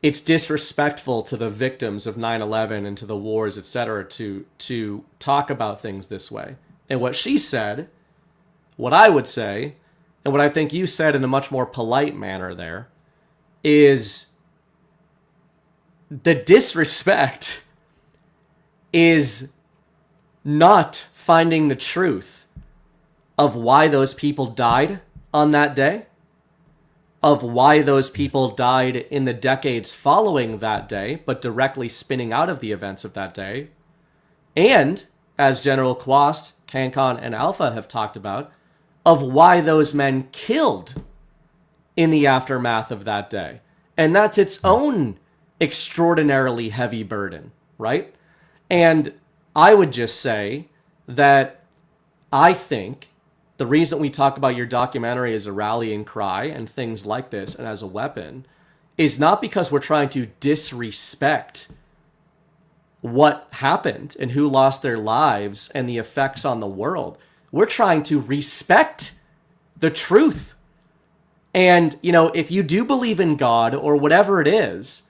it's disrespectful to the victims of 9/11 and to the wars, etc., to talk about things this way. And what she said, what I would say, and what I think you said in a much more polite manner there, is the disrespect is not finding the truth of why those people died on that day, of why those people died in the decades following that day, but directly spinning out of the events of that day. And, as General Quast, CanCon, and Alpha have talked about, of why those men killed in the aftermath of that day. And that's its own extraordinarily heavy burden, right? And I would just say that I think the reason we talk about your documentary as a rallying cry and things like this and as a weapon is not because we're trying to disrespect what happened and who lost their lives and the effects on the world. We're trying to respect the truth. And, if you do believe in God or whatever it is,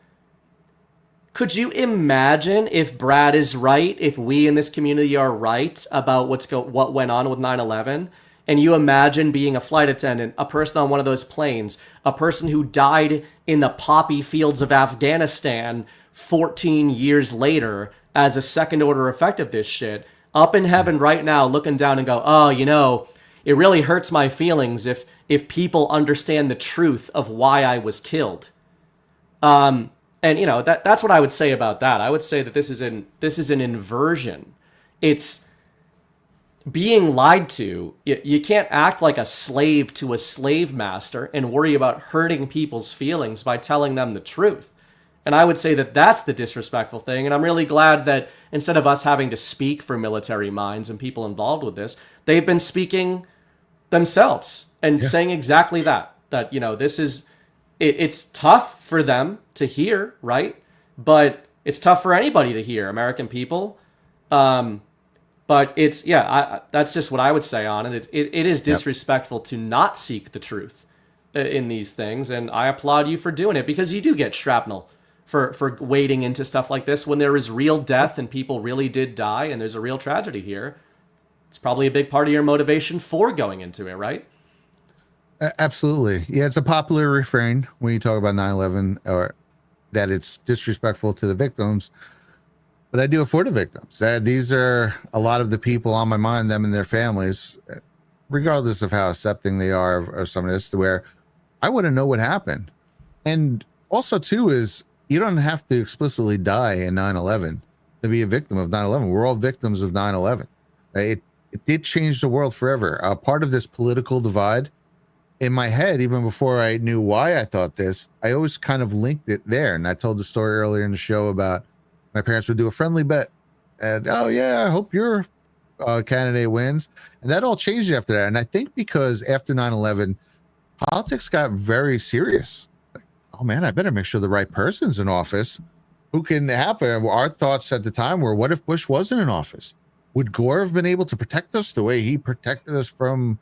could you imagine if Brad is right, if we in this community are right about what went on with 9/11? And you imagine being a flight attendant, a person on one of those planes, a person who died in the poppy fields of Afghanistan 14 years later as a second order effect of this shit, up in heaven right now looking down and go, oh, it really hurts my feelings if people understand the truth of why I was killed. And that's what I would say about that. I would say that this is an inversion. It's being lied to. You can't act like a slave to a slave master and worry about hurting people's feelings by telling them the truth. And I would say that that's the disrespectful thing. And I'm really glad that instead of us having to speak for military minds and people involved with this, they've been speaking themselves and saying exactly that this is, it's tough for them to hear, right? But it's tough for anybody to hear, American people. But it's, that's just what I would say on it. It is disrespectful to not seek the truth in these things. And I applaud you for doing it, because you do get shrapnel for wading into stuff like this when there is real death and people really did die and there's a real tragedy here. It's probably a big part of your motivation for going into it, right? Absolutely. Yeah, it's a popular refrain when you talk about 9/11, or that it's disrespectful to the victims. But I do it for the victims. These are a lot of the people on my mind, them and their families, regardless of how accepting they are of some of this, to where I want to know what happened. And also, too, is you don't have to explicitly die in 9/11 to be a victim of 9/11. We're all victims of 9/11. It did change the world forever. Part of this political divide in my head, even before I knew why I thought this, I always kind of linked it there. And I told the story earlier in the show about my parents would do a friendly bet. And, oh, yeah, I hope your candidate wins. And that all changed after that. And I think because after 9/11, politics got very serious. Like, oh, man, I better make sure the right person's in office. Who can happen? Our thoughts at the time were, what if Bush wasn't in office? Would Gore have been able to protect us the way he protected us from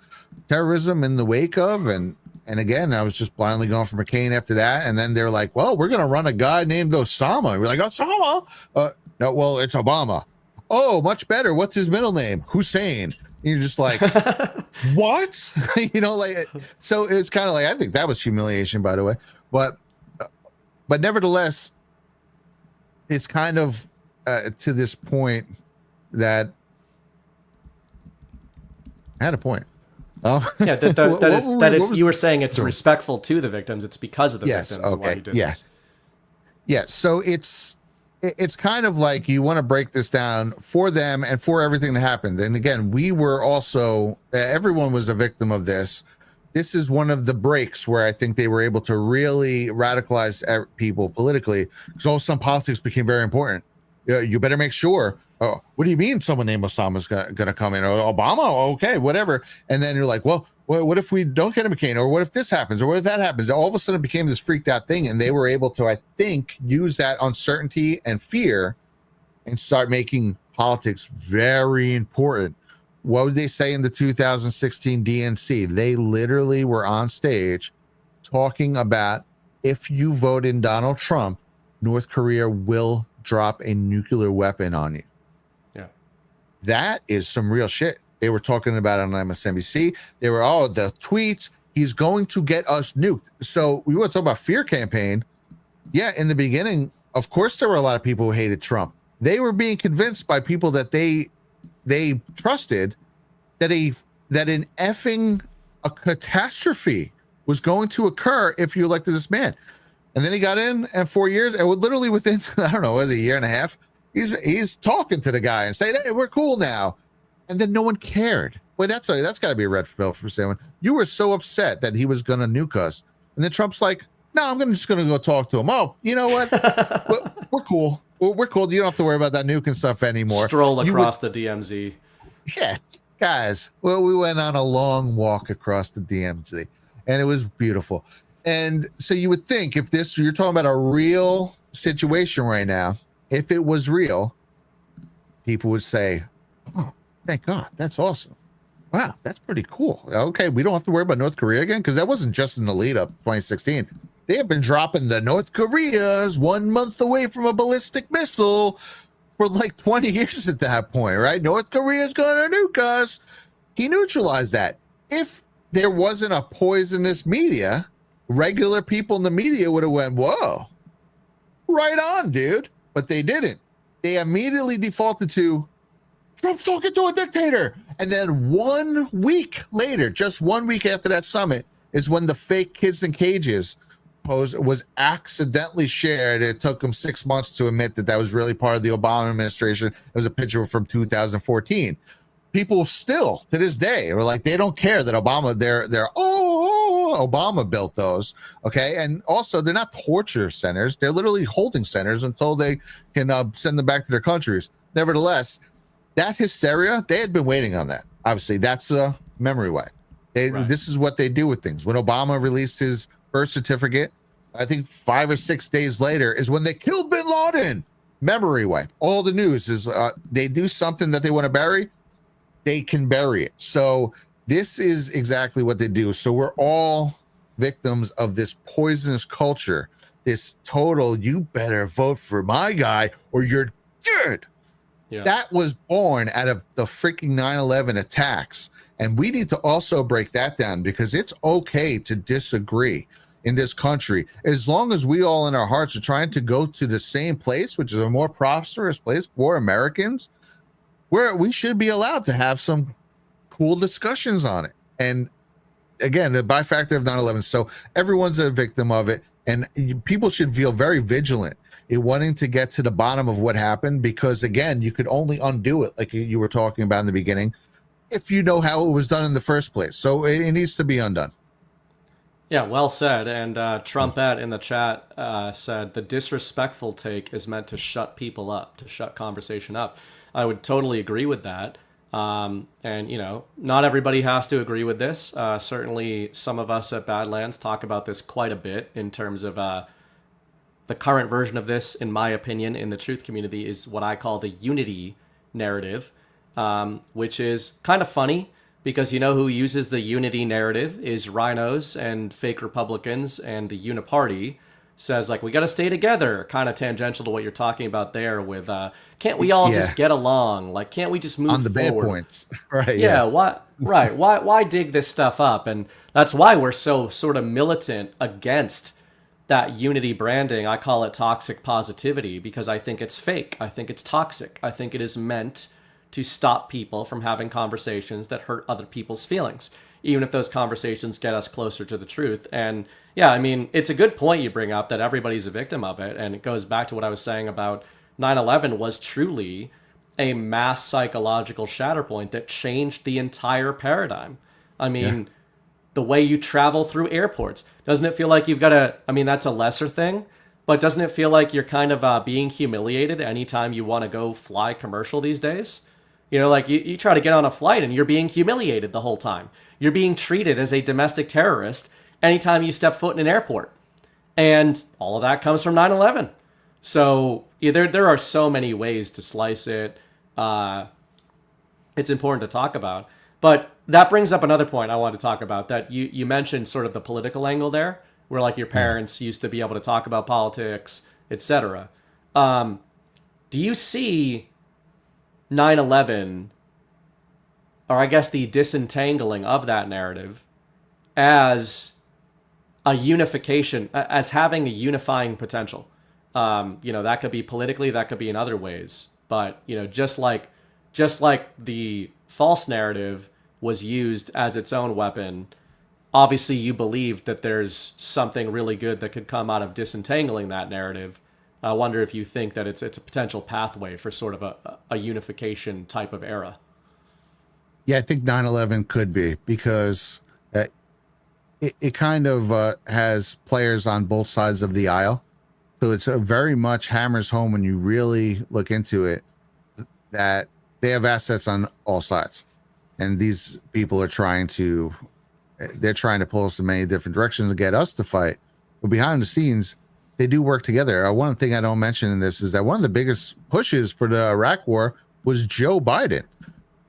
terrorism in the wake of? And again, I was just blindly going for McCain after that. And then they're like, well, we're going to run a guy named Osama. And we're like, Osama? No, well, it's Obama. Oh, much better. What's his middle name? Hussein. And you're just like, what? You know, like, so it's kind of like, I think that was humiliation, by the way. But nevertheless, it's kind of to this point that I had a point. Yeah, you were saying it's respectful to the victims. It's because of the victims. Okay. Why you did this. Yeah. So it's kind of like you want to break this down for them and for everything that happened. And again, we were also, everyone was a victim of this. This is one of the breaks where I think they were able to really radicalize people politically, because all of a sudden politics became very important. You better make sure. Oh, what do you mean someone named Osama is going to come in? Or Obama? Okay, whatever. And then you're like, well, what if we don't get a McCain? Or what if this happens? Or what if that happens? All of a sudden it became this freaked out thing. And they were able to, I think, use that uncertainty and fear and start making politics very important. What would they say in the 2016 DNC? They literally were on stage talking about, if you vote in Donald Trump, North Korea will drop a nuclear weapon on you. Yeah. That is some real shit. They were talking about it on MSNBC. They were, the tweets, he's going to get us nuked. So we want to talk about fear campaign. Yeah, in the beginning, of course, there were a lot of people who hated Trump. They were being convinced by people that they trusted that an effing a catastrophe was going to occur if you elected this man. And then he got in, and 4 years, and literally within, I don't know, was it a year and a half, he's talking to the guy and saying, hey, we're cool now. And then no one cared. Well, that's got to be a red pill for someone. You were so upset that he was going to nuke us. And then Trump's like, no, I'm just going to go talk to him. Oh, you know what? We're cool. We're cool. You don't have to worry about that nuking stuff anymore. Stroll across the DMZ. Yeah, guys. Well, we went on a long walk across the DMZ, and it was beautiful. And so you would think if you're talking about a real situation right now, if it was real, people would say, oh, thank God, that's awesome. Wow, that's pretty cool. Okay, we don't have to worry about North Korea again, because that wasn't just in the lead up 2016. They have been dropping the North Koreas 1 month away from a ballistic missile for like 20 years at that point, right? North Korea's going to nuke us. He neutralized that. If there wasn't a poisonous media, regular people in the media would have went, whoa, right on, dude. But they didn't. They immediately defaulted to, Trump's talking to a dictator. And then 1 week later, just 1 week after that summit, is when the fake kids in cages post was accidentally shared. It took them 6 months to admit that was really part of the Obama administration. It was a picture from 2014. People still, to this day, are like, they don't care that Obama, Obama built those, okay? And also, they're not torture centers. They're literally holding centers until they can send them back to their countries. Nevertheless, that hysteria, they had been waiting on that. Obviously, that's a memory wipe. This is what they do with things. When Obama released his birth certificate, I think 5 or 6 days later is when they killed bin Laden. Memory wipe. All the news is they do something that they want to bury, they can bury it. So this is exactly what they do. So we're all victims of this poisonous culture, this total, you better vote for my guy or you're dead. Yeah. That was born out of the freaking 9/11 attacks. And we need to also break that down, because it's okay to disagree in this country, as long as we all in our hearts are trying to go to the same place, which is a more prosperous place for Americans, where we should be allowed to have some cool discussions on it. And again, the byfactor of 9/11. So everyone's a victim of it. And people should feel very vigilant in wanting to get to the bottom of what happened, because again, you could only undo it, like you were talking about in the beginning, if you know how it was done in the first place. So it needs to be undone. Yeah, well said. And Trumpet in the chat said the disrespectful take is meant to shut people up, to shut conversation up. I would totally agree with that. And, you know, not everybody has to agree with this. Certainly some of us at Badlands talk about this quite a bit in terms of the current version of this, in my opinion, in the truth community is what I call the unity narrative, which is kind of funny because you know who uses the unity narrative is rhinos and fake Republicans, and the Uniparty says, like, we got to stay together, kind of tangential to what you're talking about there with, can't we all just get along? Like, can't we just move on the forward? bad points? Right. Yeah. Why dig this stuff up? And that's why we're so sort of militant against that unity branding. I call it toxic positivity because I think it's fake. I think it's toxic. I think it is meant to stop people from having conversations that hurt other people's feelings, even if those conversations get us closer to the truth. And yeah, I mean, it's a good point you bring up that everybody's a victim of it. And it goes back to what I was saying about 9/11 was truly a mass psychological shatterpoint that changed the entire paradigm. I mean, the way you travel through airports, doesn't it feel like you've got to, I mean, that's a lesser thing, but doesn't it feel like you're kind of being humiliated anytime you want to go fly commercial these days? You know, like you try to get on a flight and you're being humiliated the whole time. You're being treated as a domestic terrorist anytime you step foot in an airport. And all of that comes from 9/11. So there are so many ways to slice it. It's important to talk about. But that brings up another point I wanted to talk about, that you mentioned sort of the political angle there, where like your parents used to be able to talk about politics, etc. Do you see 9/11, or I guess the disentangling of that narrative, as a unification, as having a unifying potential? You know, that could be politically, that could be in other ways. But, you know, just like the false narrative was used as its own weapon, obviously you believe that there's something really good that could come out of disentangling that narrative. I wonder if you think that it's a potential pathway for sort of a unification type of era. Yeah, I think 9/11 could be, because it kind of has players on both sides of the aisle. So it's very much hammers home when you really look into it that they have assets on all sides. And these people are trying to pull us in many different directions and get us to fight. But behind the scenes, they do work together. One thing I don't mention in this is that one of the biggest pushes for the Iraq war was Joe Biden.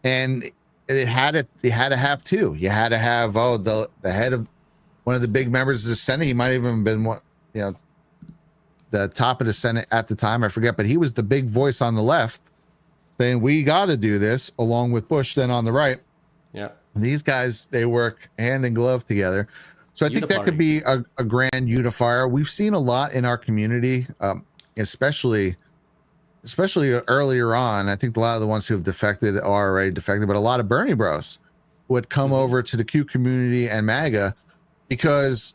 And you had to have two. You had to have the head of one of the big members of the Senate. He might even have been one, you know, the top of the Senate at the time, I forget, but he was the big voice on the left saying we got to do this, along with Bush then on the right. Yeah, these guys, they work hand in glove together. So I think that could be a grand unifier. We've seen a lot in our community, especially earlier on. I think a lot of the ones who have defected are already defected, but a lot of Bernie bros would come over to the Q community and MAGA because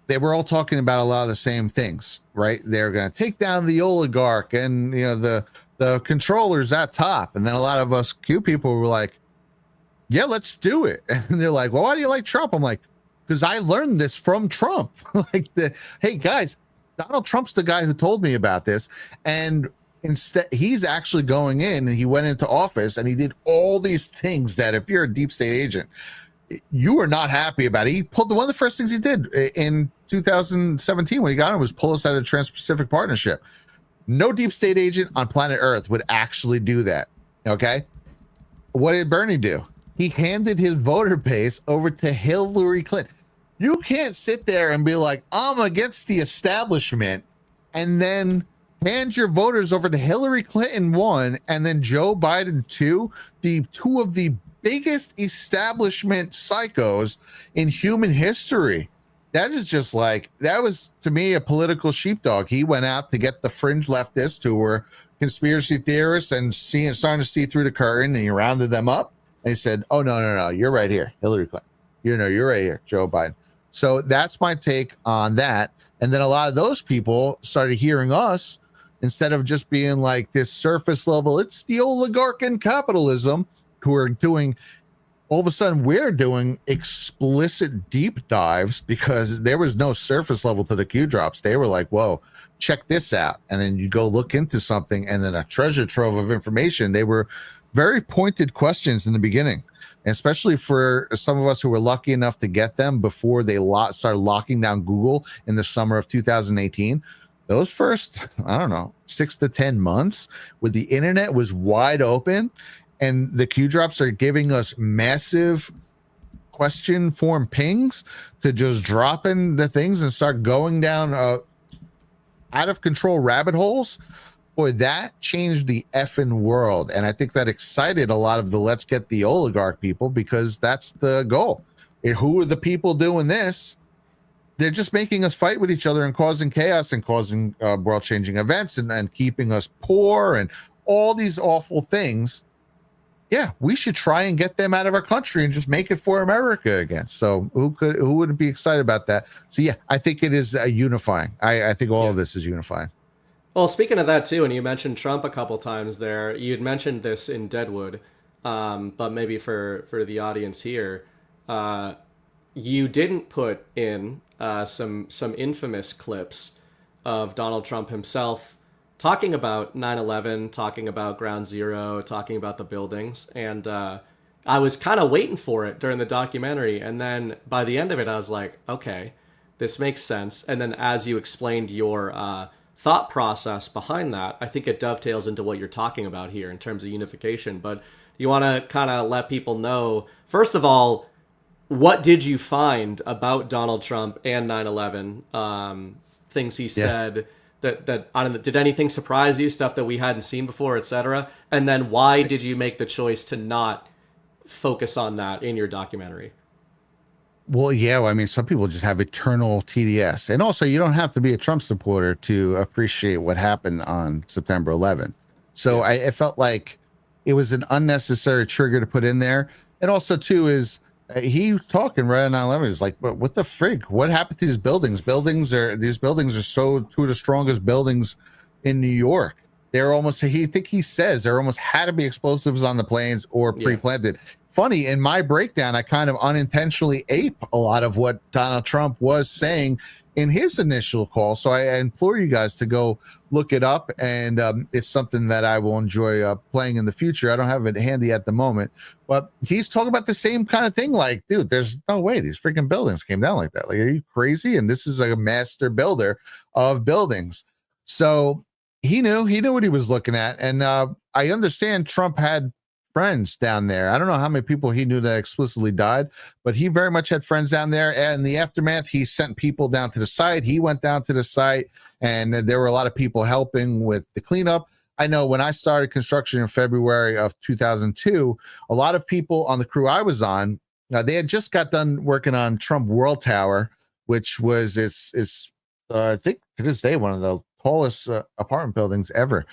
they were all talking about a lot of the same things, right? They're going to take down the oligarch and, you know, the controllers at top. And then a lot of us Q people were like, yeah, let's do it. And they're like, well, why do you like Trump? I'm like, because I learned this from Trump. Hey guys, Donald Trump's the guy who told me about this. And instead, he's actually going in, and he went into office and he did all these things that if you're a deep state agent, you are not happy about it. He pulled one of the first things he did in 2017 when he got in was pull us out of the Trans-Pacific Partnership. No deep state agent on planet Earth would actually do that. Okay. What did Bernie do? He handed his voter base over to Hillary Clinton. You can't sit there and be like, I'm against the establishment, and then hand your voters over to Hillary Clinton 1 and then Joe Biden 2, the two of the biggest establishment psychos in human history. That is just like, that was to me a political sheepdog. He went out to get the fringe leftists who were conspiracy theorists and starting to see through the curtain, and he rounded them up and he said, oh, no, you're right here, Hillary Clinton. You're right here, Joe Biden. So that's my take on that. And then a lot of those people started hearing us instead of just being like this surface level, it's the oligarch and capitalism who are doing, all of a sudden we're doing explicit deep dives because there was no surface level to the Q drops. They were like, whoa, check this out. And then you go look into something and then a treasure trove of information. They were very pointed questions in the beginning, and especially for some of us who were lucky enough to get them before they started locking down Google in the summer of 2018. Those first, I don't know, 6 to 10 months with the internet was wide open and the Q drops are giving us massive question form pings to just drop in the things and start going down out of control rabbit holes. Boy, that changed the effing world. And I think that excited a lot of the let's get the oligarch people because that's the goal. Who are the people doing this? They're just making us fight with each other and causing chaos and causing world-changing events and keeping us poor and all these awful things. Yeah, we should try and get them out of our country and just make it for America again. So who wouldn't be excited about that? So yeah, I think it is unifying. I think all of this is unifying. Well, speaking of that too, and you mentioned Trump a couple times there, you'd mentioned this in Deadwood, but maybe for the audience here, you didn't put in some infamous clips of Donald Trump himself talking about 9/11, talking about Ground Zero, talking about the buildings. And I was kind of waiting for it during the documentary. And then by the end of it, I was like, okay, this makes sense. And then as you explained your thought process behind that, I think it dovetails into what you're talking about here in terms of unification. But you want to kind of let people know, first of all, what did you find about Donald Trump and 9/11? Things he said that I don't know, did anything surprise you? Stuff that we hadn't seen before, etc. And then why did you make the choice to not focus on that in your documentary? Well, yeah, I mean, some people just have eternal TDS. And also, you don't have to be a Trump supporter to appreciate what happened on September 11th. So I felt like it was an unnecessary trigger to put in there. And also, too, is he talking right on 9/11. He's like, but what the frig? What happened to these buildings? These buildings are so two of the strongest buildings in New York. They're almost, he says there almost had to be explosives on the planes or pre-planted. Funny, in my breakdown, I kind of unintentionally ape a lot of what Donald Trump was saying in his initial call. So I implore you guys to go look it up. And it's something that I will enjoy playing in the future. I don't have it handy at the moment, but he's talking about the same kind of thing. Like, dude, there's no way these freaking buildings came down like that. Like, are you crazy? And this is like a master builder of buildings. So he knew what he was looking at. And I understand Trump had friends down there. I don't know how many people he knew that explicitly died, but he very much had friends down there. And in the aftermath, he sent people down to the site. He went down to the site, and there were a lot of people helping with the cleanup. I know when I started construction in February of 2002, a lot of people on the crew I was on, they had just got done working on Trump World Tower, which was I think to this day one of the tallest apartment buildings ever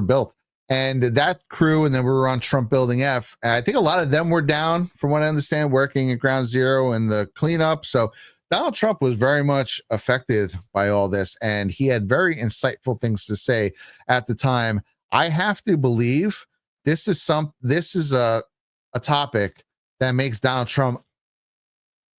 built. And that crew, and then we were on Trump Building F. I think a lot of them were down, from what I understand, working at Ground Zero and the cleanup. So Donald Trump was very much affected by all this, and he had very insightful things to say at the time. I have to believe this is a topic that makes Donald Trump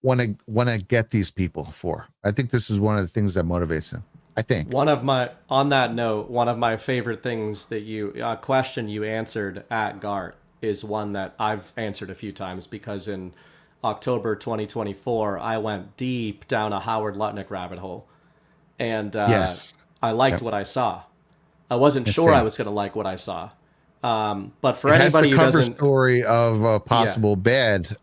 want to get these people for. I think this is one of the things that motivates him. I think on that note, one of my favorite things that question you answered at GART is one that I've answered a few times, because in October 2024, I went deep down a Howard Lutnick rabbit hole, and I liked what I saw. I wasn't sure I was going to like what I saw, but for anybody who doesn't, story of a possible bad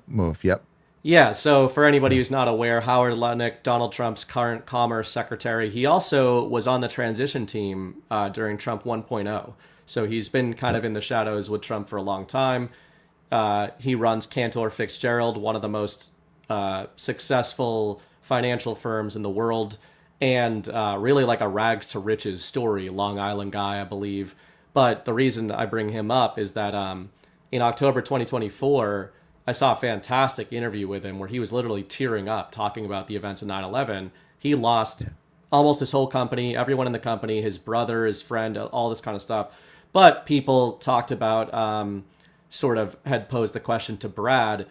move. Yep. Yeah, so for anybody who's not aware, Howard Lutnick, Donald Trump's current Commerce Secretary, he also was on the transition team during Trump 1.0. So he's been kind of in the shadows with Trump for a long time. He runs Cantor Fitzgerald, one of the most successful financial firms in the world, and really like a rags to riches story, Long Island guy, I believe. But the reason I bring him up is that in October 2024, I saw a fantastic interview with him where he was literally tearing up talking about the events of 9/11. He lost almost his whole company, everyone in the company, his brother, his friend, all this kind of stuff. But people talked about, sort of had posed the question to Brad,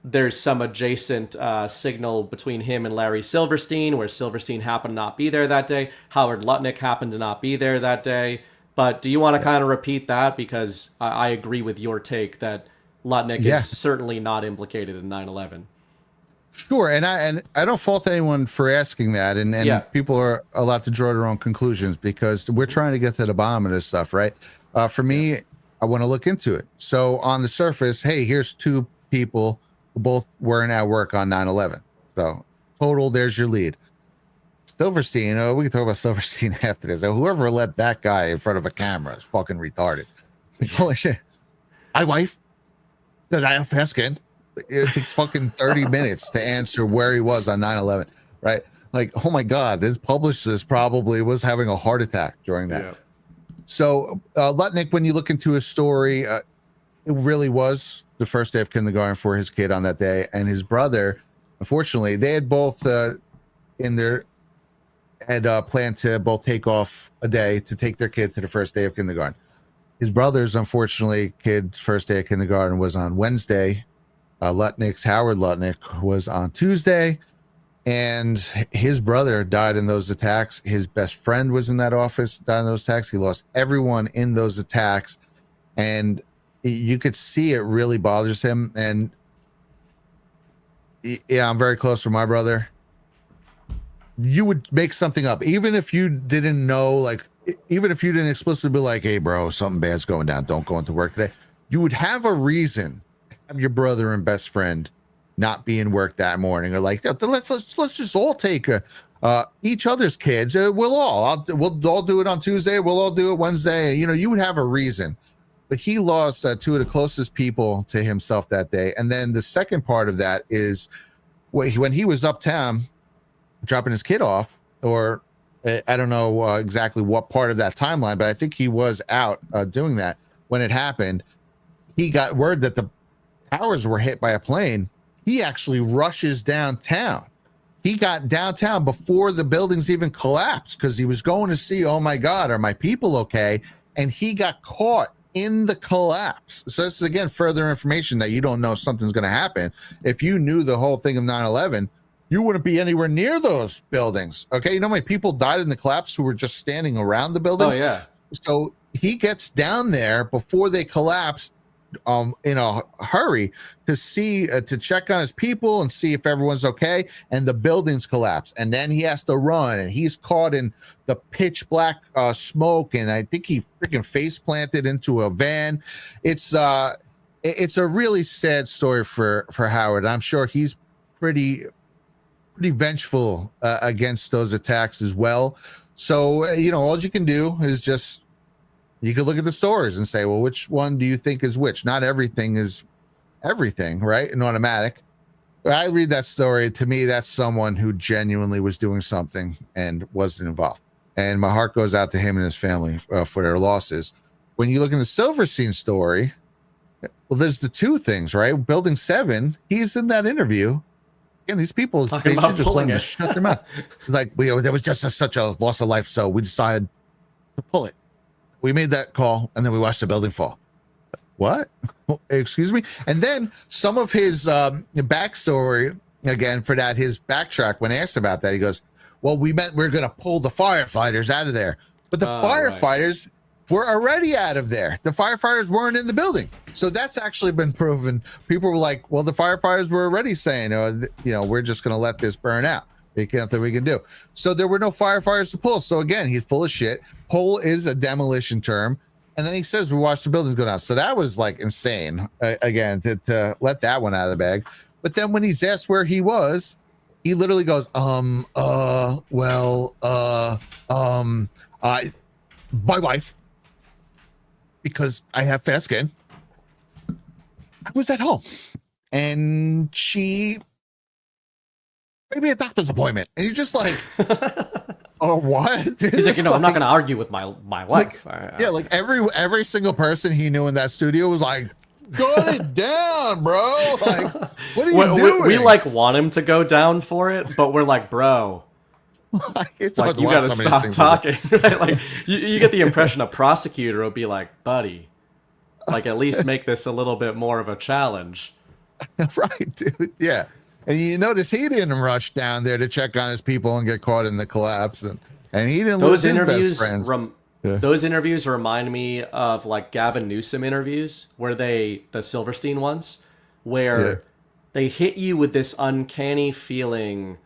there's some adjacent signal between him and Larry Silverstein, where Silverstein happened to not be there that day. Howard Lutnick happened to not be there that day. But do you want to kind of repeat that? Because I agree with your take that Lutnick is certainly not implicated in 9/11. Sure, and I don't fault anyone for asking that, and people are allowed to draw their own conclusions because we're trying to get to the bottom of this stuff, right? For me, I want to look into it. So on the surface, hey, here's two people who both weren't at work on 9/11. So total, there's your lead. Silverstein, we can talk about Silverstein after this. Whoever let that guy in front of a camera is fucking retarded. Holy shit. My wife, does I have fast skin? It takes fucking 30 minutes to answer where he was on 9/11, right? Like, oh my God, this publicist probably was having a heart attack during that. Yeah. So Lutnick, when you look into his story, it really was the first day of kindergarten for his kid on that day. And his brother, unfortunately, they had both planned to both take off a day to take their kid to the first day of kindergarten. His brother's, unfortunately, kid's first day of kindergarten was on Wednesday. Lutnick's, Howard Lutnick, was on Tuesday. And his brother died in those attacks. His best friend was in that office, died in those attacks. He lost everyone in those attacks. And you could see it really bothers him. And yeah, I'm very close with my brother. You would make something up, even if you didn't know, like, even if you didn't explicitly be like, hey, bro, something bad's going down. Don't go into work today. You would have a reason to have your brother and best friend not be in work that morning, or like, let's just all take each other's kids. We'll all do it on Tuesday. We'll all do it Wednesday. You know, you would have a reason. But he lost two of the closest people to himself that day. And then the second part of that is when he was uptown dropping his kid off, or I don't know exactly what part of that timeline, but I think he was out doing that when it happened. He got word that the towers were hit by a plane. He actually rushes downtown. He got downtown before the buildings even collapsed because he was going to see, oh my God, are my people okay? And he got caught in the collapse. So this is, again, further information that you don't know something's going to happen. If you knew the whole thing of 9/11, you wouldn't be anywhere near those buildings. Okay. You know how many people died in the collapse who were just standing around the buildings? Oh, yeah. So he gets down there before they collapsed in a hurry to see, to check on his people and see if everyone's okay. And the buildings collapse. And then he has to run, and he's caught in the pitch black smoke. And I think he freaking face planted into a van. It's a really sad story for Howard. I'm sure he's pretty vengeful against those attacks as well. So, all you can do is just, you can look at the stories and say, well, which one do you think is which? Not everything is everything, right? And automatic. I read that story. To me, that's someone who genuinely was doing something and wasn't involved. And my heart goes out to him and his family for their losses. When you look in the Silverstein story, well, there's the two things, right? Building 7, he's in that interview. And these people, they should just let them shut their mouth. Like, there was just such a loss of life, so we decided to pull it. We made that call, and then we watched the building fall. What? Excuse me? And then some of his backstory, again, for that, his backtrack, when asked about that, he goes, well, we meant we are going to pull the firefighters out of there. But the firefighters were already out of there. The firefighters weren't in the building. So that's actually been proven. People were like, well, the firefighters were already saying, we're just going to let this burn out. There's nothing we can do. So there were no firefighters to pull. So again, he's full of shit. Pull is a demolition term. And then he says, we watched the buildings go down. So that was like insane, again, to let that one out of the bag. But then when he's asked where he was, he literally goes, my wife, because I have fast skin, I was at home, and she maybe a doctor's appointment, and you're just like, oh, what? He's like, I'm not going to argue with my wife. Like every single person he knew in that studio was like, gun it down, bro. Like, what are you doing? We like want him to go down for it, but we're like, bro, It's like hard to you watch got to some of these stop things. talking. Right? Like you get the impression a prosecutor would be like, buddy, like at least make this a little bit more of a challenge. Right, dude. Yeah. And you notice he didn't rush down there to check on his people and get caught in the collapse, and he didn't lose his best friends. Those interviews remind me of like Gavin Newsom interviews, where the Silverstein ones, where they hit you with this uncanny feeling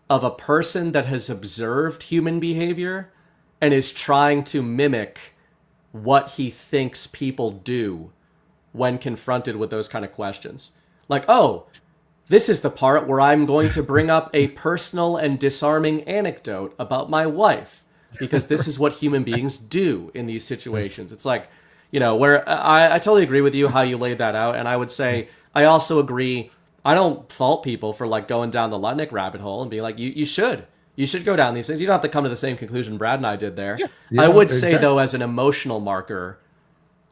of a person that has observed human behavior and is trying to mimic what he thinks people do when confronted with those kind of questions. Like, oh, this is the part where I'm going to bring up a personal and disarming anecdote about my wife, because this is what human beings do in these situations. It's like, you know, where I totally agree with you how you laid that out. And I would say, I also agree, I don't fault people for like going down the Lutnick rabbit hole and being like, you should go down these things. You don't have to come to the same conclusion Brad and I did there. Yeah, I would say though, as an emotional marker,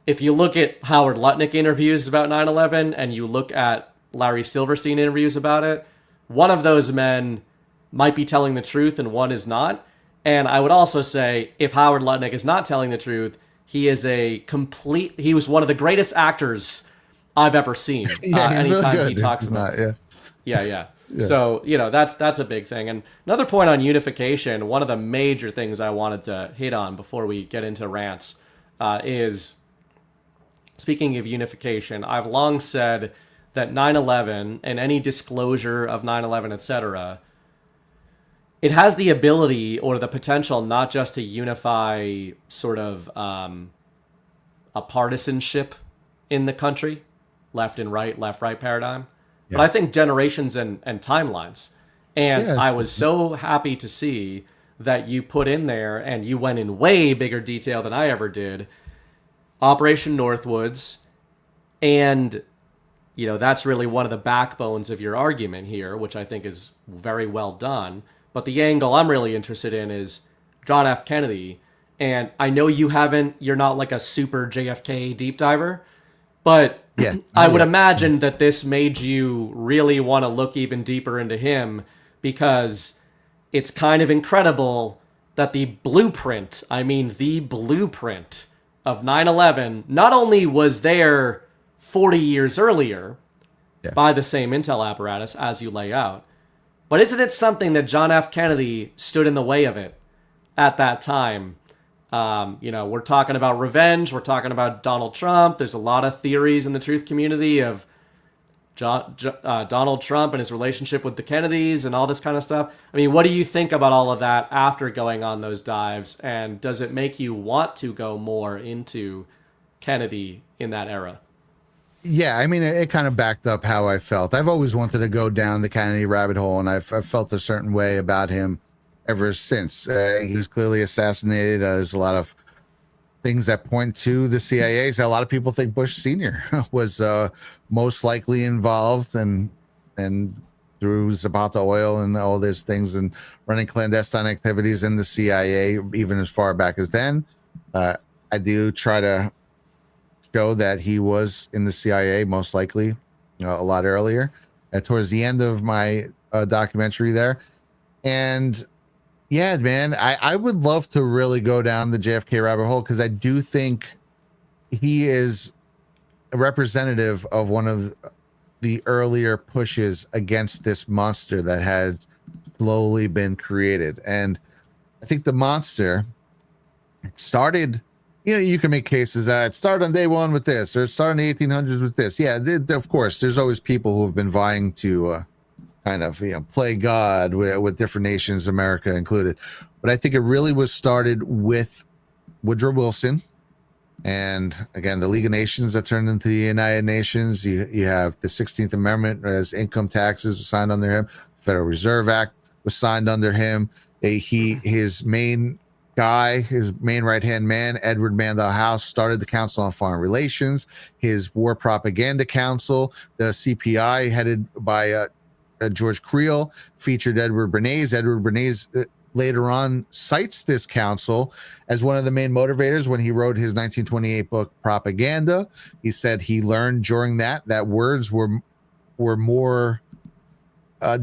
if you look at Howard Lutnick interviews about 9/11 and you look at Larry Silverstein interviews about it, one of those men might be telling the truth and one is not. And I would also say, if Howard Lutnick is not telling the truth, he was one of the greatest actors I've ever seen. Anytime really he talks about it. Yeah. So, you know, that's a big thing. And another point on unification, one of the major things I wanted to hit on before we get into rants is, speaking of unification, I've long said that 9/11 and any disclosure of 9/11, etc., it has the ability or the potential not just to unify sort of a partisanship in the country, left and right, left-right paradigm, but I think generations and timelines. And I was so happy to see that you put in there, and you went in way bigger detail than I ever did, Operation Northwoods, and you know, that's really one of the backbones of your argument here, which I think is very well done. But the angle I'm really interested in is John F. Kennedy. And I know you're not like a super JFK deep diver, but I would imagine that this made you really want to look even deeper into him, because it's kind of incredible that the blueprint of 9/11 not only was there 40 years earlier by the same intel apparatus as you lay out, but isn't it something that John F. Kennedy stood in the way of it at that time? You know, we're talking about revenge. We're talking about Donald Trump. There's a lot of theories in the truth community of Donald Trump and his relationship with the Kennedys and all this kind of stuff. I mean, what do you think about all of that after going on those dives? And does it make you want to go more into Kennedy in that era? Yeah, I mean, it kind of backed up how I felt. I've always wanted to go down the Kennedy rabbit hole, and I've felt a certain way about him ever since. He was clearly assassinated. There's a lot of things that point to the CIA. So a lot of people think Bush Sr. was most likely involved and through Zapata oil and all these things and running clandestine activities in the CIA, even as far back as then. I do try to show that he was in the CIA most likely a lot earlier, towards the end of my documentary there. And yeah, man, I would love to really go down the JFK rabbit hole, because I do think he is a representative of one of the earlier pushes against this monster that has slowly been created. And I think the monster started, you know, you can make cases that start on day one with this, or start in the 1800s with this. Yeah, of course, there's always people who have been vying to kind of, you know, play God with different nations, America included. But I think it really was started with Woodrow Wilson. And again, the League of Nations that turned into the United Nations. You have the 16th Amendment as income taxes was signed under him. The Federal Reserve Act was signed under him. His main guy, his main right-hand man, Edward Mandell House, started the Council on Foreign Relations, his War Propaganda Council, the CPI headed by George Creel, featured Edward Bernays. Edward Bernays later on cites this council as one of the main motivators when he wrote his 1928 book, Propaganda. He said he learned during that words were more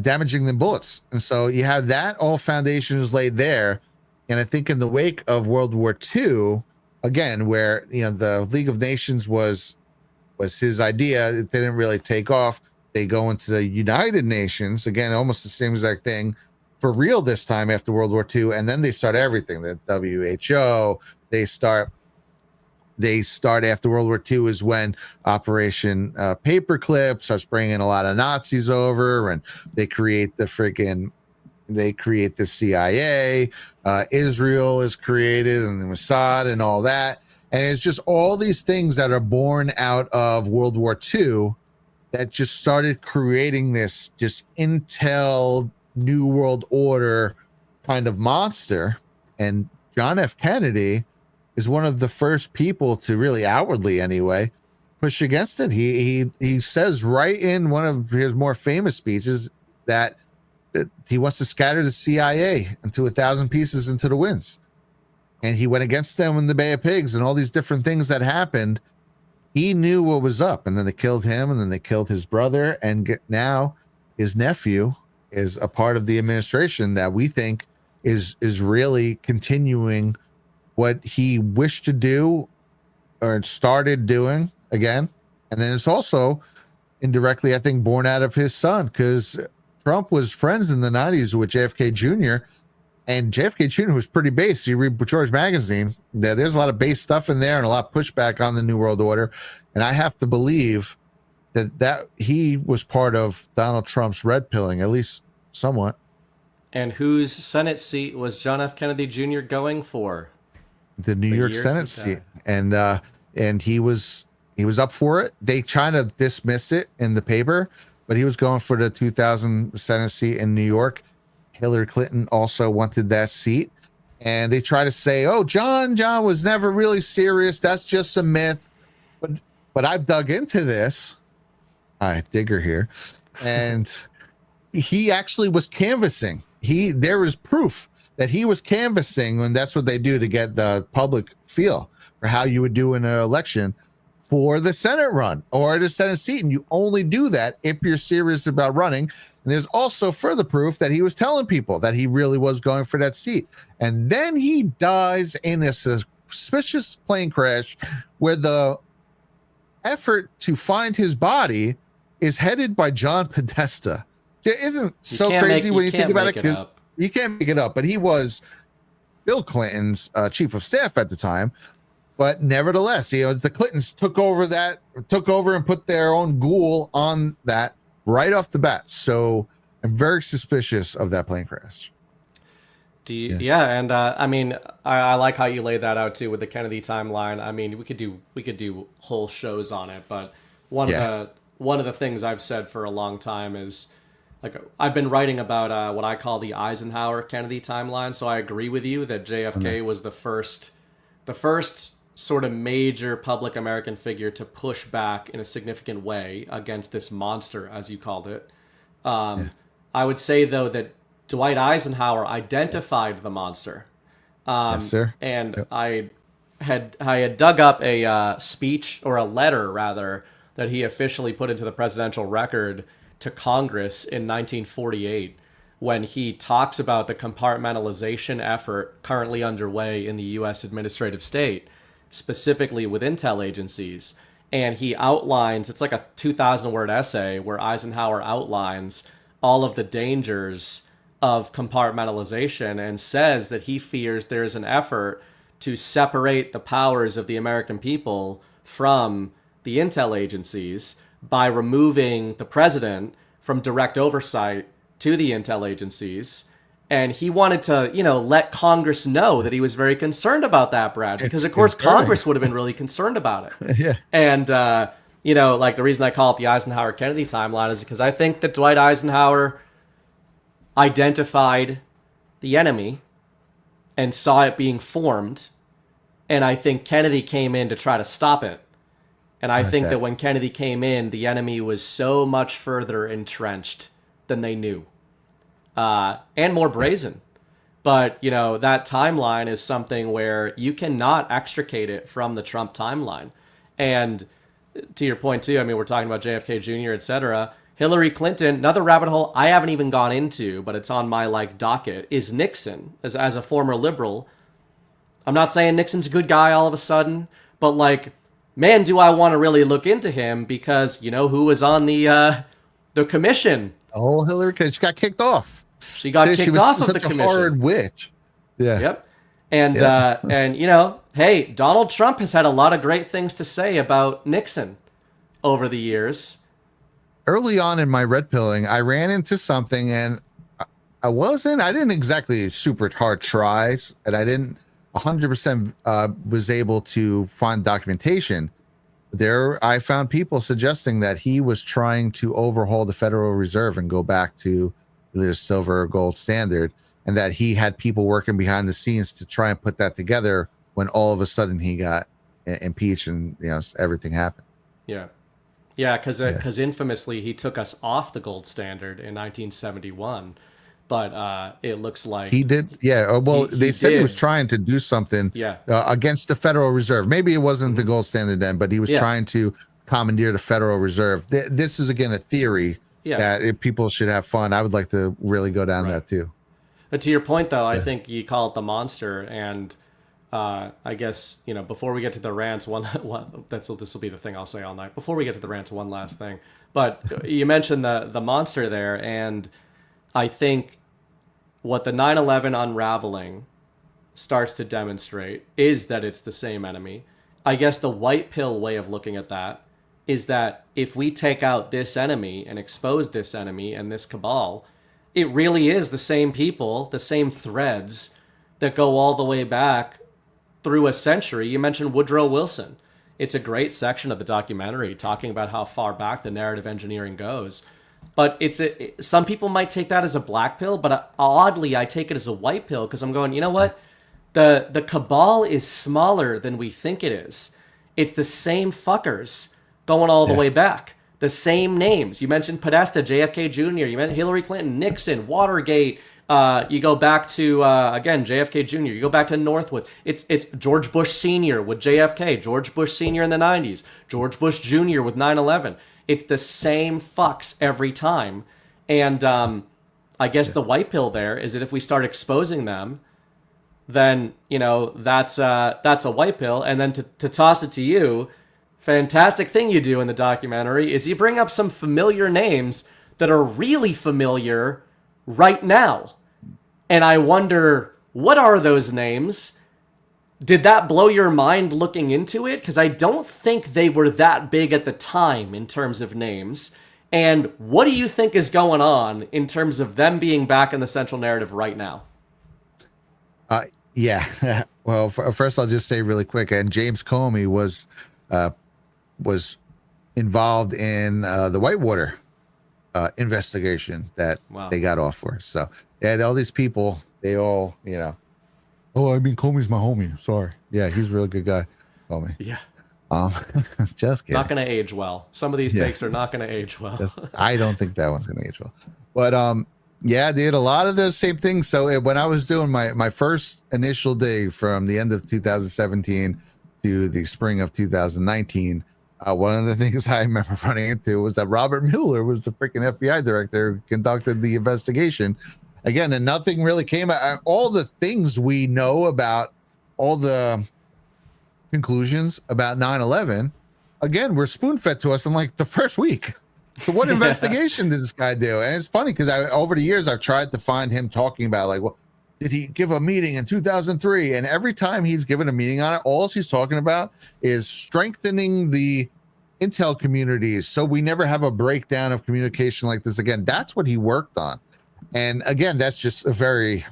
damaging than bullets. And so you have that all foundations laid there. And I think in the wake of World War II, again, where the League of Nations was his idea, it didn't really take off. They go into the United Nations, again, almost the same exact thing for real this time after World War II. And then they start everything. The WHO, they start after World War II is when Operation Paperclip starts bringing a lot of Nazis over, and they create the CIA. Israel is created, and the Mossad and all that. And it's just all these things that are born out of World War II that just started creating this just intel New World Order kind of monster. And John F. Kennedy is one of the first people to really outwardly anyway push against it. He says right in one of his more famous speeches that he wants to scatter the CIA into 1,000 pieces into the winds. And he went against them in the Bay of Pigs and all these different things that happened. He knew what was up, and then they killed him, and then they killed his brother, and now his nephew is a part of the administration that we think is really continuing what he wished to do or started doing again. And then it's also indirectly, I think, born out of his son, because Trump was friends in the 90s with JFK Jr., and JFK Jr. was pretty base. You read George Magazine, there's a lot of base stuff in there and a lot of pushback on the New World Order. And I have to believe that he was part of Donald Trump's red pilling, at least somewhat. And whose Senate seat was John F. Kennedy Jr. going for? The New York Senate seat. And he was up for it. They try to dismiss it in the paper, but he was going for the 2000 Senate seat in New York. Hillary Clinton also wanted that seat. And they try to say, oh, John was never really serious. That's just a myth. But I've dug into this. Hi, Digger here. And he actually was canvassing. There is proof that he was canvassing, and that's what they do to get the public feel for how you would do in an election for the Senate run or the Senate seat. And you only do that if you're serious about running. And there's also further proof that he was telling people that he really was going for that seat. And then he dies in a suspicious plane crash where the effort to find his body is headed by John Podesta. It isn't so crazy when you think about it, because you can't make it up. But he was Bill Clinton's chief of staff at the time. But nevertheless, the Clintons took over and put their own ghoul on that right off the bat. So I'm very suspicious of that plane crash. And I mean, I like how you laid that out too with the Kennedy timeline. I mean, we could do whole shows on it, but one of the things I've said for a long time is, like, I've been writing about what I call the Eisenhower Kennedy timeline. So I agree with you that JFK was the first sort of major public American figure to push back in a significant way against this monster, as you called it. I would say, though, that Dwight Eisenhower identified the monster. Yes, sir. And yep. I had dug up a speech, or a letter rather, that he officially put into the presidential record to Congress in 1948, when he talks about the compartmentalization effort currently underway in the U.S. administrative state, specifically with intel agencies. And he outlines, it's like a 2,000-word essay where Eisenhower outlines all of the dangers of compartmentalization and says that he fears there's an effort to separate the powers of the American people from the intel agencies by removing the president from direct oversight to the intel agencies. And he wanted to, let Congress know that he was very concerned about that, Brad, because of course Congress would have been really concerned about it. Yeah. And, like the reason I call it the Eisenhower-Kennedy timeline is because I think that Dwight Eisenhower identified the enemy and saw it being formed. And I think Kennedy came in to try to stop it. And I think that when Kennedy came in, the enemy was so much further entrenched than they knew. And more brazen. But, that timeline is something where you cannot extricate it from the Trump timeline. And to your point, too, I mean, we're talking about JFK Jr., et cetera. Hillary Clinton, another rabbit hole I haven't even gone into, but it's on my like docket, is Nixon. As a former liberal, I'm not saying Nixon's a good guy all of a sudden, but like, man, do I want to really look into him, because you know who was on the commission? Oh, Hillary Clinton, she got kicked off. She got kicked off of the commission. Such a hard witch. Yeah. Yep. And and you know, hey, Donald Trump has had a lot of great things to say about Nixon over the years. Early on in my red pilling, I ran into something, and I didn't exactly super hard tries, and I didn't 100% was able to find documentation. There, I found people suggesting that he was trying to overhaul the Federal Reserve and go back to the silver or gold standard, and that he had people working behind the scenes to try and put that together when all of a sudden he got impeached and everything happened. Yeah, because infamously he took us off the gold standard in 1971, but it looks like he did. Yeah, well, they said he was trying to do something against the Federal Reserve. Maybe it wasn't the gold standard then, but he was trying to commandeer the Federal Reserve. This is, again, a theory that if people should have fun. I would like to really go down that too. But to your point, though, I think you call it the monster, and I guess, before we get to the rants, this will be the thing I'll say all night. Before we get to the rants, one last thing. But you mentioned the monster there, and I think what the 9/11 unraveling starts to demonstrate is that it's the same enemy. I guess the white pill way of looking at that is that if we take out this enemy and expose this enemy and this cabal, it really is the same people, the same threads that go all the way back through a century. You mentioned Woodrow Wilson. It's a great section of the documentary talking about how far back the narrative engineering goes. But some people might take that as a black pill, but oddly, I take it as a white pill, because I'm going, you know what? The cabal is smaller than we think it is. It's the same fuckers going all the way back. The same names. You mentioned Podesta, JFK Jr., you mentioned Hillary Clinton, Nixon, Watergate. You go back to, again, JFK Jr., you go back to Northwoods. It's George Bush Sr. with JFK, George Bush Sr. in the 90s, George Bush Jr. with 9/11. It's the same fucks every time. And I guess the white pill there is that if we start exposing them, then, that's a white pill. And then to toss it to you, fantastic thing you do in the documentary is you bring up some familiar names that are really familiar right now. And I wonder, what are those names? Did that blow your mind looking into it? Because I don't think they were that big at the time in terms of names. And what do you think is going on in terms of them being back in the central narrative right now? Yeah. Well, first I'll just say really quick, and James Comey was involved in the Whitewater investigation that they got off for. So all these people, they all, Comey's my homie. Sorry. Yeah, he's a real good guy. Comey. Yeah. Just kidding. Not going to age well. Some of these takes are not going to age well. I don't think that one's going to age well. But yeah, dude, a lot of the same things. So when I was doing my first initial day from the end of 2017 to the spring of 2019, one of the things I remember running into was that Robert Mueller was the freaking FBI director who conducted the investigation. Again, and nothing really came out. All the things we know about, all the conclusions about 9/11, again, were spoon-fed to us in like the first week. So what investigation did this guy do? And it's funny because over the years, I've tried to find him talking about, like, well, did he give a meeting in 2003? And every time he's given a meeting on it, all he's talking about is strengthening the intel communities, so we never have a breakdown of communication like this again. That's what he worked on. And again, that's just you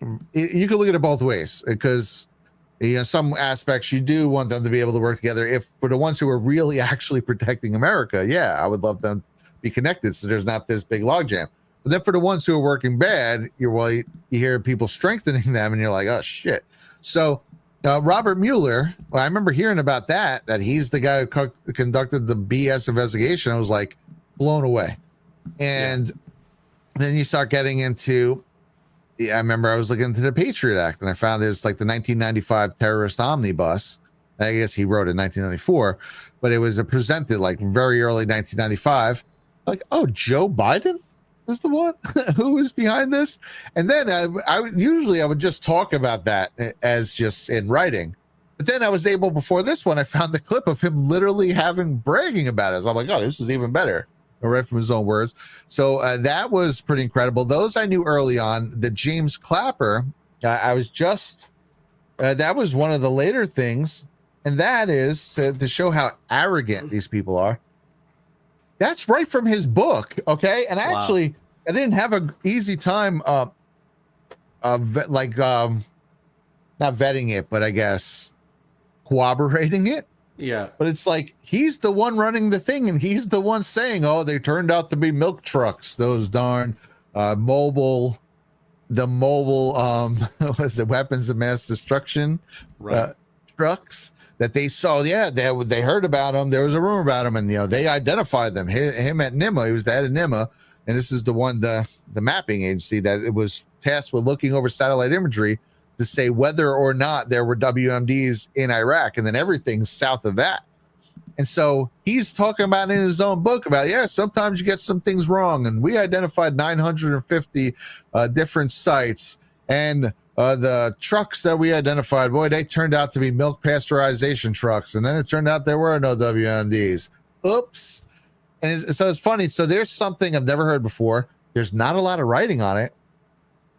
can look at it both ways, because some aspects you do want them to be able to work together. If for the ones who are really actually protecting America, yeah, I would love them to be connected so there's not this big logjam. But then for the ones who are working bad, you hear people strengthening them and you're like, oh shit. So Robert Mueller, well, I remember hearing about that he's the guy who conducted the BS investigation. I was like blown away. And then you start getting into, I remember I was looking into the Patriot Act and I found it's like the 1995 terrorist omnibus. I guess he wrote it in 1994, but it was presented like very early 1995. Like, oh, Joe Biden is the one who is behind this. And then I would just talk about that as just in writing. But then I was able, before this one, I found the clip of him literally bragging about it. So I'm like, oh, this is even better. I read from his own words. So that was pretty incredible. Those I knew early on. The James Clapper, I was just, that was one of the later things. And that is to show how arrogant these people are. That's right from his book, okay? And I didn't have an easy time not vetting it, but I guess corroborating it. Yeah. But it's like he's the one running the thing, and he's the one saying, oh, they turned out to be milk trucks, those darn mobile what is it, weapons of mass destruction trucks that they saw. Yeah, they heard about them. There was a rumor about them, and they identified them. Him at NIMA, he was the head of NIMA, and this is the one, the mapping agency that it was tasked with looking over satellite imagery to say whether or not there were WMDs in Iraq, and then everything south of that. And so he's talking about in his own book about, sometimes you get some things wrong, and we identified 950 different sites, and the trucks that we identified, boy, they turned out to be milk pasteurization trucks. And then it turned out there were no WMDs. Oops. And so it's funny. So there's something I've never heard before. There's not a lot of writing on it.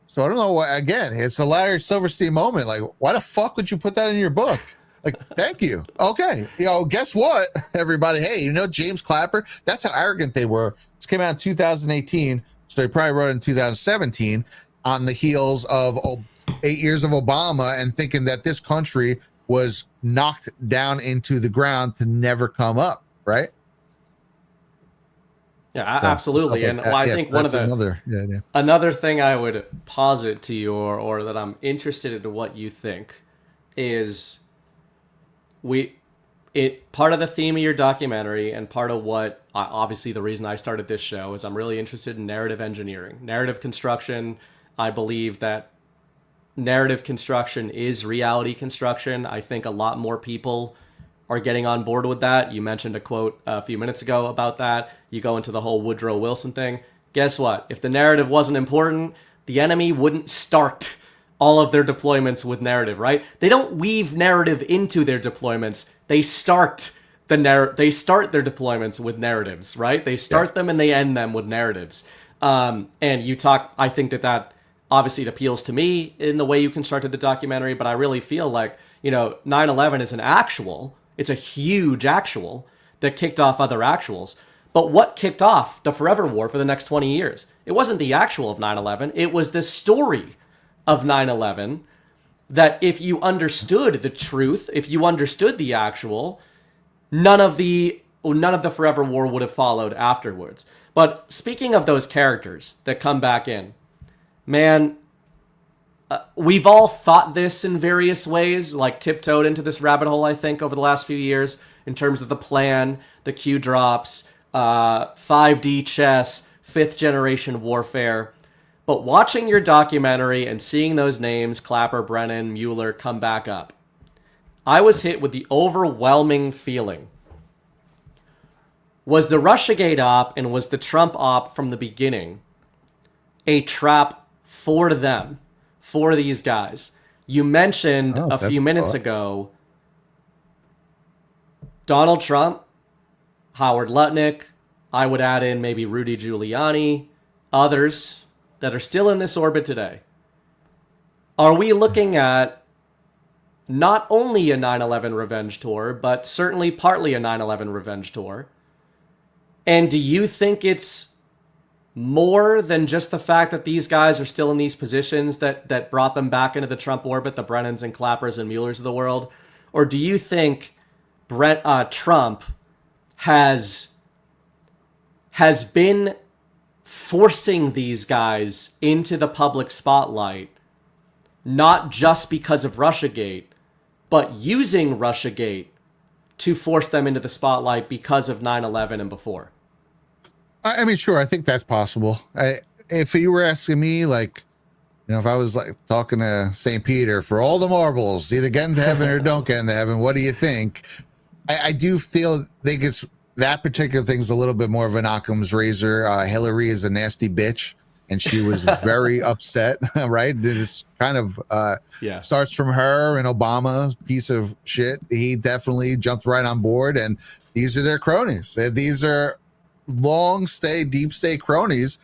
So I don't know why, again, it's a Larry Silverstein moment. Like, why the fuck would you put that in your book? Like, thank you. Okay. Guess what, everybody? Hey, James Clapper, that's how arrogant they were. This came out in 2018. So they probably wrote it in 2017 on the heels of 8 years of Obama, and thinking that this country was knocked down into the ground to never come up, right? Yeah, absolutely. And I think one of the another thing I would posit to you, or that I'm interested in what you think, is part of the theme of your documentary, and part of what obviously the reason I started this show is I'm really interested in narrative engineering, narrative construction. I believe that narrative construction is reality construction. I think a lot more people are getting on board with that. You mentioned a quote a few minutes ago about that. You go into the whole Woodrow Wilson thing. Guess what? If the narrative wasn't important, the enemy wouldn't start all of their deployments with narrative, right? They don't weave narrative into their deployments. They start their deployments with narratives, right? They start them and they end them with narratives. And I think that obviously it appeals to me in the way you constructed the documentary, but I really feel like, 9/11 is it's a huge actual that kicked off other actuals. But what kicked off the forever war for the next 20 years? It wasn't the actual of 9/11. It was the story of 9/11 that if you understood the truth, if you understood the actual, none of the forever war would have followed afterwards. But speaking of those characters that come back in, man, we've all thought this in various ways, like tiptoed into this rabbit hole, I think, over the last few years, in terms of the plan, the Q drops, 5D chess, 5th generation warfare. But watching your documentary and seeing those names, Clapper, Brennan, Mueller, come back up, I was hit with the overwhelming feeling. Was the Russiagate op and was the Trump op from the beginning a trap for them, for these guys? You mentioned a few minutes ago Donald Trump, Howard Lutnick, I would add in maybe Rudy Giuliani, others that are still in this orbit today. Are we looking at not only a 9/11 revenge tour, but certainly partly a 9/11 revenge tour? And do you think it's more than just the fact that these guys are still in these positions that brought them back into the Trump orbit, the Brennans and Clappers and Muellers of the world? Or do you think Trump has been forcing these guys into the public spotlight, not just because of Russiagate, but using Russiagate to force them into the spotlight because of 9/11 and before? I mean, sure, I think that's possible. If you were asking me, like, if I was like talking to St. Peter for all the marbles, either get into heaven or don't get into heaven, what do you think? I do think it's that particular thing's a little bit more of an Occam's razor. Hillary is a nasty bitch, and she was very upset, right? This kind of starts from her and Obama, piece of shit. He definitely jumped right on board, and these are their cronies. These are long stay, deep stay cronies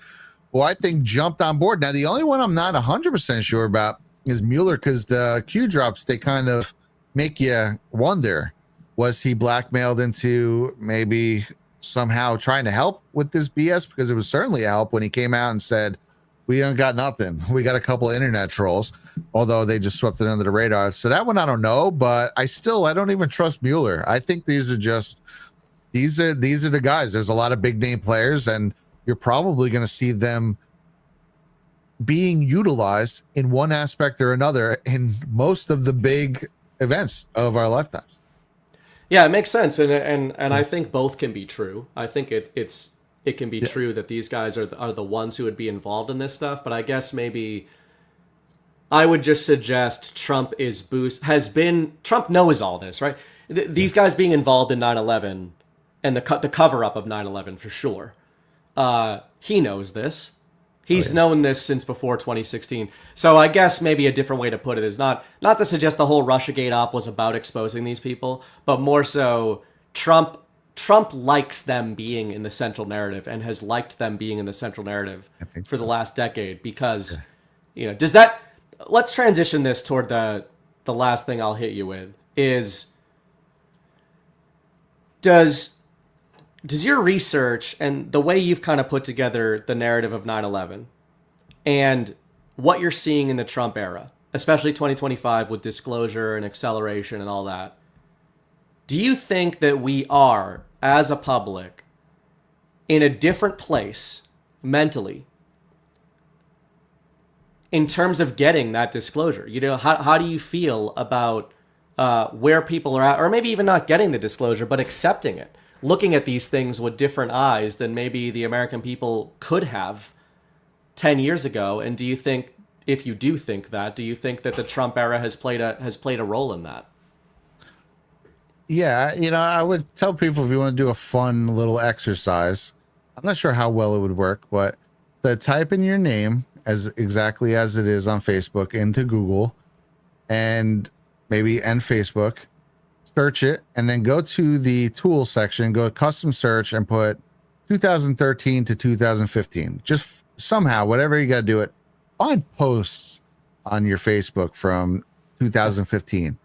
who I think jumped on board. Now, the only one I'm not 100% sure about is Mueller, because the Q drops, they kind of make you wonder, was he blackmailed into maybe somehow trying to help with this BS? Because it was certainly a help when he came out and said, we don't got nothing. We got a couple of internet trolls, although they just swept it under the radar. So that one I don't know, but I don't even trust Mueller. I think these are the guys. There's a lot of big name players, and you're probably going to see them being utilized in one aspect or another in most of the big events of our lifetimes. Yeah, it makes sense, and I think both can be true. I think it can be true that these guys are the ones who would be involved in this stuff, but I guess maybe I would just suggest Trump knows all this, right? These guys being involved in 9/11 and the cover-up of 9/11 for sure. He knows this. He's known this since before 2016. So I guess maybe a different way to put it is not to suggest the whole Russiagate op was about exposing these people, but more so Trump likes them being in the central narrative and has liked them being in the central narrative for the last decade because, let's transition this toward the last thing I'll hit you with is, does your research and the way you've kind of put together the narrative of 9/11 and what you're seeing in the Trump era, especially 2025 with disclosure and acceleration and all that, do you think that we are, as a public, in a different place mentally in terms of getting that disclosure? How do you feel about where people are at, or maybe even not getting the disclosure, but accepting it? Looking at these things with different eyes than maybe the American people could have 10 years ago. And do you think that the Trump era has played a role in that? Yeah, I would tell people, if you want to do a fun little exercise, I'm not sure how well it would work, but to type in your name as exactly as it is on Facebook into Google and Facebook, search it, and then go to the tools section, go to custom search and put 2013 to 2015. Just somehow, whatever you got to do it, find posts on your Facebook from 2015,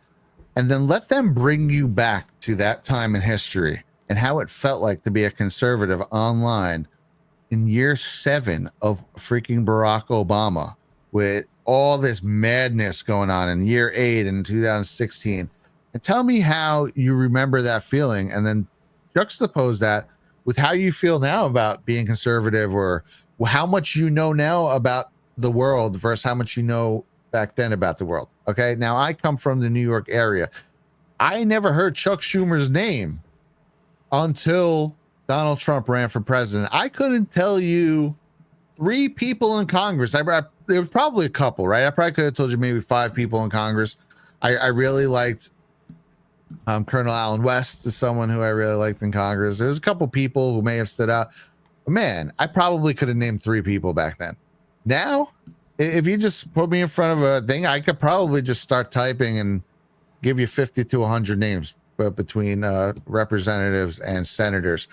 and then let them bring you back to that time in history and how it felt like to be a conservative online in year 7 of freaking Barack Obama, with all this madness going on in year 8 in 2016. And tell me how you remember that feeling, and then juxtapose that with how you feel now about being conservative, or how much you know now about the world versus how much you know back then about the world. Okay, now I come from the New York area. I never heard Chuck Schumer's name until Donald Trump ran for president. I couldn't tell you 3 people in Congress. There was probably a couple, right? I probably could have told you maybe 5 people in Congress. I really liked Colonel Allen West is someone who I really liked in Congress. There's a couple people who may have stood out. But man, I probably could have named 3 people back then. Now, if you just put me in front of a thing, I could probably just start typing and give you 50 to 100 names between representatives and senators.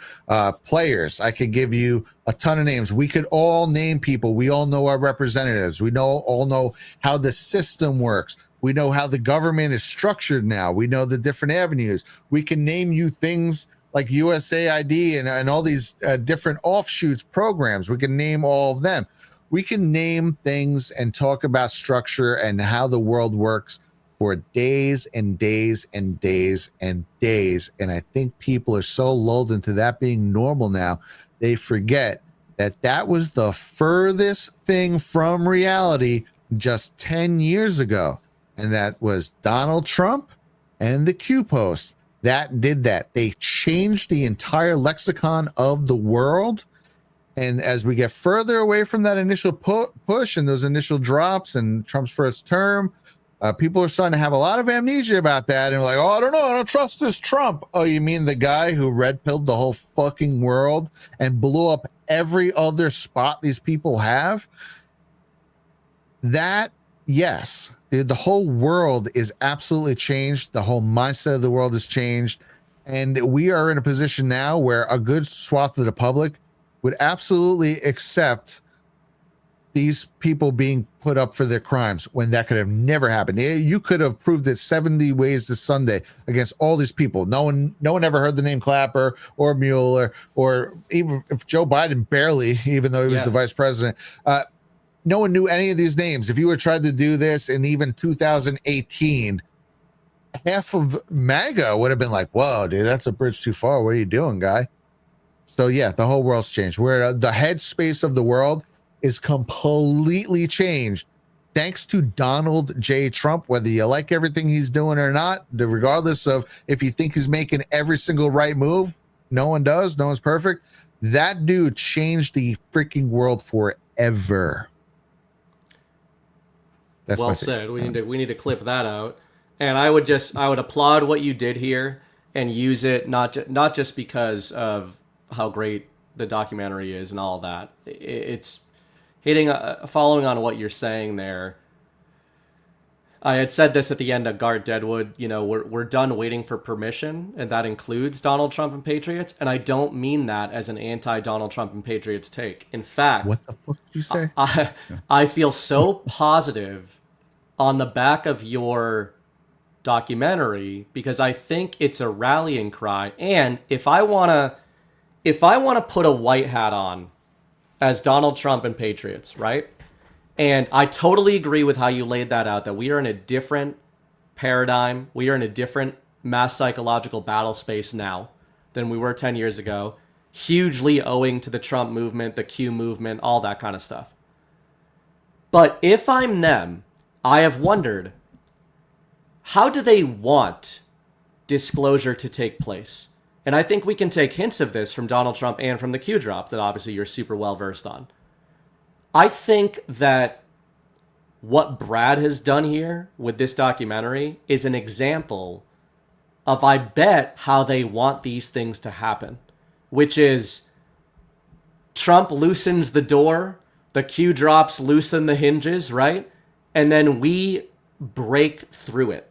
Players, I could give you a ton of names. We could all name people. We all know our representatives. We all know how the system works. We know how the government is structured now. We know the different avenues. We can name you things like USAID and all these different offshoots programs. We can name all of them. We can name things and talk about structure and how the world works for days and days and days and days. And I think people are so lulled into that being normal now, they forget that was the furthest thing from reality just 10 years ago. And that was Donald Trump and the Q post that did that. They changed the entire lexicon of the world. And as we get further away from that initial push and those initial drops and Trump's first term, People are starting to have a lot of amnesia about that, and like, oh, I don't know, I don't trust this Trump. Oh, you mean the guy who red-pilled the whole fucking world and blew up every other spot these people have? That, yes, the whole world is absolutely changed. The whole mindset of the world has changed, and we are in a position now where a good swath of the public would absolutely accept these people being put up for their crimes when that could have never happened. You could have proved it 70 ways to Sunday against all these people. No one ever heard the name Clapper or Mueller, or even if Joe Biden, barely, even though he was the vice president. No one knew any of these names. If you had tried to do this in even 2018, half of MAGA would have been like, whoa, dude, that's a bridge too far. What are you doing, guy? So yeah, the whole world's changed. Where the headspace of the world is completely changed thanks to Donald J. Trump, whether you like everything he's doing or not, regardless of if you think he's making every single right move. No one does. No one's perfect. That dude changed the freaking world forever. That's well said. We need to clip that out. And I would applaud what you did here and use it not just because of how great the documentary is and all that. It's following on what you're saying there. I had said this at the end of Guard Deadwood. You know, we're done waiting for permission, and that includes Donald Trump and Patriots. And I don't mean that as an anti-Donald Trump and Patriots take. In fact, what the fuck did you say? I feel so positive on the back of your documentary because I think it's a rallying cry. And if I want to put a white hat on as Donald Trump and Patriots, right? And I totally agree with how you laid that out, that we are in a different paradigm. We are in a different mass psychological battle space now than we were 10 years ago, hugely owing to the Trump movement, the Q movement, all that kind of stuff. But if I'm them, I have wondered, how do they want disclosure to take place? And I think we can take hints of this from Donald Trump and from the Q drops that obviously you're super well versed on. I think that what Brad has done here with this documentary is an example of, I bet, how they want these things to happen, which is Trump loosens the door, the Q drops loosen the hinges, right? And then we break through it.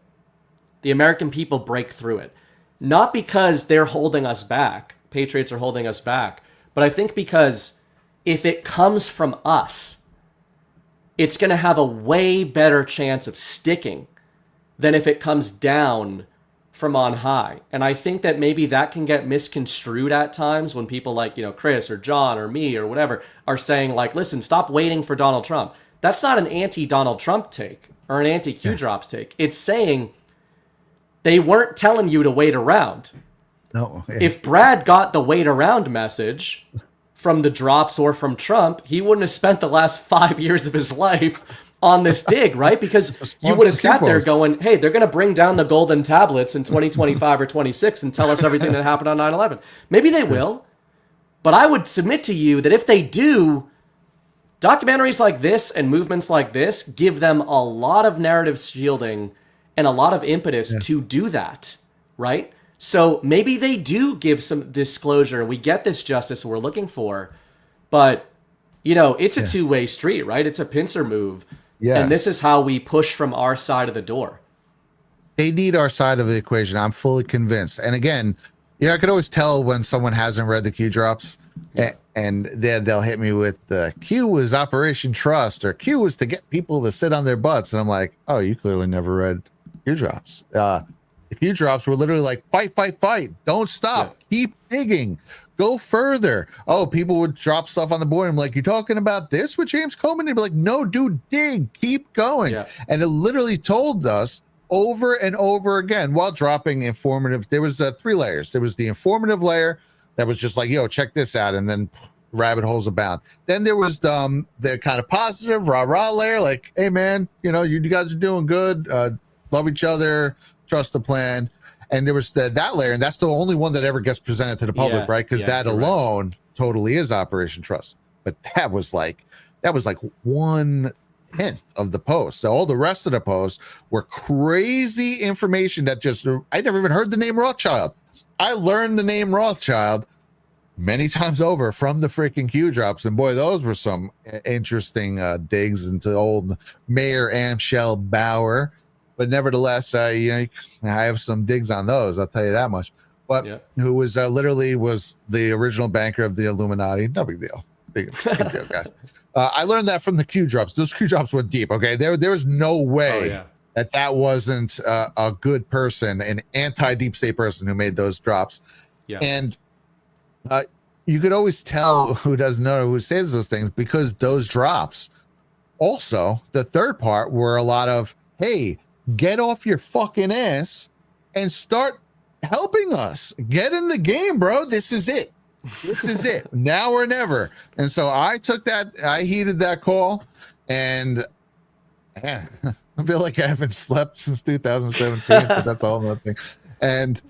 The American people break through it. Not because they're holding us back, Patriots are holding us back, but I think because if it comes from us, it's going to have a way better chance of sticking than if it comes down from on high. And I think that maybe that can get misconstrued at times when people like, Chris or John or me or whatever are saying like, listen, stop waiting for Donald Trump. That's not an anti-Donald Trump take or an anti-Q drops take. It's saying they weren't telling you to wait around. No. Yeah. If Brad got the wait around message from the drops or from Trump, he wouldn't have spent the last 5 years of his life on this dig, right? Because you would have sat there going, hey, they're going to bring down the golden tablets in 2025 or 26 and tell us everything that happened on 9/11. Maybe they will, but I would submit to you that if they do, documentaries like this and movements like this give them a lot of narrative shielding and a lot of impetus to do that, right? So maybe they do give some disclosure. We get this justice we're looking for, but it's a two-way street, right? It's a pincer move. Yes. And this is how we push from our side of the door. They need our side of the equation. I'm fully convinced. And again, I could always tell when someone hasn't read the Q drops, and then they'll hit me with the Q was Operation Trust, or Q was to get people to sit on their butts. And I'm like, oh, you clearly never read Q drops. The Q drops were literally like, fight. Don't stop. Keep digging. Go further. Oh, people would drop stuff on the board. I'm like, you talking about this with James Comey? They'd be like, no, dude, dig. Keep going. Yeah. And it literally told us over and over again while dropping informative. There was 3 layers. There was the informative layer that was just like, yo, check this out. And then rabbit holes abound. Then there was the kind of positive rah-rah layer. Like, hey, man, you guys are doing good. Love each other. Trust the plan. And there was that layer, and that's the only one that ever gets presented to the public, right? Because that alone totally is Operation Trust. But that was like 1 1/10 of the post. So all the rest of the posts were crazy information that I never even heard the name Rothschild. I learned the name Rothschild many times over from the freaking Q drops, and boy, those were some interesting digs into old Mayor Amschel Bauer. But nevertheless, I have some digs on those. I'll tell you that much. But who was literally was the original banker of the Illuminati? No big deal. Big deal, guys. I learned that from the Q drops. Those Q drops were deep. Okay, there was no way that wasn't a good person, an anti-deep state person who made those drops. Yeah. And you could always tell who doesn't know who says those things, because those drops. Also, the third part were a lot of, hey, get off your fucking ass and start helping us. Get in the game, bro. This is it. This is it. Now or never. And so I heeded that call, and I feel like I haven't slept since 2017, but that's all nothing. And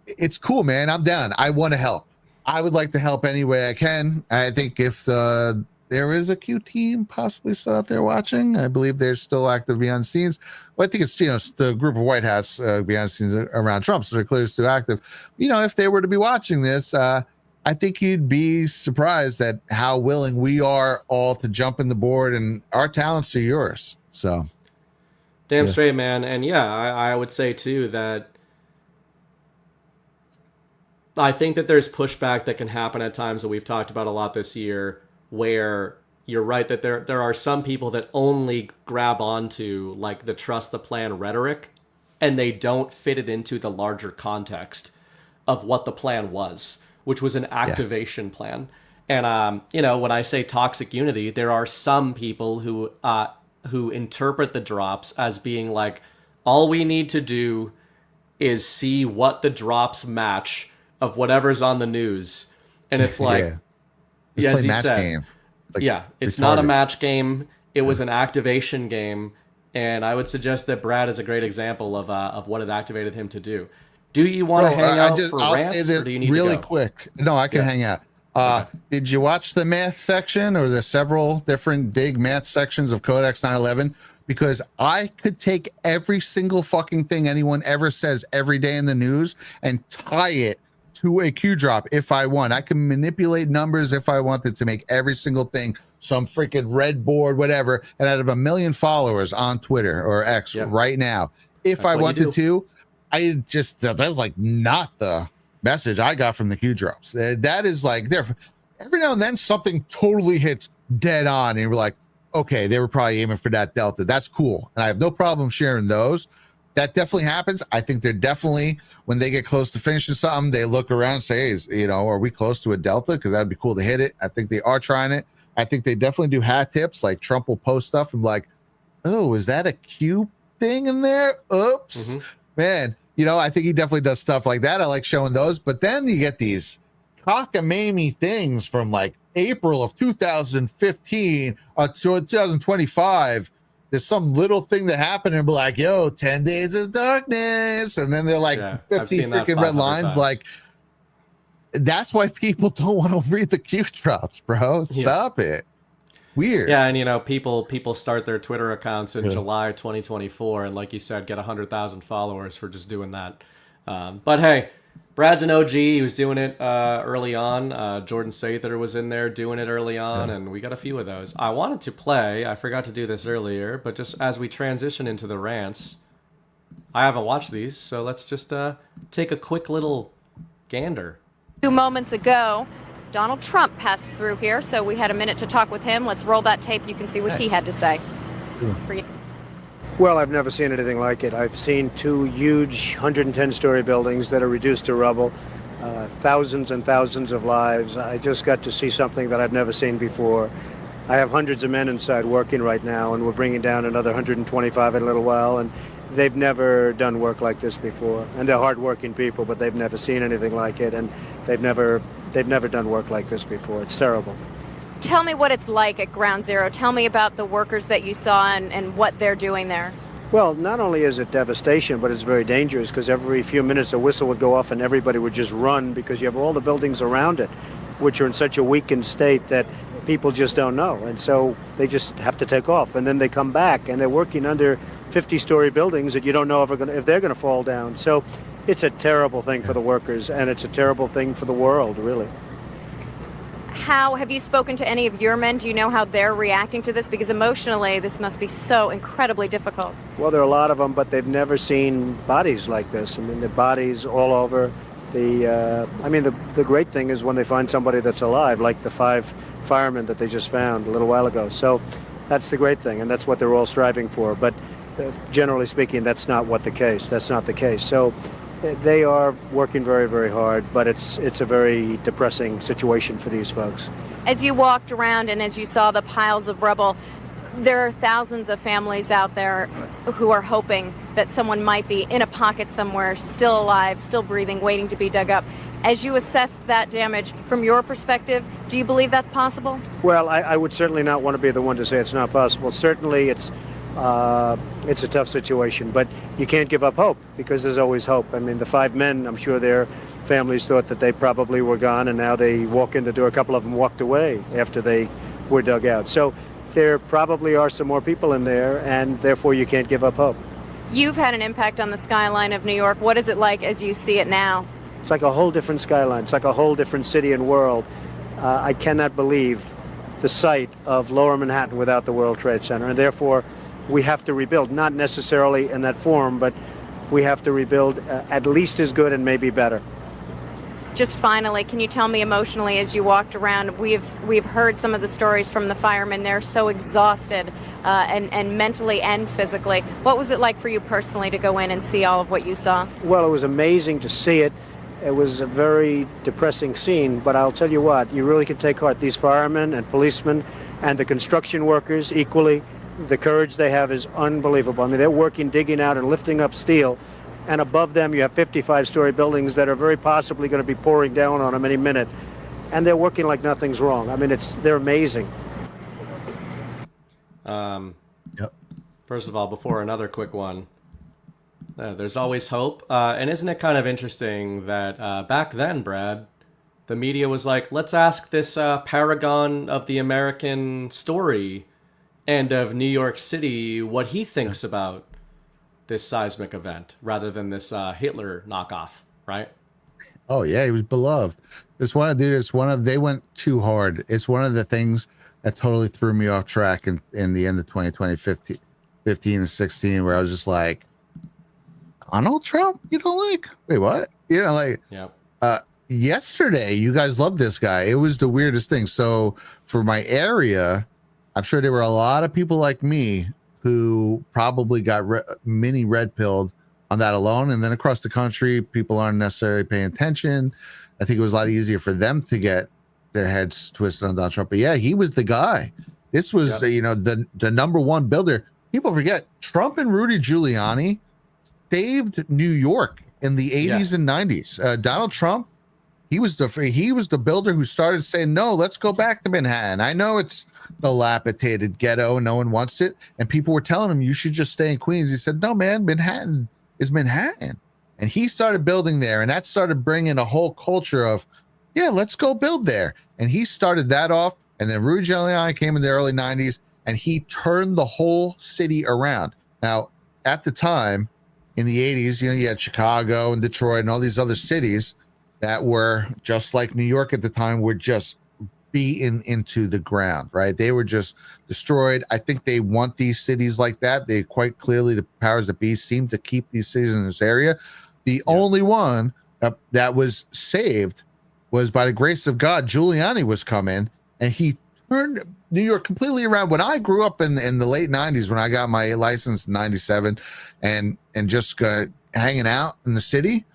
it's cool, man. I'm down. I want to help. I would like to help any way I can. I think if there is a Q team possibly still out there watching, I believe they're still active behind the scenes. Well, I think it's the group of white hats behind the scenes around Trump, so they're clearly still active. If they were to be watching this, I think you'd be surprised at how willing we are all to jump in the board, and our talents are yours. So, damn straight, man. And I would say too that I think that there's pushback that can happen at times that we've talked about a lot this year, where you're right that there are some people that only grab onto like the trust the plan rhetoric, and they don't fit it into the larger context of what the plan was, which was an activation plan. And when I say toxic unity, there are some people who interpret the drops as being like, all we need to do is see what the drops match of whatever's on the news. And it's like, as you said, it's not a match game. It was an activation game. And I would suggest that Brad is a great example of what it activated him to do. Do you want to hang out for rants, or do you need really to go? Quick? No, I can hang out. Okay. Did you watch the math section or the several different dig math sections of Codex 9/11? Because I could take every single fucking thing anyone ever says every day in the news and tie it to a Q drop if I want. I can manipulate numbers if I wanted to make every single thing some freaking red board, whatever. And out of 1 million followers on Twitter or X right now, if I wanted to, I just, that's like not the message I got from the Q drops. That is like, there every now and then something totally hits dead on, and we're like, okay, they were probably aiming for that delta. That's cool, and I have no problem sharing those. That definitely happens. I think they're definitely, when they get close to finishing something, they look around and say, hey, are we close to a delta? Because that'd be cool to hit it. I think they are trying it. I think they definitely do hat tips. Like Trump will post stuff and be like, oh, is that a Q thing in there? Oops. Man, I think he definitely does stuff like that. I like showing those. But then you get these cockamamie things from like April of 2015 to 2025. There's some little thing that happened and be like, 10 days of darkness. And then they're like 50 freaking red lines. Like, that's why people don't want to read the Q drops, bro. Stop it. Weird. Yeah, and people start their Twitter accounts in July 2024, and like you said, get 100,000 followers for just doing that. But hey, Brad's an OG. He was doing it early on. Jordan Sather was in there doing it early on, and we got a few of those. I wanted to play. I forgot to do this earlier, but just as we transition into the rants, I haven't watched these, so let's just take a quick little gander. 2 moments ago, Donald Trump passed through here, so we had a minute to talk with him. Let's roll that tape. You can see what he had to say. Well, I've never seen anything like it. I've seen 2 huge 110-story buildings that are reduced to rubble, thousands and thousands of lives. I just got to see something that I've never seen before. I have hundreds of men inside working right now, and we're bringing down another 125 in a little while, and they've never done work like this before. And they're hardworking people, but they've never seen anything like it, and they've never done work like this before. It's terrible. Tell me what it's like at Ground Zero. Tell me about the workers that you saw and what they're doing there. Well, not only is it devastation, but it's very dangerous, because every few minutes a whistle would go off and everybody would just run, because you have all the buildings around it, which are in such a weakened state that people just don't know. And so they just have to take off. And then they come back and they're working under 50-story buildings that you don't know if they're going to fall down. So it's a terrible thing for the workers, and it's a terrible thing for the world, really. How have you spoken to any of your men? Do you know how they're reacting to this? Because emotionally, this must be so incredibly difficult. Well, there are a lot of them, but they've never seen bodies like this. I mean, the bodies all over. The great thing is when they find somebody that's alive, like the 5 firemen that they just found a little while ago. So that's the great thing, and that's what they're all striving for. But generally speaking, that's not the case. So they are working very, very hard, but it's a very depressing situation for these folks. As you walked around and as you saw the piles of rubble, there are thousands of families out there who are hoping that someone might be in a pocket somewhere, still alive, still breathing, waiting to be dug up. As you assessed that damage from your perspective, do you believe that's possible? Well, I would certainly not want to be the one to say it's not possible. Certainly it's a tough situation, but you can't give up hope, because there's always hope. I mean, the 5 men, I'm sure their families thought that they probably were gone, and now they walk in the door. A couple of them walked away after they were dug out. So there probably are some more people in there, and therefore you can't give up hope. You've had an impact on the skyline of New York. What is it like as you see it now? It's like a whole different skyline. It's like a whole different city and world. I cannot believe the sight of Lower Manhattan without the World Trade Center, and therefore we have to rebuild, not necessarily in that form, but we have to rebuild at least as good and maybe better. Just finally, can you tell me emotionally, as you walked around, we've heard some of the stories from the firemen. They're so exhausted and mentally and physically. What was it like for you personally to go in and see all of what you saw? Well, it was amazing to see it. It was a very depressing scene, but I'll tell you what, you really can take heart. These firemen and policemen and the construction workers equally, the courage they have is unbelievable. I mean, they're working, digging out and lifting up steel, and above them you have 55-story buildings that are very possibly going to be pouring down on them any minute, and they're working like nothing's wrong. I mean, they're amazing. Yep. First of all, before another quick one, there's always hope. And isn't it kind of interesting that back then, Brad, the media was like, let's ask this paragon of the American story and of New York City what he thinks about this seismic event rather than this Hitler knockoff, right? Oh yeah, he was beloved. They went too hard. It's one of the things that totally threw me off track in the end of 2020, 15 and 16, where I was just like, Donald Trump, you don't like? Wait, what? You know, like, yesterday, you guys loved this guy. It was the weirdest thing. So for my area, I'm sure there were a lot of people like me who probably got mini red pilled on that alone. And then across the country, people aren't necessarily paying attention. I think it was a lot easier for them to get their heads twisted on Donald Trump. But yeah, he was the guy. This was, the number one builder. People forget Trump and Rudy Giuliani saved New York in the 80s and 90s. Donald Trump, he was the builder who started saying, no, let's go back to Manhattan. I know it's dilapidated ghetto, no one wants it, and people were telling him you should just stay in Queens. He said, no man, Manhattan is Manhattan. And he started building there, and that started bringing a whole culture of, yeah, let's go build there. And he started that off, and then Rudy Giuliani came in the early 90s, and he turned the whole city around. Now, at the time, in the 80s, you had Chicago and Detroit and all these other cities that were just like New York at the time, were just beaten into the ground, right? They were just destroyed. I think they want these cities like that. They quite clearly, the powers that be, seem to keep these cities in this area. The only one that was saved was, by the grace of God, Giuliani was coming, and he turned New York completely around. When I grew up in the late 90s, when I got my license in 97 and just hanging out in the city,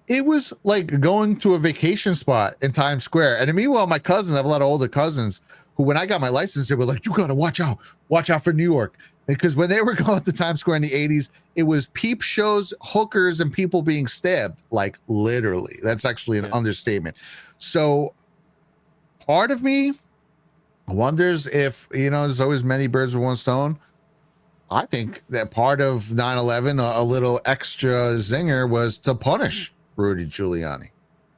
it was like going to a vacation spot in Times Square. And meanwhile, my cousins, I have a lot of older cousins who, when I got my license, they were like, you got to watch out for New York. Because when they were going to Times Square in the 80s, it was peep shows, hookers, and people being stabbed, like literally. That's actually an understatement. So part of me wonders if, there's always many birds with one stone. I think that part of 9/11, a little extra zinger, was to punish Rudy Giuliani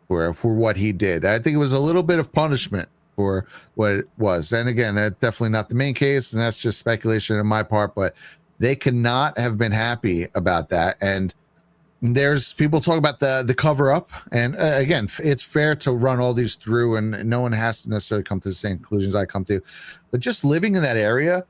for what he did. I think it was a little bit of punishment for what it was. And again, that's definitely not the main case, and that's just speculation on my part, but they cannot have been happy about that. And there's people talk about the cover up, and again, it's fair to run all these through, and no one has to necessarily come to the same conclusions I come to, but just living in that area,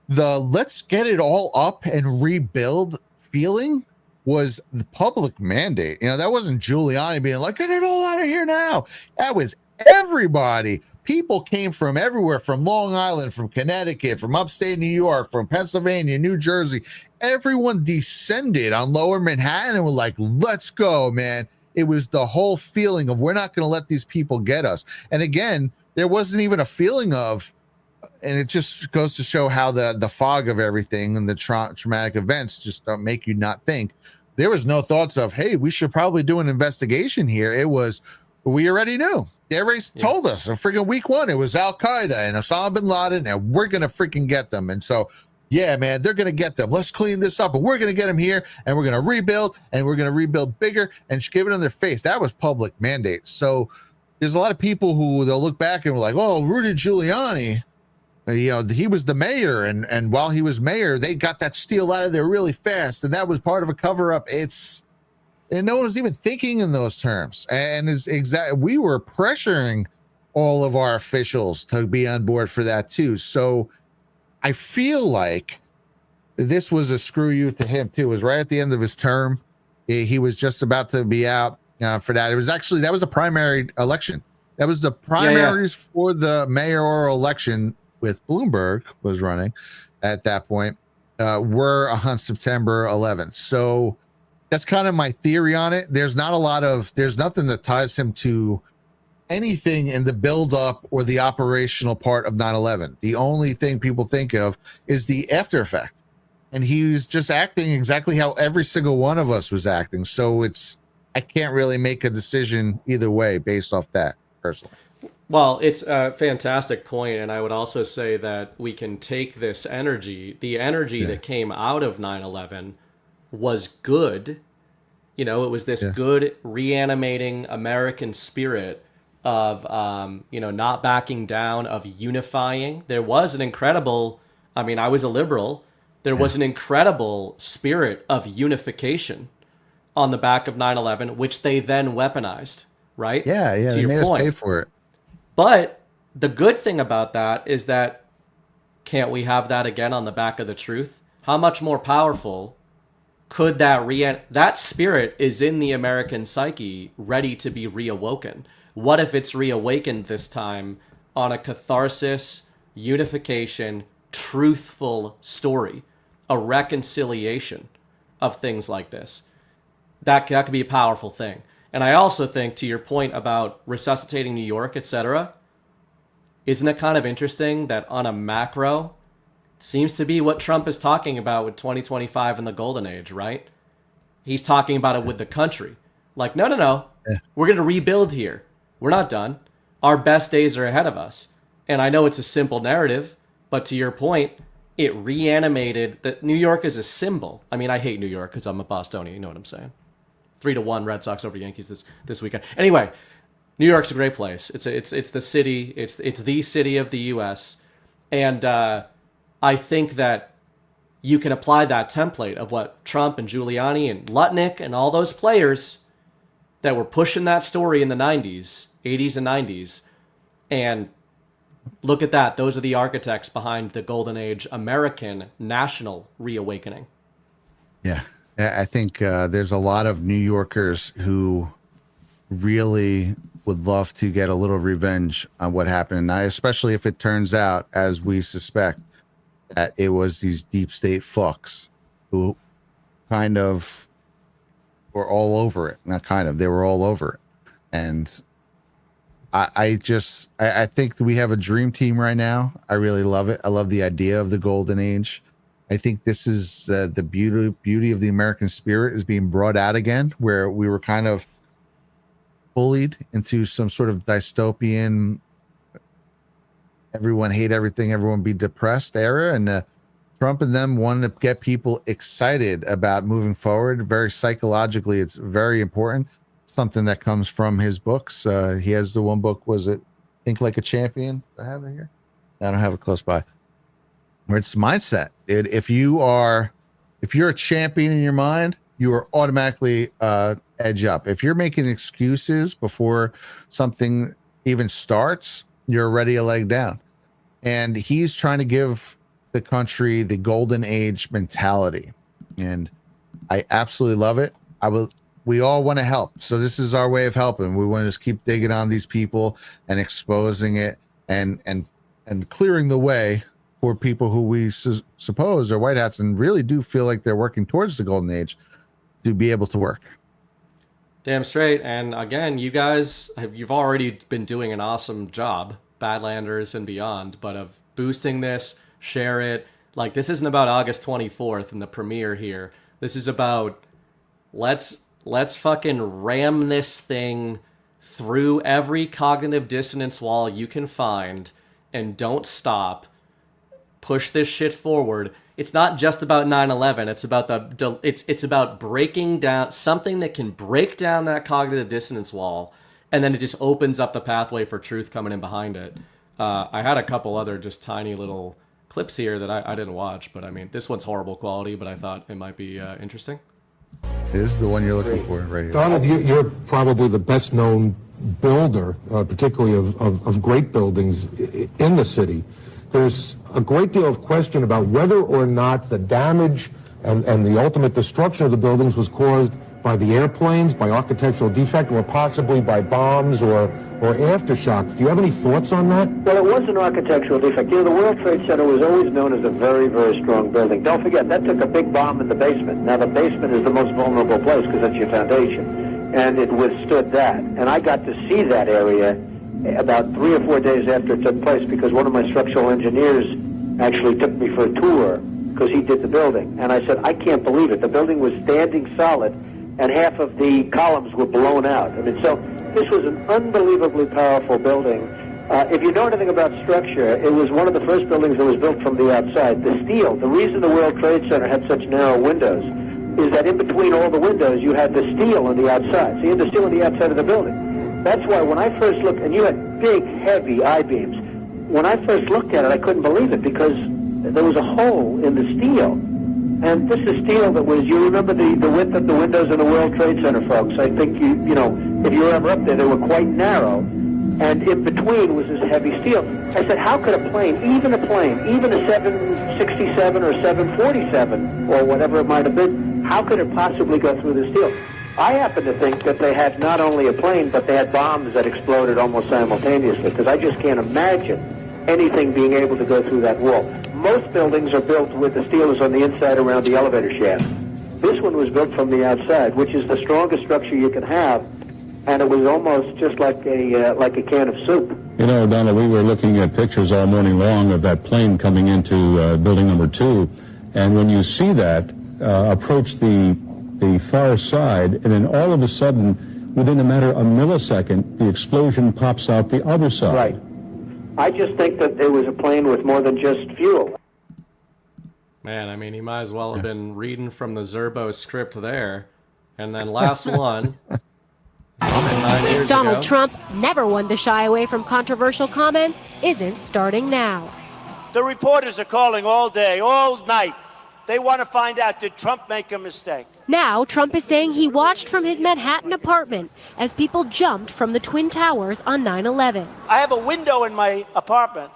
the let's get it all up and rebuild feeling was the public mandate. That wasn't Giuliani being like, get it all out of here now. That was everybody. People came from everywhere, from Long Island, from Connecticut, from upstate New York, from Pennsylvania, New Jersey. Everyone descended on Lower Manhattan and were like, let's go, man. It was the whole feeling of we're not going to let these people get us. And again, there wasn't even a feeling of, and it just goes to show how the fog of everything and the traumatic events just don't make you not think. There was no thoughts of, hey, we should probably do an investigation here. It was, we already knew. They already told us in freaking week one, it was Al Qaeda and Osama bin Laden, and we're going to freaking get them. And so, yeah, man, they're going to get them. Let's clean this up, and we're going to get them here, and we're going to rebuild, and we're going to rebuild bigger, and just give it on their face. That was public mandate. So there's a lot of people who they'll look back and were like, oh, Rudy Giuliani, he was the mayor, and while he was mayor, they got that steel out of there really fast, and that was part of a cover-up. And no one was even thinking in those terms. And we were pressuring all of our officials to be on board for that too. So I feel like this was a screw you to him too. It was right at the end of his term. He was just about to be out for that. That was a primary election. That was the primaries for the mayoral election with Bloomberg was running at that point, were on September 11th. So that's kind of my theory on it. There's nothing that ties him to anything in the build-up or the operational part of 9/11. The only thing people think of is the after effect. And he's just acting exactly how every single one of us was acting. So I can't really make a decision either way based off that, personally. Well, it's a fantastic point, and I would also say that we can take this energy, the energy that came out of 9/11 was good. It was this good reanimating American spirit of, not backing down, of unifying. There was an incredible, I was a liberal. There was an incredible spirit of unification on the back of 9/11, which they then weaponized, right? Yeah, they made us pay for it. But the good thing about that is that can't we have that again on the back of the truth? How much more powerful could that spirit is in the American psyche, ready to be reawoken? What if it's reawakened this time on a catharsis, unification, truthful story, a reconciliation of things like this? That could be a powerful thing. And I also think, to your point about resuscitating New York, etc., isn't it kind of interesting that on a macro, seems to be what Trump is talking about with 2025 and the golden age, right? He's talking about it with the country. Like, no. We're going to rebuild here. We're not done. Our best days are ahead of us. And I know it's a simple narrative, but to your point, it reanimated that New York is a symbol. I hate New York because I'm a Bostonian. You know what I'm saying? 3-1 Red Sox over Yankees this weekend. Anyway, New York's a great place. It's the city. It's the city of the U.S. And I think that you can apply that template of what Trump and Giuliani and Lutnick and all those players that were pushing that story in the 80s and 90s. And look at that. Those are the architects behind the golden age American national reawakening. Yeah. I think there's a lot of New Yorkers who really would love to get a little revenge on what happened. And especially if it turns out, as we suspect, that it was these deep state fucks who kind of were all over it. Not kind of, they were all over it. And I think that we have a dream team right now. I really love it. I love the idea of the golden age. I think this is the beauty of the American spirit is being brought out again, where we were kind of bullied into some sort of dystopian, everyone hate everything, everyone be depressed era. And Trump and them wanted to get people excited about moving forward. Very psychologically, it's very important. Something that comes from his books. He has the one book, was it Think Like a Champion. Do I have it here? I don't have it close by. Where it's mindset. If you're a champion in your mind, you are automatically edge up. If you're making excuses before something even starts, you're already a leg down. And he's trying to give the country the golden age mentality. And I absolutely love it. We all want to help. So this is our way of helping. We want to just keep digging on these people and exposing it and clearing the way for people who we suppose are white hats and really do feel like they're working towards the golden age to be able to work. Damn straight. And again, you guys, you've already been doing an awesome job, Badlanders and beyond, but of boosting this, share it. Like, this isn't about August 24th and the premiere here. This is about let's fucking ram this thing through every cognitive dissonance wall you can find and don't stop. Push this shit forward. It's not just about 9/11. It's about it's about breaking down something that can break down that cognitive dissonance wall, and then it just opens up the pathway for truth coming in behind it. I had a couple other just tiny little clips here that I didn't watch, but I mean, this one's horrible quality, but I thought it might be interesting. This is the one you're looking for right here. Donald, you're probably the best known builder, particularly of great buildings in the city. There's a great deal of question about whether or not the damage and the ultimate destruction of the buildings was caused by the airplanes, by architectural defect, or possibly by bombs or aftershocks. Do you have any thoughts on that? Well, it was an architectural defect. You know, the World Trade Center was always known as a very, very strong building. Don't forget, that took a big bomb in the basement. Now, the basement is the most vulnerable place because that's your foundation. And it withstood that. And I got to see that area about 3 or 4 days after it took place because one of my structural engineers actually took me for a tour because he did the building. And I said, I can't believe it. The building was standing solid and half of the columns were blown out. I mean, so this was an unbelievably powerful building. If you know anything about structure, it was one of the first buildings that was built from the outside. The steel, the reason the World Trade Center had such narrow windows is that in between all the windows you had the steel on the outside. So you had the steel on the outside of the building. That's why when I first looked, and you had big, heavy I-beams, when I first looked at it, I couldn't believe it because there was a hole in the steel. And this is steel that was, you remember the width of the windows in the World Trade Center, folks. I think, you know, if you were ever up there, they were quite narrow. And in between was this heavy steel. I said, how could a plane, even a 767 or 747, or whatever it might have been, how could it possibly go through the steel? I happen to think that they had not only a plane, but they had bombs that exploded almost simultaneously, because I just can't imagine anything being able to go through that wall. Most buildings are built with the steel is on the inside around the elevator shaft. This one was built from the outside, which is the strongest structure you can have, and it was almost just like a can of soup. You know, Donna, we were looking at pictures all morning long of that plane coming into building number 2, and when you see that approach the far side, and then all of a sudden, within a matter of a millisecond, the explosion pops out the other side. Right. I just think that it was a plane with more than just fuel. Man, I mean, he might as well have been reading from the Zerbo script there. And then last one. Donald Trump, never one to shy away from controversial comments, isn't starting now. The reporters are calling all day, all night. They want to find out, did Trump make a mistake? Now, Trump is saying he watched from his Manhattan apartment as people jumped from the Twin Towers on 9/11. I have a window in my apartment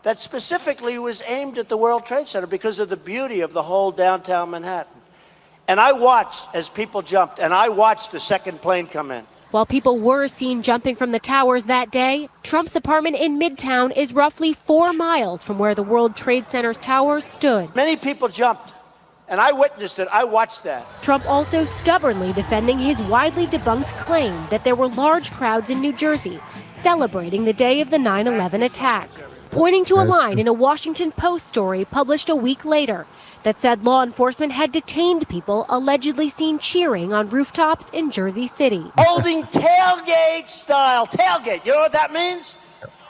that specifically was aimed at the World Trade Center because of the beauty of the whole downtown Manhattan. And I watched as people jumped, and I watched the second plane come in. While people were seen jumping from the towers that day, Trump's apartment in Midtown is roughly 4 miles from where the World Trade Center's towers stood. Many people jumped, and I witnessed it. I watched that. Trump also stubbornly defending his widely debunked claim that there were large crowds in New Jersey celebrating the day of the 9/11 attacks, pointing to a line in a Washington Post story published a week later that said law enforcement had detained people allegedly seen cheering on rooftops in Jersey City. Holding tailgate style. Tailgate. You know what that means?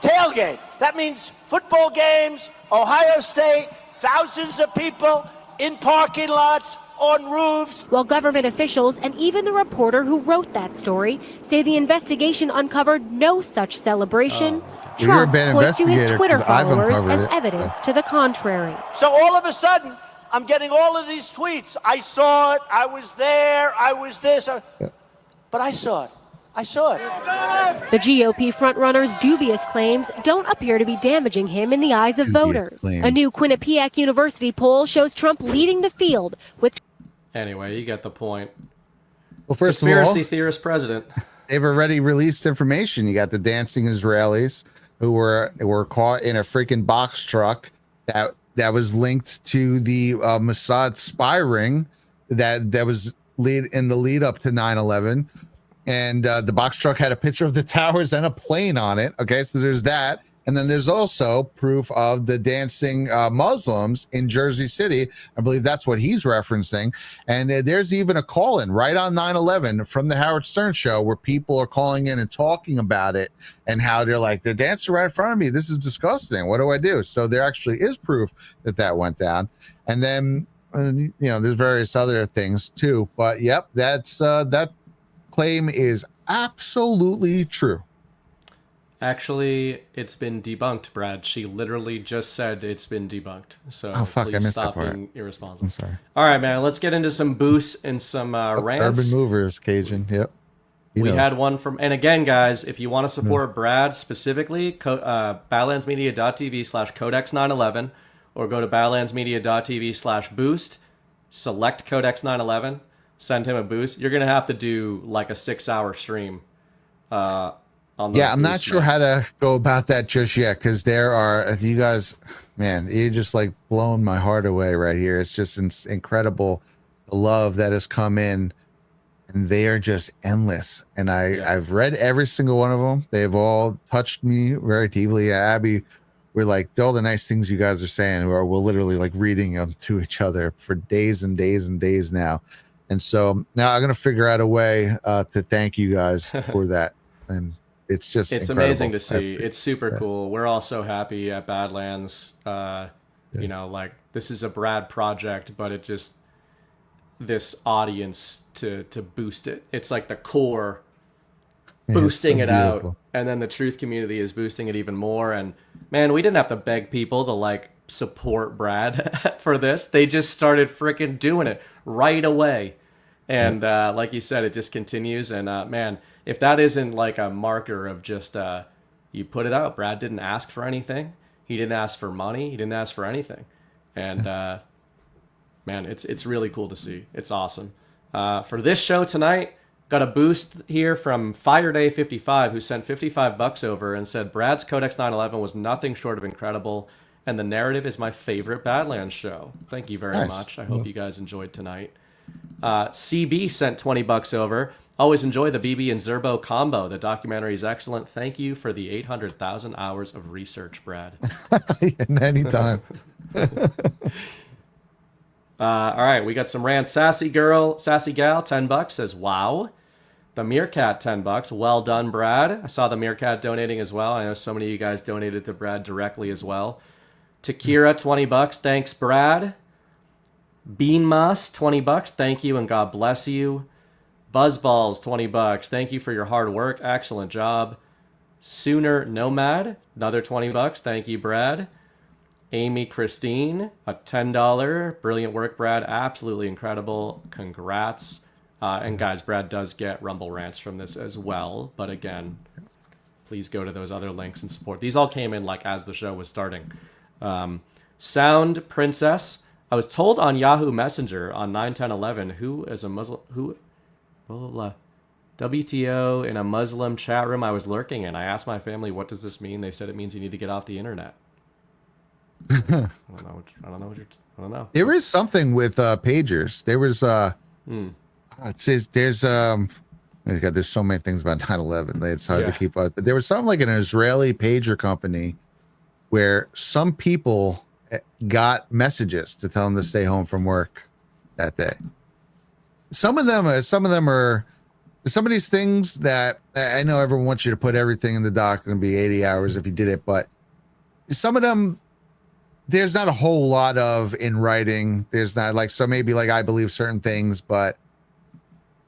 Tailgate. That means football games, Ohio State, thousands of people in parking lots, on roofs. While government officials and even the reporter who wrote that story say the investigation uncovered no such celebration you're a Trump bad points to his investigator, Twitter 'cause I've followers uncovered as it. evidence to the contrary. So all of a sudden, I'm getting all of these tweets. I saw it. I was there. I was this. But I saw it. I saw it. The GOP frontrunner's dubious claims don't appear to be damaging him in the eyes of voters. A new Quinnipiac University poll shows Trump leading the field with... Anyway, you get the point. Well, first of Conspiracy all, theorist president. They've already released information. You got the dancing Israelis who were caught in a freaking box truck that was linked to the Mossad spy ring that was in the lead up to 9/11. And the box truck had a picture of the towers and a plane on it. Okay, so there's that. And then there's also proof of the dancing Muslims in Jersey City. I believe that's what he's referencing. And there's even a call-in right on 9/11 from the Howard Stern show where people are calling in and talking about it and how they're dancing right in front of me. This is disgusting. What do I do? So there actually is proof that went down. And then, there's various other things too. But, yep, that's that claim is absolutely true. Actually, it's been debunked, Brad. She literally just said it's been debunked. So fuck, I please missed stop that part. being irresponsible. I'm sorry. All right, man. Let's get into some boosts and some rants. Urban Movers, Cajun. Yep. We had one from, and again, guys, if you want to support Brad specifically, badlandsmedia.tv/codex911 or go to badlandsmedia.tv/boost, select Codex 911, send him a boost. You're going to have to do like a 6-hour stream. On I'm not sure how to go about that just yet because there are, you guys, man, you're just like blowing my heart away right here. It's just incredible the love that has come in, and they are just endless. And I've read every single one of them. They've all touched me very deeply. Abby, we're like, all the nice things you guys are saying, we're literally like reading them to each other for days and days and days now. And so now I'm going to figure out a way to thank you guys for that. And it's just incredible. Amazing to see. It's super cool. We're all so happy at Badlands. Like this is a Brad project, but it just, this audience to boost it. It's like the core boosting it out. And then the truth community is boosting it even more. And man, we didn't have to beg people to like support Brad for this. They just started freaking doing it right away. And like you said, it just continues. And man, if that isn't like a marker of just you put it out, Brad didn't ask for anything. He didn't ask for money. He didn't ask for anything. And man, it's really cool to see. It's awesome. For this show tonight, got a boost here from Fire Day 55, who sent $55 over and said Brad's Codex 911 was nothing short of incredible, and the narrative is my favorite Badlands show. Thank you very much. I hope you guys enjoyed tonight. CB sent $20 over. Always enjoy the BB and Zerbo combo. The documentary is excellent. Thank you for the 800,000 hours of research, Brad. Anytime. All right, we got some rants. Sassy Gal, $10 says, wow. The Meerkat, $10. Well done, Brad. I saw the Meerkat donating as well. I know so many of you guys donated to Brad directly as well. Takira, $20. Thanks, Brad. Bean Moss, $20. Thank you and God bless you. Buzzballs, $20. Thank you for your hard work. Excellent job. Sooner Nomad, another $20. Thank you, Brad. Amy Christine, a $10. Brilliant work, Brad. Absolutely incredible. Congrats. And guys, Brad does get Rumble Rants from this as well. But again, please go to those other links and support. These all came in like as the show was starting. Sound Princess. I was told on Yahoo Messenger on 9/10/11 who is a Muslim WTO in a Muslim chat room I was lurking in. I asked my family, what does this mean? They said it means you need to get off the internet. I don't know. There is something with pagers. There was it says there's there's so many things about 9/11. It's hard to keep up. But there was something like an Israeli pager company where some people got messages to tell them to stay home from work that day. Some of them are some of these things that I know everyone wants you to put everything in the doc and be 80 hours if you did it, but some of them there's not a whole lot of in writing. There's not like, so maybe like I believe certain things, but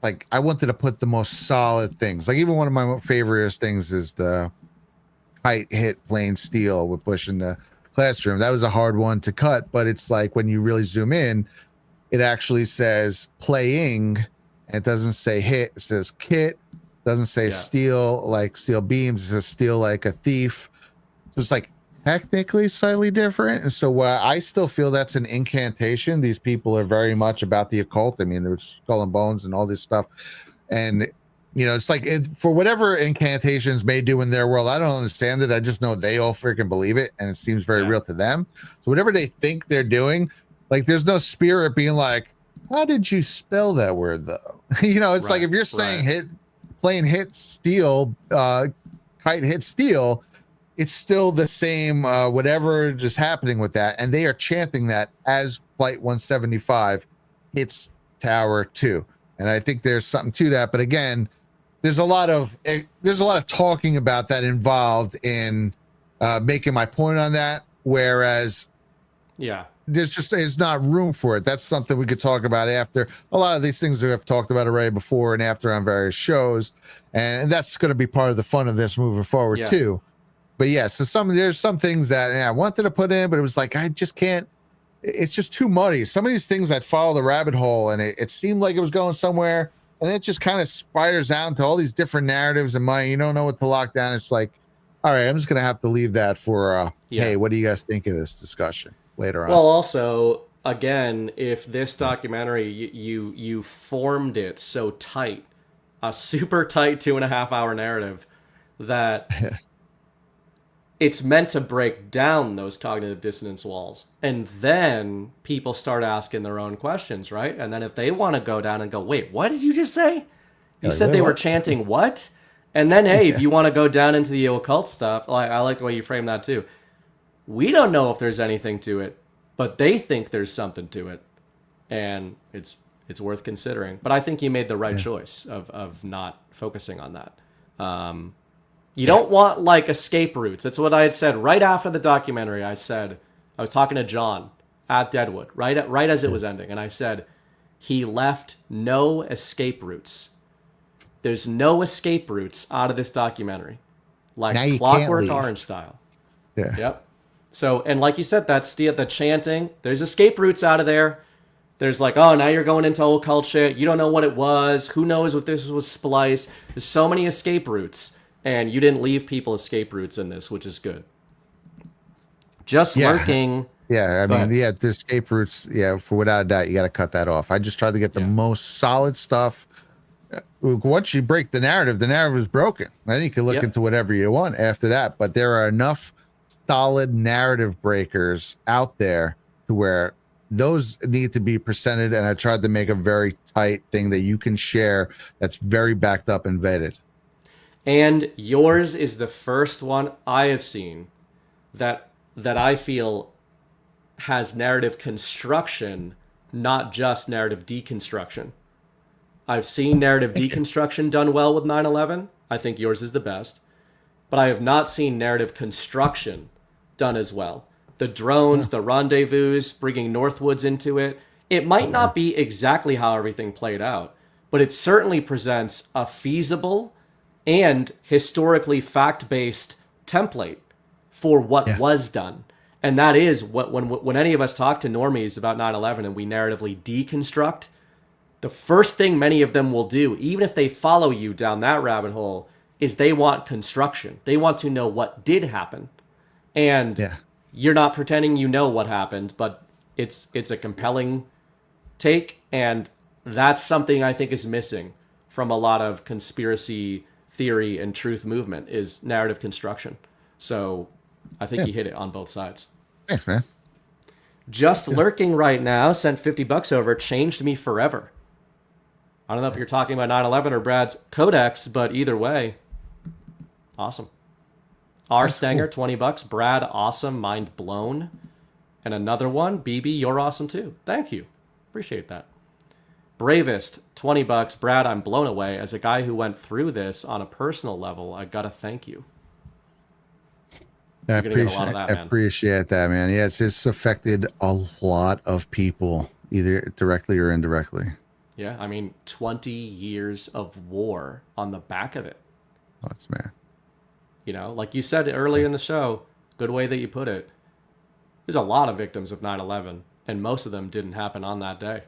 like I wanted to put the most solid things. Like even one of my favorite things is the kite hit plain steel with pushing the classroom. That was a hard one to cut, but it's like when you really zoom in, it actually says playing. And it doesn't say hit. It says kit. It doesn't say steel like steel beams. It says steel like a thief. So it's like technically slightly different. And so I still feel that's an incantation. These people are very much about the occult. I mean, there's skull and bones and all this stuff. And, you know, it's like for whatever incantations may do in their world, I don't understand it. I just know they all freaking believe it. And it seems very real to them. So whatever they think they're doing, like there's no spirit being like, how did you spell that word though? You know, it's like if you're saying plane hit steel, kite hit steel, it's still the same, whatever is happening with that. And they are chanting that as Flight 175 hits Tower 2. And I think there's something to that. But again, there's a lot of talking about that involved in making my point on that. Whereas, there's not room for it. That's something we could talk about after. A lot of these things we have talked about already before and after on various shows. And that's going to be part of the fun of this moving forward too. But so there's some things that I wanted to put in, but it was like, I just can't, it's just too muddy. Some of these things that follow the rabbit hole and it seemed like it was going somewhere and it just kind of spiders out into all these different narratives and money. You don't know what to lock down. It's like, all right, I'm just going to have to leave that for, hey, what do you guys think of this discussion later on? Well, also, again, if this documentary, you formed it so tight, a super tight 2.5 hour narrative that it's meant to break down those cognitive dissonance walls. And then people start asking their own questions, right? And then if they want to go down and go, wait, what did you just say? You said they were chanting what? And then, hey, if you want to go down into the occult stuff, I like the way you frame that too. We don't know if there's anything to it, but they think there's something to it. And it's worth considering. But I think you made the right choice of not focusing on that. You don't want like escape routes. That's what I had said right after the documentary. I was talking to John at Deadwood right as it was ending. And I said, he left no escape routes. There's no escape routes out of this documentary. Like Clockwork Orange style. Yeah. Yep. So, and like you said, that's the chanting. There's escape routes out of there. There's like, oh, now you're going into occult shit. You don't know what it was. Who knows what this was splice. There's so many escape routes. And you didn't leave people escape routes in this, which is good. Just lurking. Yeah, I mean, the escape routes, for without a doubt, you got to cut that off. I just tried to get the most solid stuff. Once you break the narrative is broken. Then you can look into whatever you want after that. But there are enough solid narrative breakers out there to where those need to be presented. And I tried to make a very tight thing that you can share that's very backed up and vetted. And yours is the first one I have seen that I feel has narrative construction, not just narrative deconstruction. I've seen narrative deconstruction done well with 9/11. I think yours is the best. But I have not seen narrative construction done as well. The drones, the rendezvous, bringing Northwoods into it. It might not be exactly how everything played out, but it certainly presents a feasible and historically fact-based template for what was done. And that is what when any of us talk to normies about 9/11 and we narratively deconstruct, the first thing many of them will do, even if they follow you down that rabbit hole, is they want construction. They want to know what did happen. And you're not pretending you know what happened, but it's a compelling take, and that's something I think is missing from a lot of conspiracy theory and truth movement is narrative construction. So I think you hit it on both sides. Thanks, man. Just lurking right now, sent $50 over, changed me forever. I don't know if you're talking about 9/11 or Brad's Codex, but either way, awesome. R. Stenger, cool. $20. Brad, awesome, mind blown. And another one, BB, you're awesome too. Thank you. Appreciate that. Bravest, $20. Brad, I'm blown away. As a guy who went through this on a personal level, I gotta thank you. I appreciate that, man. Yeah, it's affected a lot of people, either directly or indirectly. Yeah, I mean, 20 years of war on the back of it. Nuts, man. You know, like you said earlier in the show, good way that you put it. There's a lot of victims of 9/11, and most of them didn't happen on that day.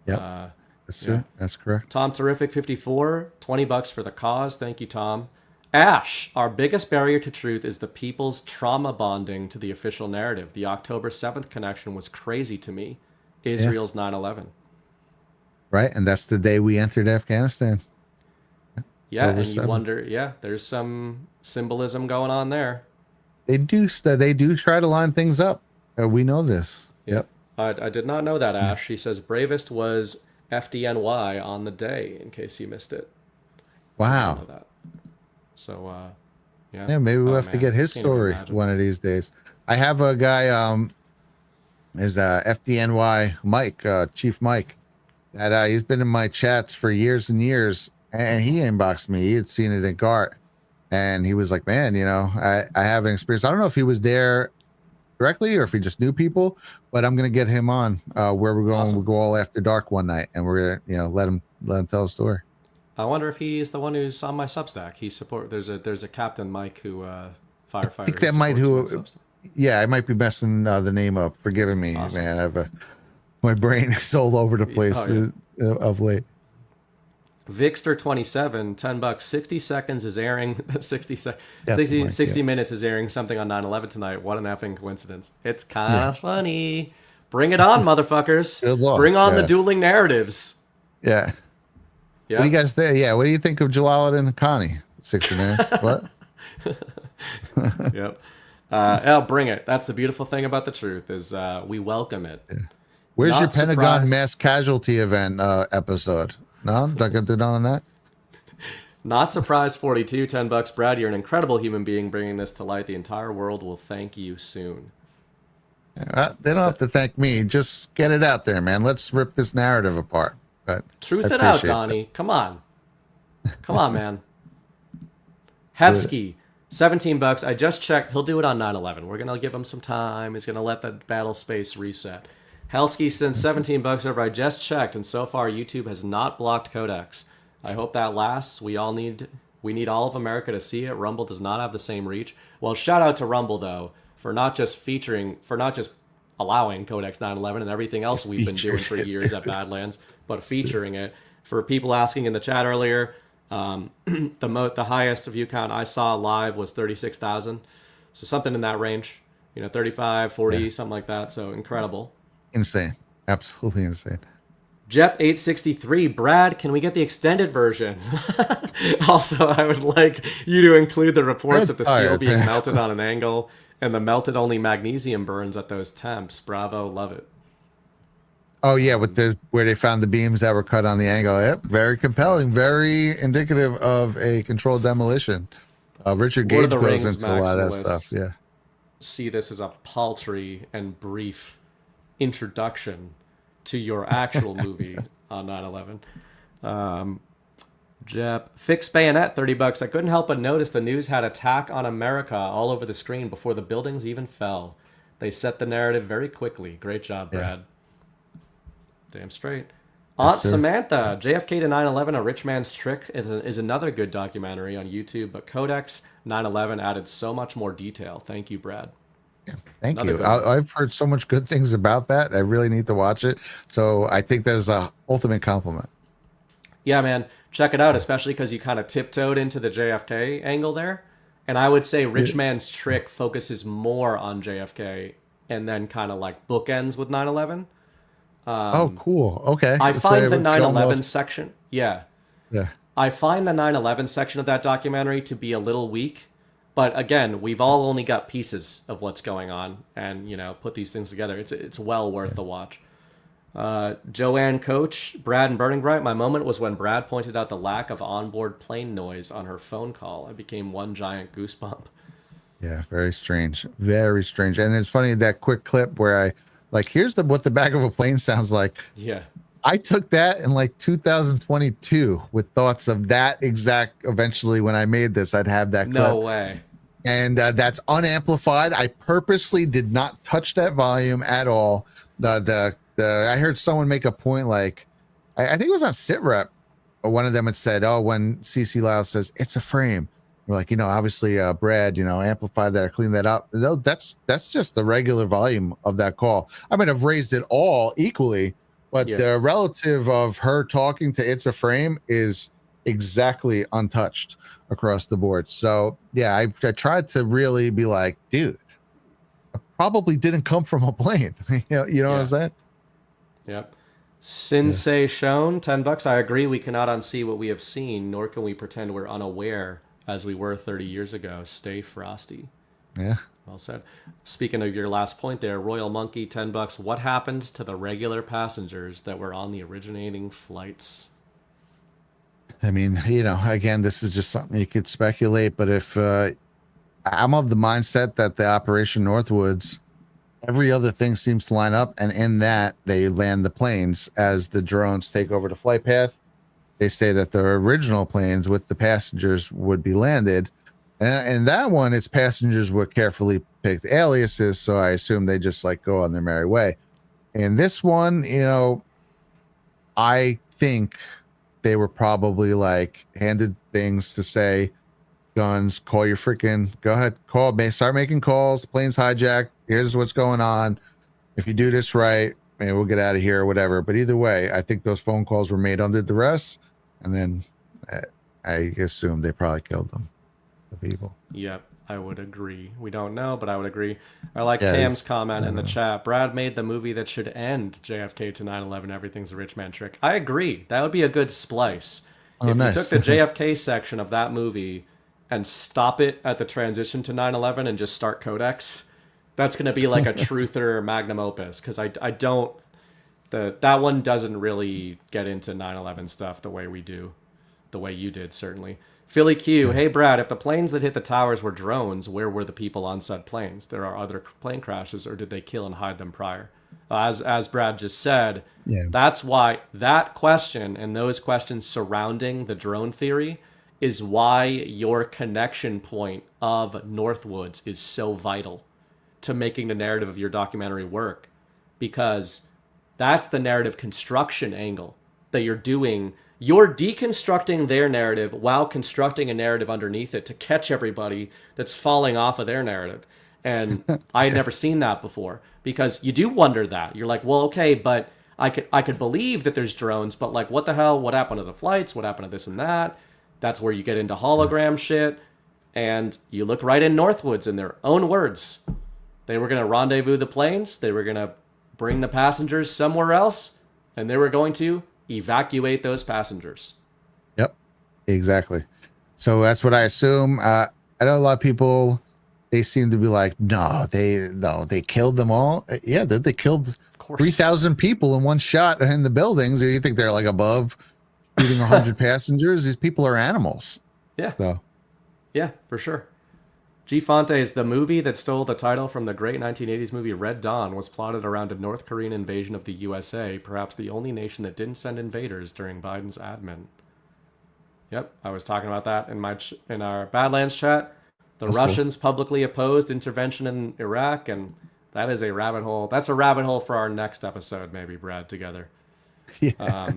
Yep. That's true. That's correct. Tom Terrific 54, $20 for the cause. Thank you, Tom. Ash, our biggest barrier to truth is the people's trauma bonding to the official narrative. The October 7th connection was crazy to me. Israel's 9/11. Right, and that's the day we entered Afghanistan. Yeah, and you wonder, there's some symbolism going on there. They do try to line things up. We know this. Yep. I did not know that, Ash. He says bravest was FDNY on the day, in case you missed it. Wow. I know that. So, yeah, maybe we'll have to get his story one of these days. I have a guy, is FDNY Mike, Chief Mike, that he's been in my chats for years and years, and he inboxed me. He had seen it in GART, and he was like, man, you know, I have an experience. I don't know if he was there directly or if he just knew people, but I'm going to get him on where we're going. Awesome. We'll go all after dark one night, and we're going to, you know, let him tell a story. I wonder if he is the one who's on my Substack. There's a Captain Mike who firefighter. I think that might I might be messing the name up. Forgive me, awesome. Man. My brain is all over the place of late. Vixter 27, $10, 60 seconds is airing 60 minutes is airing something on 9/11 tonight. What an effing coincidence. It's kind of funny. Bring it on, motherfuckers. Bring on the dueling narratives. Yeah. Yeah. What do you guys think? Yeah, what do you think of Jalaluddin and Connie? 60 minutes. What? Yep. I'll bring it. That's the beautiful thing about the truth is we welcome it. Yeah. Where's your Pentagon mass casualty event episode? No, don't get done on that. Not surprised. 42, $10. Brad, you're an incredible human being bringing this to light. The entire world will thank you soon. They don't have to thank me. Just get it out there, man. Let's rip this narrative apart. But truth it out, Donnie. Come on, man. Hevsky, $17. I just checked. He'll do it on 9/11. We're gonna give him some time. He's gonna let the battle space reset. Helsky sends $17 over. I just checked, and so far YouTube has not blocked Codex. I hope that lasts. We need all of America to see it. Rumble does not have the same reach. Well, shout out to Rumble though for not just allowing Codex 9/11 and everything else we've been doing for years at Badlands, but featuring it. For people asking in the chat earlier, the highest view count I saw live was 36,000. So something in that range, 35, 40, something like that. So incredible. Insane. Absolutely insane. Jep863, Brad, can we get the extended version? Also, I would like you to include the reports of the steel being melted on an angle and the melted only magnesium burns at those temps. Bravo, love it. Oh yeah, where they found the beams that were cut on the angle. Yep, very compelling, very indicative of a controlled demolition. Richard Gage goes into a lot of that stuff. Yeah, see this as a paltry and brief introduction to your actual movie on 9/11. Jep, fixed bayonet, $30. I couldn't help but notice the news had attack on America all over the screen before the buildings even fell. They set the narrative very quickly. Great job, Brad. Damn straight. Aunt Samantha, JFK to 9/11, A Rich Man's Trick is another good documentary on YouTube, but Codex 9/11 added so much more detail. Thank you, Brad. Yeah, thank you. I've heard so much good things about that. I really need to watch it. So I think that is a ultimate compliment. Yeah, man. Check it out, especially because you kind of tiptoed into the JFK angle there. And I would say Rich Man's Trick focuses more on JFK and then kind of like bookends with 9/11. Oh, cool. Okay. I find the 9/11 section. Yeah. Yeah. I find the 9/11 section of that documentary to be a little weak. But again, we've all only got pieces of what's going on and, put these things together. It's well worth the watch. Joanne Coach, Brad and Burning Bright. My moment was when Brad pointed out the lack of onboard plane noise on her phone call. I became one giant goosebump. Yeah, very strange. Very strange. And it's funny, that quick clip where here's what the back of a plane sounds like. Yeah. I took that in 2022 with thoughts of that exact, eventually when I made this, I'd have that clip. No way. And that's unamplified. I purposely did not touch that volume at all. I heard someone make a point, I think it was on SitRep, or one of them had said, when CC Lyle says it's a frame, We're like, obviously, Brad, amplify that or clean that up. No, that's just the regular volume of that call. I mean, I've raised it all equally, but the relative of her talking to It's a Frame is exactly untouched across the board. So yeah, I tried to really be like, dude, I probably didn't come from a plane. you know what I'm saying? Yep. Sensei shown, $10. I agree. We cannot unsee what we have seen, nor can we pretend we're unaware as we were 30 years ago. Stay frosty. Yeah. Well said. Speaking of your last point there, Royal Monkey, $10. What happened to the regular passengers that were on the originating flights? I mean, again, this is just something you could speculate, but if I'm of the mindset that the Operation Northwoods, every other thing seems to line up, and in that they land the planes as the drones take over the flight path. They say that the original planes with the passengers would be landed, and that one, its passengers were carefully picked aliases, so I assume they just go on their merry way. And this one, I think they were probably handed things to say, guns, call your freaking, go ahead, start making calls, plane's hijacked, here's what's going on. If you do this right, maybe we'll get out of here or whatever. But either way, I think those phone calls were made under duress, and then I assume they probably killed them, the people. Yep, I would agree. We don't know, but I would agree. I like Cam's comment in the chat. Brad made the movie that should end JFK to 9/11, Everything's a Rich Man trick. I agree. That would be a good splice. If nice. you took the JFK section of that movie and stop it at the transition to 9/11 and just start Codex, that's going to be like a truther magnum opus, because I don't... That one doesn't really get into 9/11 stuff the way we do. The way you did, certainly. Philly Q, hey Brad, if the planes that hit the towers were drones, where were the people on said planes? There are other plane crashes, or did they kill and hide them prior? As Brad just said, that's why that question and those questions surrounding the drone theory is why your connection point of Northwoods is so vital to making the narrative of your documentary work, because that's the narrative construction angle that you're doing. You're deconstructing their narrative while constructing a narrative underneath it to catch everybody that's falling off of their narrative. And I had never seen that before, because you do wonder that. You're like, well, okay, but I could believe that there's drones, but what the hell? What happened to the flights? What happened to this and that? That's where you get into hologram shit. And you look right in Northwoods, in their own words. They were going to rendezvous the planes. They were going to bring the passengers somewhere else. And they were going to evacuate those passengers. Yep, exactly. So that's what I assume. I know a lot of people, they seem to be like, no, they killed them all. Yeah, they killed 3,000 people in one shot in the buildings. You think they're above shooting 100 passengers? These people are animals. Yeah. So. Yeah, for sure. G. Fontes, the movie that stole the title from the great 1980s movie Red Dawn, was plotted around a North Korean invasion of the USA, perhaps the only nation that didn't send invaders during Biden's admin. Yep, I was talking about that in our Badlands chat. That's Russians publicly opposed intervention in Iraq, and that is a rabbit hole. That's a rabbit hole for our next episode, maybe, Brad, together. Yeah.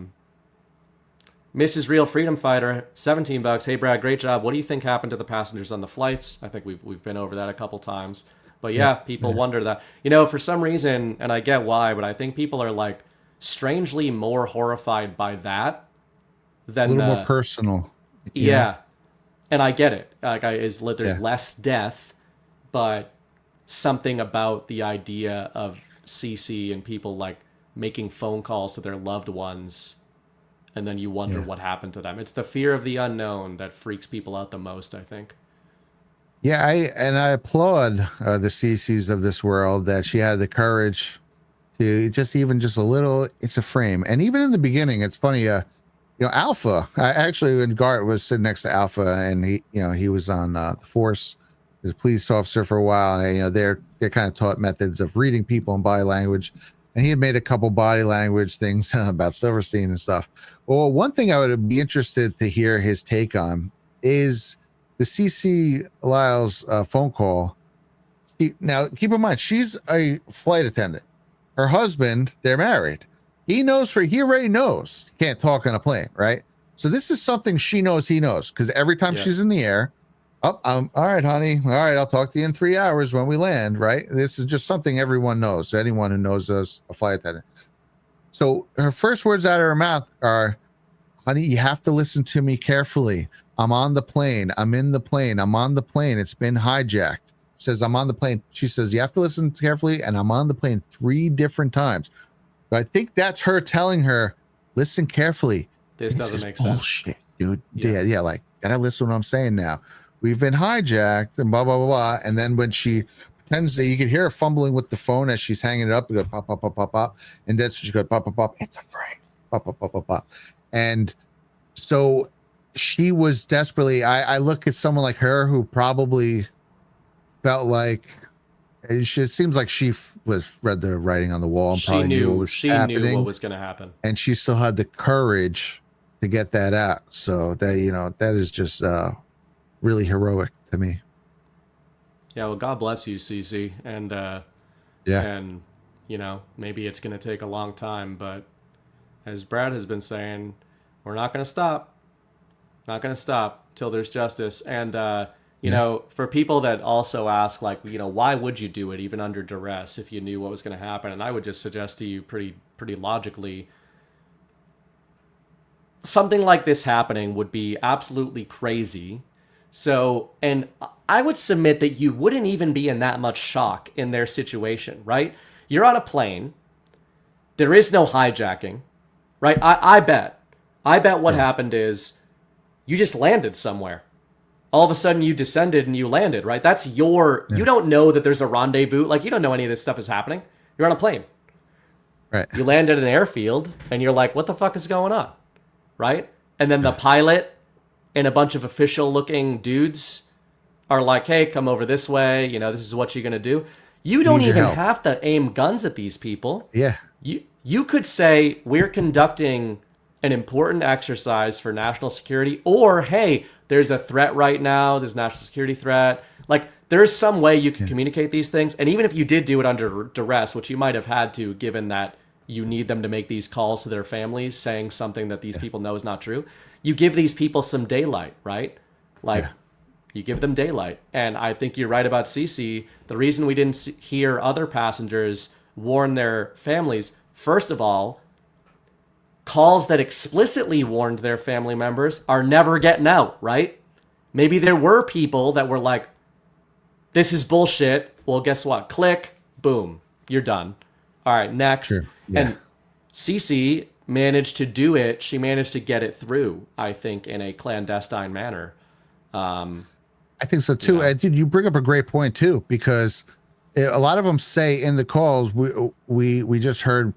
Mrs. Real Freedom Fighter, $17. Hey Brad, great job. What do you think happened to the passengers on the flights? I think we've been over that a couple times. But people wonder that. For some reason, and I get why, but I think people are strangely more horrified by that than a little more personal. Yeah. And I get it. There's less death, but something about the idea of CC and people making phone calls to their loved ones, and then you wonder what happened to them. It's the fear of the unknown that freaks people out the most, I think. Yeah, I applaud the CCs of this world that she had the courage to just a little. It's a frame, and even in the beginning, it's funny. Alpha. When Gart was sitting next to Alpha, and he was on the force as a police officer for a while, and they're kind of taught methods of reading people and body language. And he had made a couple body language things about Silverstein and stuff. Well, one thing I would be interested to hear his take on is the CC Lyle's phone call. Now, keep in mind, she's a flight attendant. Her husband, they're married. He already knows he can't talk on a plane, right? So this is something she knows he knows, because every time she's in the air, Oh, all right, honey. All right, I'll talk to you in 3 hours when we land, right? This is just something everyone knows. Anyone who knows us, a flight attendant. So her first words out of her mouth are, honey, you have to listen to me carefully. I'm on the plane. I'm in the plane. I'm on the plane. It's been hijacked. Says, I'm on the plane. She says, you have to listen carefully, and I'm on the plane 3 different times. But I think that's her telling her, listen carefully. This doesn't make sense. Bullshit, dude. Yeah, like, gotta listen to what I'm saying now. We've been hijacked and blah, blah, blah, blah. And then when she pretends that you can hear her fumbling with the phone as she's hanging it up, it goes pop, pop, pop, pop, pop. And that's she goes pop, pop, pop. It's a Frank. Pop, pop, pop, pop, pop. And so she was desperately, I look at someone like her who probably felt like, it seems like she read the writing on the wall and probably knew what was happening. Knew what was going to happen. And she still had the courage to get that out. So that, that is just really heroic to me. Yeah, well, God bless you, Cece. And and maybe it's going to take a long time, but as Brad has been saying, we're not going to stop. Not going to stop till there's justice. And you know, for people that also ask, like, why would you do it even under duress if you knew what was going to happen? And I would just suggest to you pretty logically, something like this happening would be absolutely crazy. So, and I would submit that you wouldn't even be in that much shock in their situation, right? You're on a plane. There is no hijacking, right? I bet what happened is you just landed somewhere. All of a sudden you descended and you landed, right? That's you don't know that there's a rendezvous. Like, you don't know any of this stuff is happening. You're on a plane. Right. You land at an airfield and you're like, what the fuck is going on? Right? And then the pilot and a bunch of official looking dudes are like, hey, come over this way. This is what you're going to do. You don't even have to aim guns at these people. Yeah. You could say, we're conducting an important exercise for national security, or, hey, there's a threat right now. There's a national security threat. Like, there's some way you can communicate these things. And even if you did do it under duress, which you might have had to, given that you need them to make these calls to their families saying something that these people know is not true, you give these people some daylight, right? Like, you give them daylight. And I think you're right about Cece. The reason we didn't hear other passengers warn their families, first of all, calls that explicitly warned their family members are never getting out, right? Maybe there were people that were like, this is bullshit. Well, guess what? Click, boom, you're done. All right, next. Sure. Yeah. And Cece managed to do it. She managed to get it through, I think, in a clandestine manner. I think so too. And dude, you bring up a great point too, because a lot of them say in the calls, we just heard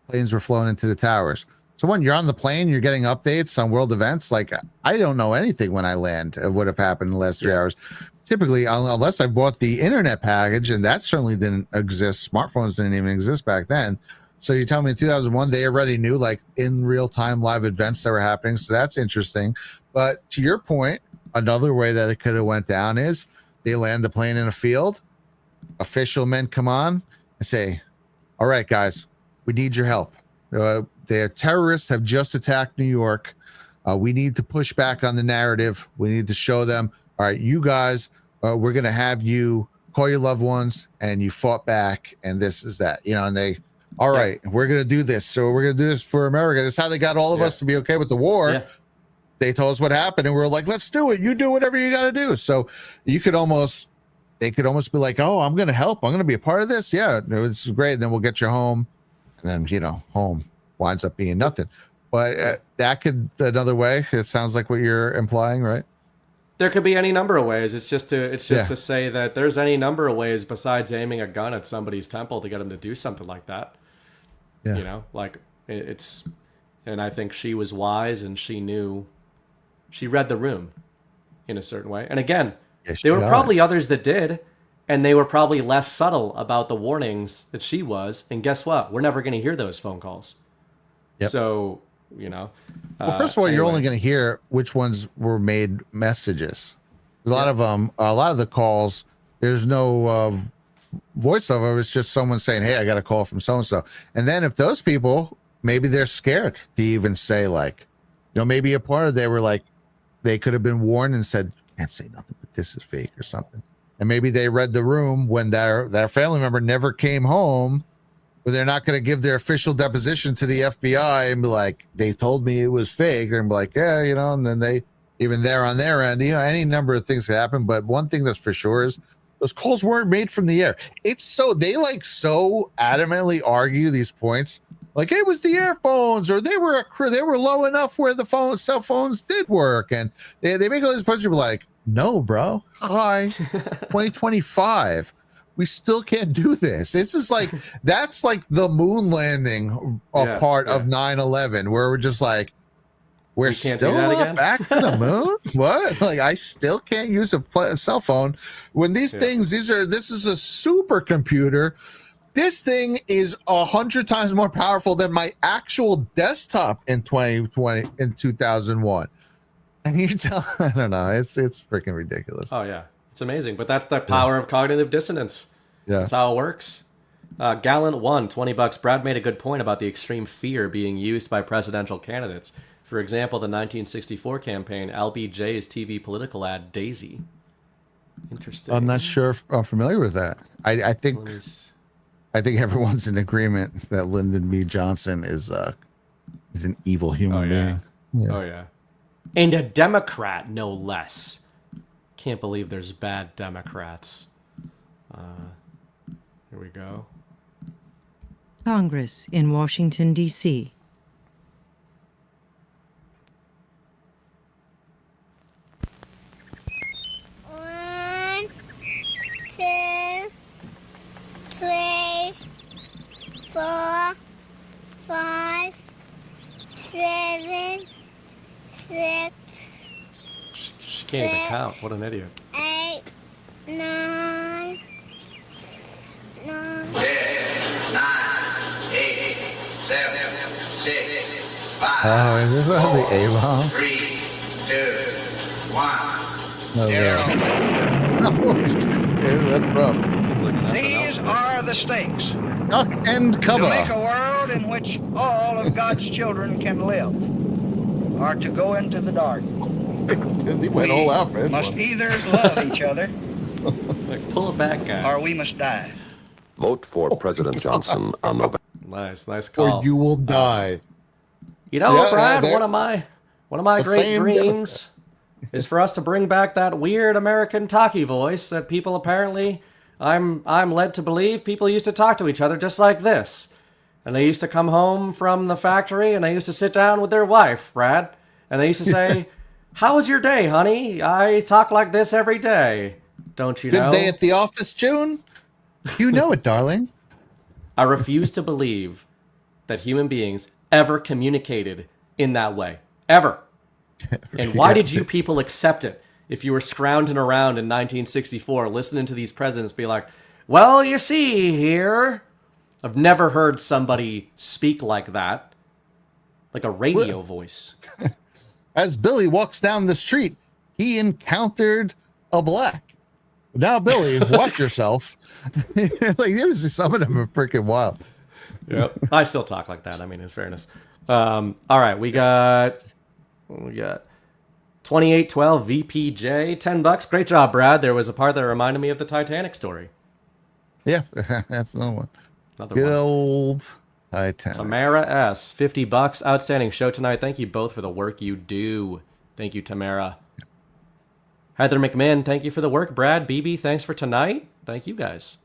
planes were flown into the towers. So when you're on the plane, you're getting updates on world events. Like, I don't know anything when I land of what have happened in the last 3 hours. Typically, unless I bought the internet package, and that certainly didn't exist. Smartphones didn't even exist back then. So you tell me in 2001, they already knew, like, in real time live events that were happening. So that's interesting. But to your point, another way that it could have went down is they land the plane in a field. Official men come on and say, all right, guys, we need your help. The terrorists have just attacked New York. We need to push back on the narrative. We need to show them, all right, you guys, we're going to have you call your loved ones and you fought back and this is that, and they, all right, we're going to do this. So we're going to do this for America. That's how they got all of us to be okay with the war. Yeah. They told us what happened and we're like, let's do it. You do whatever you got to do. So they could almost be like, oh, I'm going to help. I'm going to be a part of this. Yeah, it's great. And then we'll get you home. And then, home winds up being nothing. But that could, another way, it sounds like what you're implying, right? There could be any number of ways. It's just to say that there's any number of ways besides aiming a gun at somebody's temple to get them to do something like that. Yeah. And I think she was wise and she read the room in a certain way. And again, there were probably others that did, and they were probably less subtle about the warnings that she was. And guess what? We're never going to hear those phone calls. Yep. So, well, first of all, you're only going to hear which ones were made messages. A lot of them, a lot of the calls, there's no voiceover. It's just someone saying, hey, I got a call from so-and-so. And then if those people, maybe they're scared to even say, like, maybe a part of they were like, they could have been warned and said, you can't say nothing but this is fake or something. And maybe they read the room when their family member never came home, but they're not going to give their official deposition to the FBI and be like, they told me it was fake. They're like, yeah, you know, and then they, even there on their end, you know, any number of things can happen. But one thing that's for sure is those calls weren't made from the air. It's so, they like so adamantly argue these points. Like it was the earphones, or they were low enough where the cell phones did work, and they make all these points. You're like, no, bro, hi, 2025, we still can't do this. This is like that's like the moon landing part of 9/11, where we're just like, we're still not back to the moon. What? Like I still can't use a cell phone when these things. This is a supercomputer. This thing is 100 times more powerful than my actual desktop in 2001. And you tell, I don't know, it's freaking ridiculous. Oh yeah, it's amazing. But that's the power of cognitive dissonance. Yeah, that's how it works. Gallant won $20. Brad made a good point about the extreme fear being used by presidential candidates. For example, the 1964 campaign, LBJ's TV political ad, Daisy. Interesting. I'm not sure if I'm familiar with that. I think everyone's in agreement that Lyndon B. Johnson is an evil human being. Yeah. Oh, yeah. And a Democrat, no less. Can't believe there's bad Democrats. Here we go. Congress in Washington, D.C. One, two, three, 4, 5, 7, 6. She can't even count. What an idiot. 8, 9, 9. 10, 9, 8, 7, 6, 5. Oh, is this how the A-bomb? 3, 2, 1. No, that's rough. Seems like an These are the stakes. Duck and cover. To make a world in which all of God's children can live, or to go into the dark. They went all out for this must one. either love each other, like, pull it back, guys, or we must die. Vote for President Johnson on November. Nice call. Or you will die. You know, Brad, one of my great dreams is for us to bring back that weird American talkie voice that people apparently, I'm led to believe people used to talk to each other just like this. And they used to come home from the factory and they used to sit down with their wife, Brad, and they used to say, "How was your day, honey? I talk like this every day. Don't you know?" Good day at the office, June? You know it, darling. I refuse to believe that human beings ever communicated in that way. Ever. And why did you people accept it? If you were scrounging around in 1964 listening to these presidents be like, "Well, you see here." I've never heard somebody speak like that. Like a radio voice. As Billy walks down the street, he encountered a black. Now, Billy, watch yourself. Like, some of them are freaking wild. Yep. I still talk like that, I mean, in fairness. All right, we got 2812 VPJ, $10. Great job, Brad. There was a part that reminded me of the Titanic story. Yeah, that's another one. Another Good one. Old Titanic. Tamara S, $50. Outstanding show tonight. Thank you both for the work you do. Thank you, Tamara. Heather McMahon, thank you for the work. Brad, BB, thanks for tonight. Thank you guys.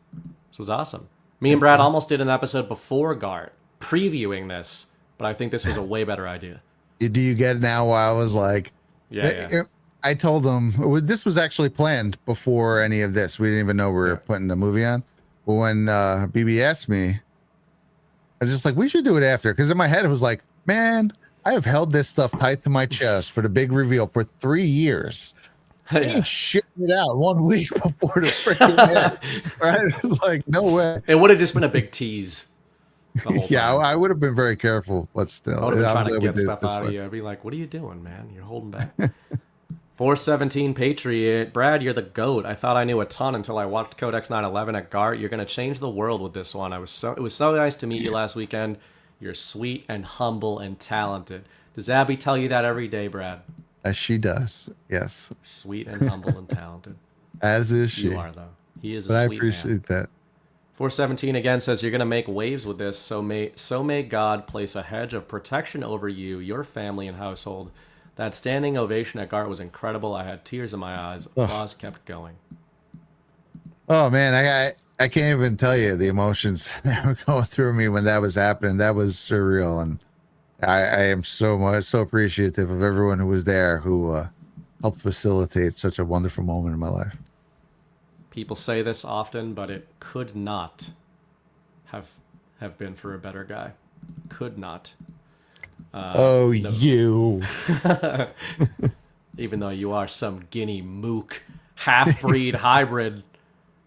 This was awesome. Me and Brad almost did an episode before Gart, previewing this, but I think this was a way better idea. Do you get now why I was like, Yeah. I told them this was actually planned before any of this. We didn't even know we were putting the movie on. But when BB asked me, I was just like, we should do it after. Because in my head, it was like, man, I have held this stuff tight to my chest for the big reveal for 3 years. I ain't shitting it out 1 week before the freaking end. Right? It was like, no way. It would have just been a big tease. Yeah, I would have been very careful, but still. I would have been trying to get stuff out of you. I'd be like, what are you doing, man? You're holding back. 417 Patriot. Brad, you're the GOAT. I thought I knew a ton until I watched Codex 9/11 at GART. You're going to change the world with this one. It was so nice to meet you last weekend. You're sweet and humble and talented. Does Abby tell you that every day, Brad? As she does. Yes. Sweet and humble and talented. As is she. You are, though. He is a But I sweet man. appreciate that. 417 again says you're going to make waves with this, so may God place a hedge of protection over you, your family, and household. That standing ovation at Gart was incredible. I had tears in my eyes. Applause kept going. Oh man, I can't even tell you the emotions that were going through me when that was happening. That was surreal, and I am so appreciative of everyone who was there who helped facilitate such a wonderful moment in my life. People say this often, but it could not have been for a better guy. Could not. You. Even though you are some guinea mook, half-breed hybrid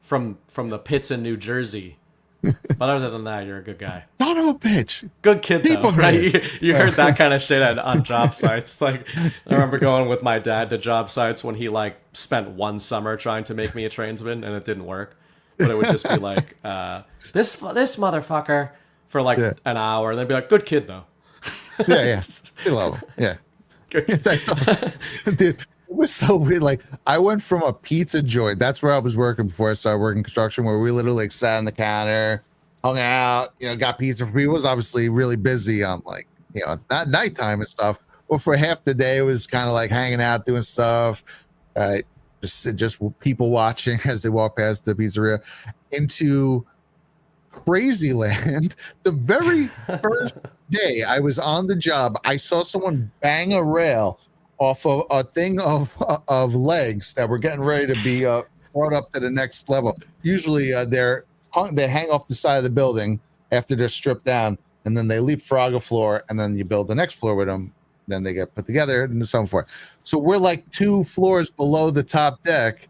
from the pits in New Jersey. But other than that, you're a good guy. Son of a bitch. Good kid, People though, right? You heard that kind of shit on job sites. Like, I remember going with my dad to job sites when he, like, spent one summer trying to make me a tradesman, and it didn't work. But it would just be like, this motherfucker for, like, an hour. And they'd be like, good kid, though. Yeah. We love him. Yeah. Dude, it was so weird. Like, I went from a pizza joint. That's where I was working before I started working construction, where we literally like, sat on the counter, hung out, got pizza for people. It was obviously really busy on like, not nighttime and stuff. But for half the day, it was kind of like hanging out, doing stuff, just people watching as they walk past the pizzeria, into crazy land. The very first day I was on the job, I saw someone bang a rail off of a thing of legs that were getting ready to be brought up to the next level. Usually they hang off the side of the building after they're stripped down, and then they leapfrog a floor, and then you build the next floor with them. Then they get put together and so forth. So we're like 2 floors below the top deck.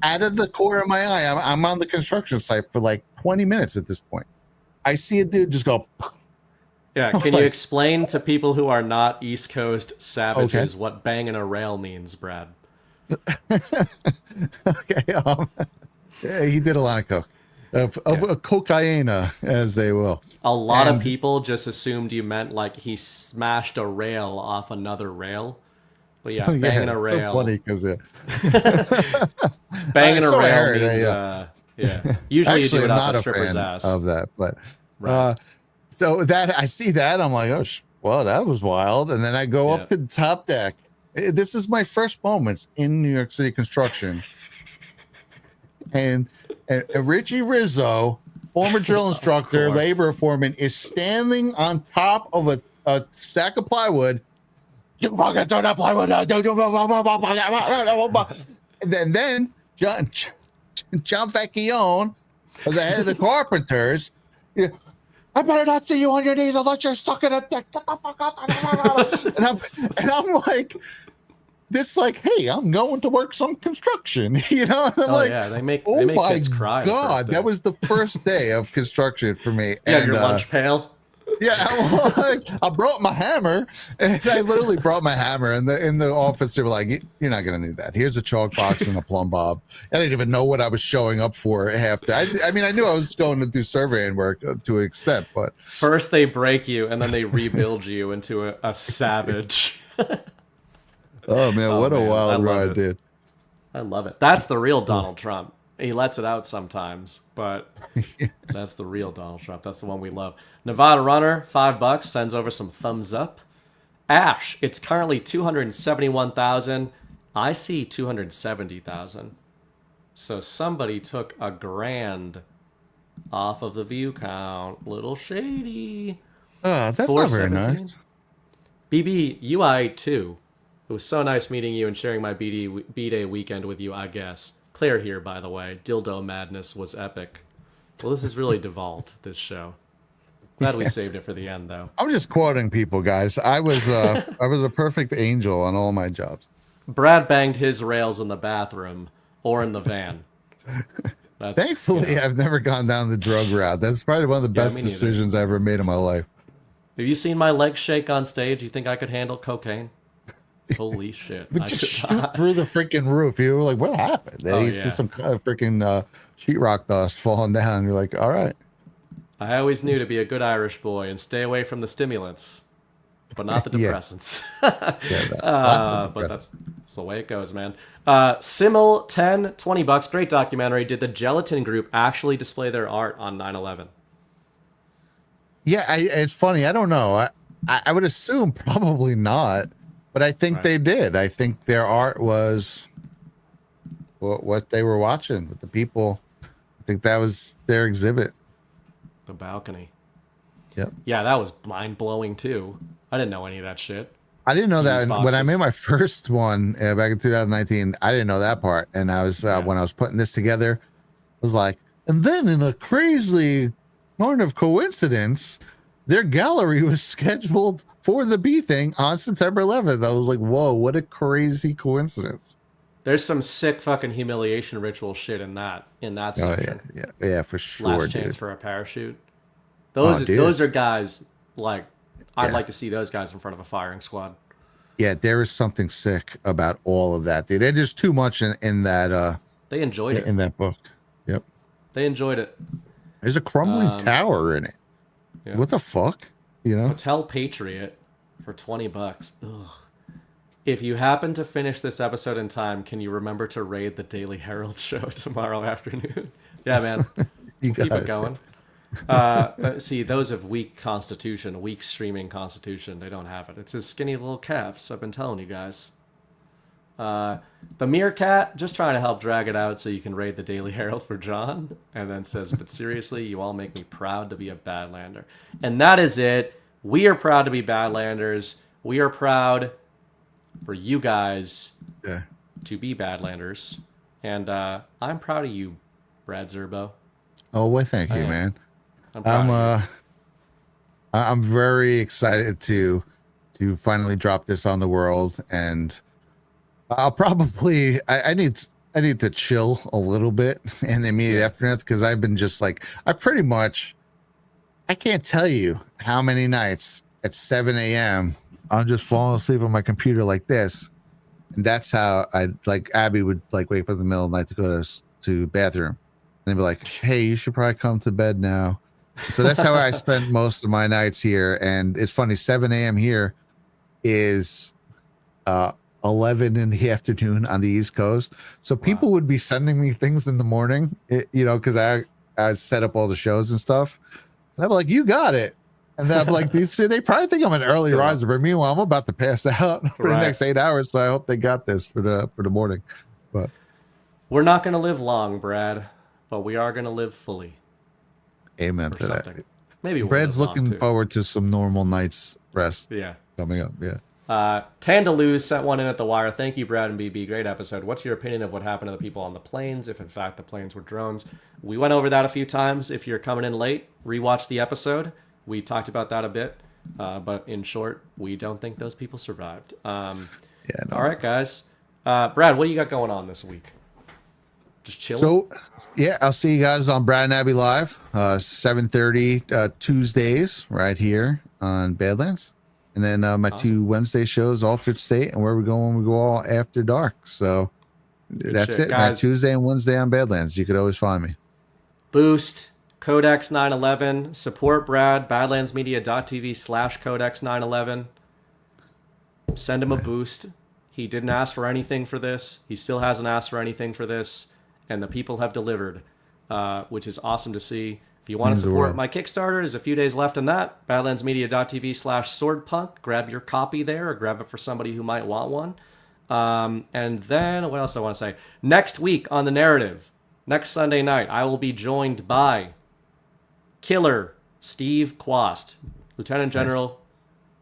Out of the corner of my eye, I'm on the construction site for like 20 minutes at this point. I see a dude just go. Yeah, can you explain to people who are not East Coast savages what banging a rail means, Brad? Okay. Yeah, he did a lot of coke. Of cocaine, as they will. A lot of people just assumed you meant like he smashed a rail off another rail. But yeah, banging a rail. So funny because banging a rail means usually actually, you do it I'm off not a a stripper's fan ass. of that, but Right. so that I see that I'm like, oh, well, that was wild. And then I go up to the top deck. This is my first moments in New York City construction, and Richie Rizzo, former drill instructor, labor foreman, is standing on top of a stack of plywood. You fucking throw that plywood out. And then John Vecchione, the head of the carpenters, I better not see you on your knees unless you're sucking a dick. Get the fuck out. And I'm like, this like, hey, I'm going to work some construction, And I'm like, they make my kids cry. God, that was the first day of construction for me. Yeah, and, your lunch pail. Yeah, I brought my hammer, and I literally brought my hammer. And in the office, they were like, "You're not gonna need that. Here's a chalk box and a plumb bob." I didn't even know what I was showing up for half day. I mean, I knew I was going to do surveying work to an extent, but first they break you, and then they rebuild you into a savage. Oh man, what a wild ride, dude! I love it. That's the real Donald Trump. He lets it out sometimes, but that's the real Donald Trump. That's the one we love. Nevada Runner, $5, sends over some thumbs up. Ash, it's currently 271,000. I see 270,000. So somebody took $1,000 off of the view count. Little shady. That's not very nice. BB, UI 2. It was so nice meeting you and sharing my B-Day weekend with you, I guess. Claire here, by the way. Dildo madness was epic. Well, this has really devolved, this show. Glad we saved it for the end, though. I'm just quoting people, guys. I was a perfect angel on all my jobs. Brad banged his rails in the bathroom or in the van. Thankfully, I've never gone down the drug route. That's probably one of the best decisions I ever made in my life. Have you seen my legs shake on stage? You think I could handle cocaine? Holy shit. But just shoot through the freaking roof. You were like, what happened? And you see some kind of freaking sheetrock dust falling down. You're like, all right. I always knew to be a good Irish boy and stay away from the stimulants. but not the Yeah. depressants. Lots of But that's the way it goes, man. Simil 10, $20. Great documentary. Did the Gelatin Group actually display their art on 9/11? Yeah, it's funny. I don't know. I would assume probably not, but I think they did. I think their art was what they were watching with the people. I think that was their exhibit. The balcony. Yep. Yeah, that was mind-blowing, too. I didn't know any of that shit. I didn't know that Fuse when I boxes. made my first one back in 2019. I didn't know that part, and I was when I was putting this together, I was like, and then in a crazy turn of coincidence, their gallery was scheduled for the B thing on September 11th. I was like, whoa, what a crazy coincidence. There's some sick fucking humiliation ritual shit in that Oh, section. yeah, for sure. Last chance dude. for a parachute. Oh, dude. Those are guys like I'd Yeah. like to see those guys in front of a firing squad. Yeah, there is something sick about all of that, dude. There's just too much in that They enjoyed it. in that book. Yep. They enjoyed it. There's a crumbling tower in it. Yeah. What the fuck? You know? Hotel Patriot for $20. Ugh. If you happen to finish this episode in time, can you remember to raid the Daily Herald show tomorrow afternoon? Yeah, man. You Keep got it it. going. See, those of weak streaming constitution, they don't have it. It's his skinny little calves. I've been telling you guys. The Meerkat, just trying to help drag it out so you can raid the Daily Herald for John. And then says, but seriously, you all make me proud to be a Badlander. And that is it. We are proud to be Badlanders. We are proud for you guys to be Badlanders. And I'm proud of you, Brad Zerbo. Oh, well, thank I you, am. man. I'm proud of you. I'm very excited to finally drop this on the world, and I'll probably I need to chill a little bit in the immediate aftermath, because I've been just like I can't tell you how many nights at 7 a.m. I'm just falling asleep on my computer like this, and that's how I like Abby would like wake up in the middle of the night to go to bathroom, and they'd be like, "Hey, you should probably come to bed now." So that's how I spend most of my nights here. And it's funny, 7 a.m. here is 11 in the afternoon on the East Coast. So people would be sending me things in the morning, because I set up all the shows and stuff. And I'm like, you got it. And then I'm like, they probably think I'm an early riser, but meanwhile, I'm about to pass out for the next 8 hours. So I hope they got this for the morning. But We're not going to live long, Brad, but we are going to live fully. amen to something. that. Maybe we'll Brad's live long, looking too. forward to some normal night's rest. Yeah. Coming up. Yeah. Tandaloo sent one in at the wire. Thank you, Brad and BB. Great episode. What's your opinion of what happened to the people on the planes, if in fact the planes were drones? We went over that a few times. If you're coming in late, rewatch the episode. We talked about that a bit. But in short, we don't think those people survived. All right, guys. Brad, what do you got going on this week? Just chilling? So, yeah, I'll see you guys on Brad and Abby Live, 7:30 Tuesdays right here on Badlands. And then my two Wednesday shows, Altered State, and Where We Go When We Go All After Dark. So that's shit, it. My guys. Tuesday and Wednesday on Badlands. You could always find me. Boost, Codex 911. Support Brad, badlandsmedia.tv/Codex 911. Send him a boost. He didn't ask for anything for this. He still hasn't asked for anything for this. And the people have delivered, which is awesome to see. If you want to Means the support world. my Kickstarter, there's a few days left in that. Badlandsmedia.tv/swordpunk. Grab your copy there, or grab it for somebody who might want one. And then, what else do I want to say? Next week on The Narrative, next Sunday night, I will be joined by Killer Steve Quast, Lieutenant General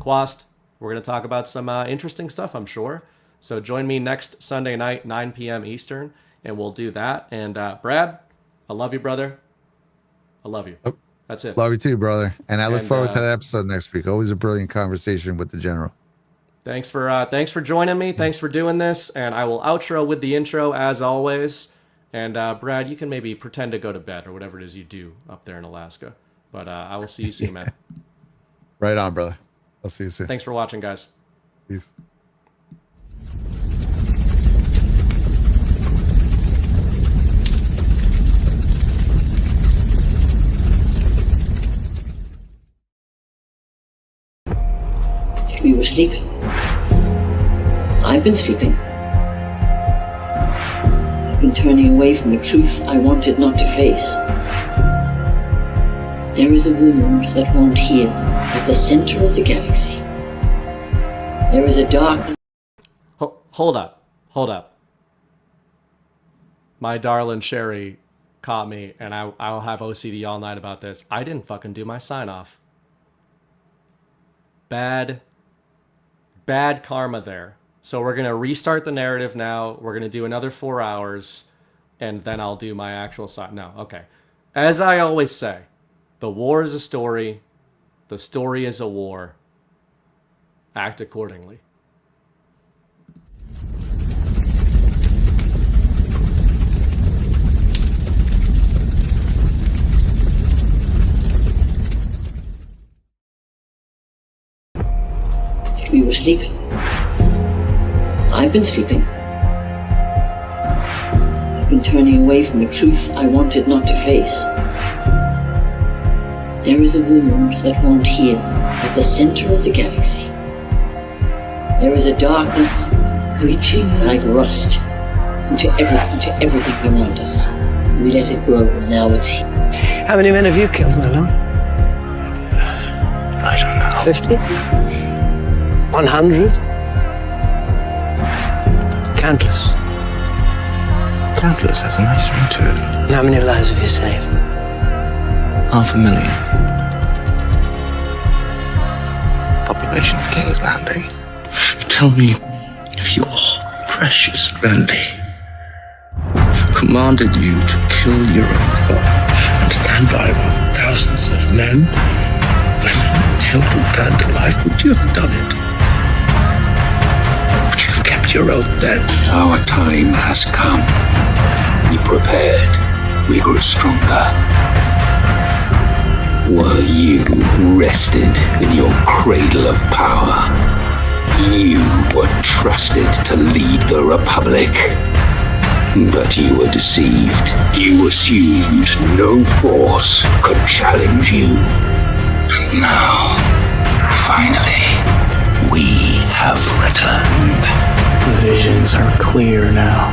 Quast. We're going to talk about some interesting stuff, I'm sure. So join me next Sunday night, 9 p.m. Eastern, and we'll do that. And Brad, I love you, brother. I love you. That's it. Love you too, brother. And I look And, forward to that episode next week. Always a brilliant conversation with the General. Thanks for joining me. Thanks for doing this. And I will outro with the intro as always. And Brad, you can maybe pretend to go to bed or whatever it is you do up there in Alaska. But I will see you soon, man. Right on, brother. I'll see you soon. Thanks for watching, guys. Peace. You sleeping. I've been sleeping. I've been turning away from a truth I wanted not to face. There is a wound that won't heal at the center of the galaxy. There is a darkness. Hold up. My darling Sherry caught me, and I'll have OCD all night about this. I didn't fucking do my sign-off. Bad karma there. So we're going to restart the narrative now. We're going to do another 4 hours, and then I'll do my actual sign. No, okay. As I always say, the war is a story. The story is a war. Act accordingly. We were sleeping. I've been sleeping. I've been turning away from a truth I wanted not to face. There is a wound that won't heal at the center of the galaxy. There is a darkness reaching like rust into everything around us. We let it grow, and now it's here. How many men have you killed, my lord? I don't know. 50? 100? Countless. Countless has a nice ring to it. And how many lives have you saved? 500,000. Population of King's Landing. Tell me if your precious Randy commanded you to kill your own father and stand by while thousands of men, women, and children burned alive, would you have done it? Would you have kept your oath then? Our time has come. We prepared. We grew stronger. While you rested in your cradle of power, you were trusted to lead the Republic. But you were deceived. You assumed no force could challenge you. And now, finally, we have returned. The visions are clear now.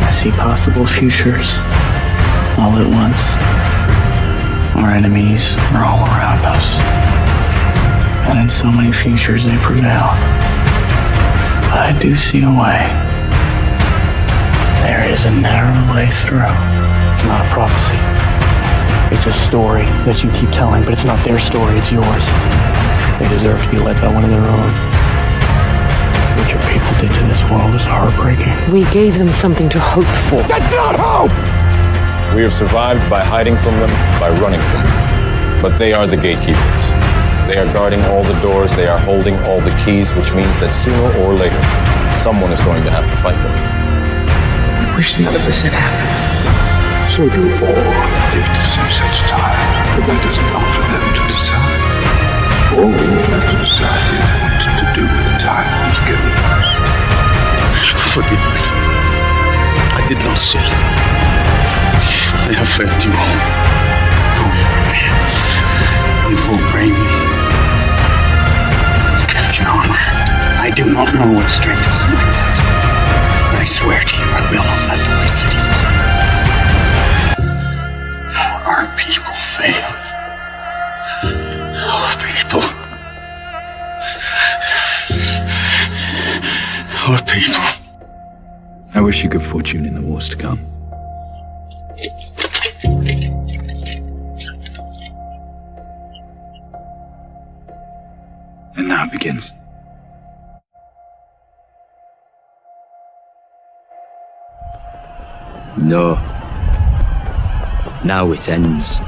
I see possible futures all at once. Our enemies are all around us. And in so many futures they prevail. But I do see a way. There is a narrow way through. It's not a prophecy. It's a story that you keep telling, but it's not their story, it's yours. They deserve to be led by one of their own. What your people did to this world is heartbreaking. We gave them something to hope for. That's not hope! We have survived by hiding from them, by running from them. But they are the gatekeepers. They are guarding all the doors, they are holding all the keys, which means that sooner or later, someone is going to have to fight them. I wish none of this had happened. So do all who live to see such time, but that is not for them to decide. All we have to decide is what to do with the time that is given us. Forgive me. I did not see. I have failed you all. You will bring me. Captain Armor, I do not know what strength is like that. But I swear to you, I will not let the White City fall. Our people fail. Our people. Our people. I wish you good fortune in the wars to come. And now it begins. No. Now it ends.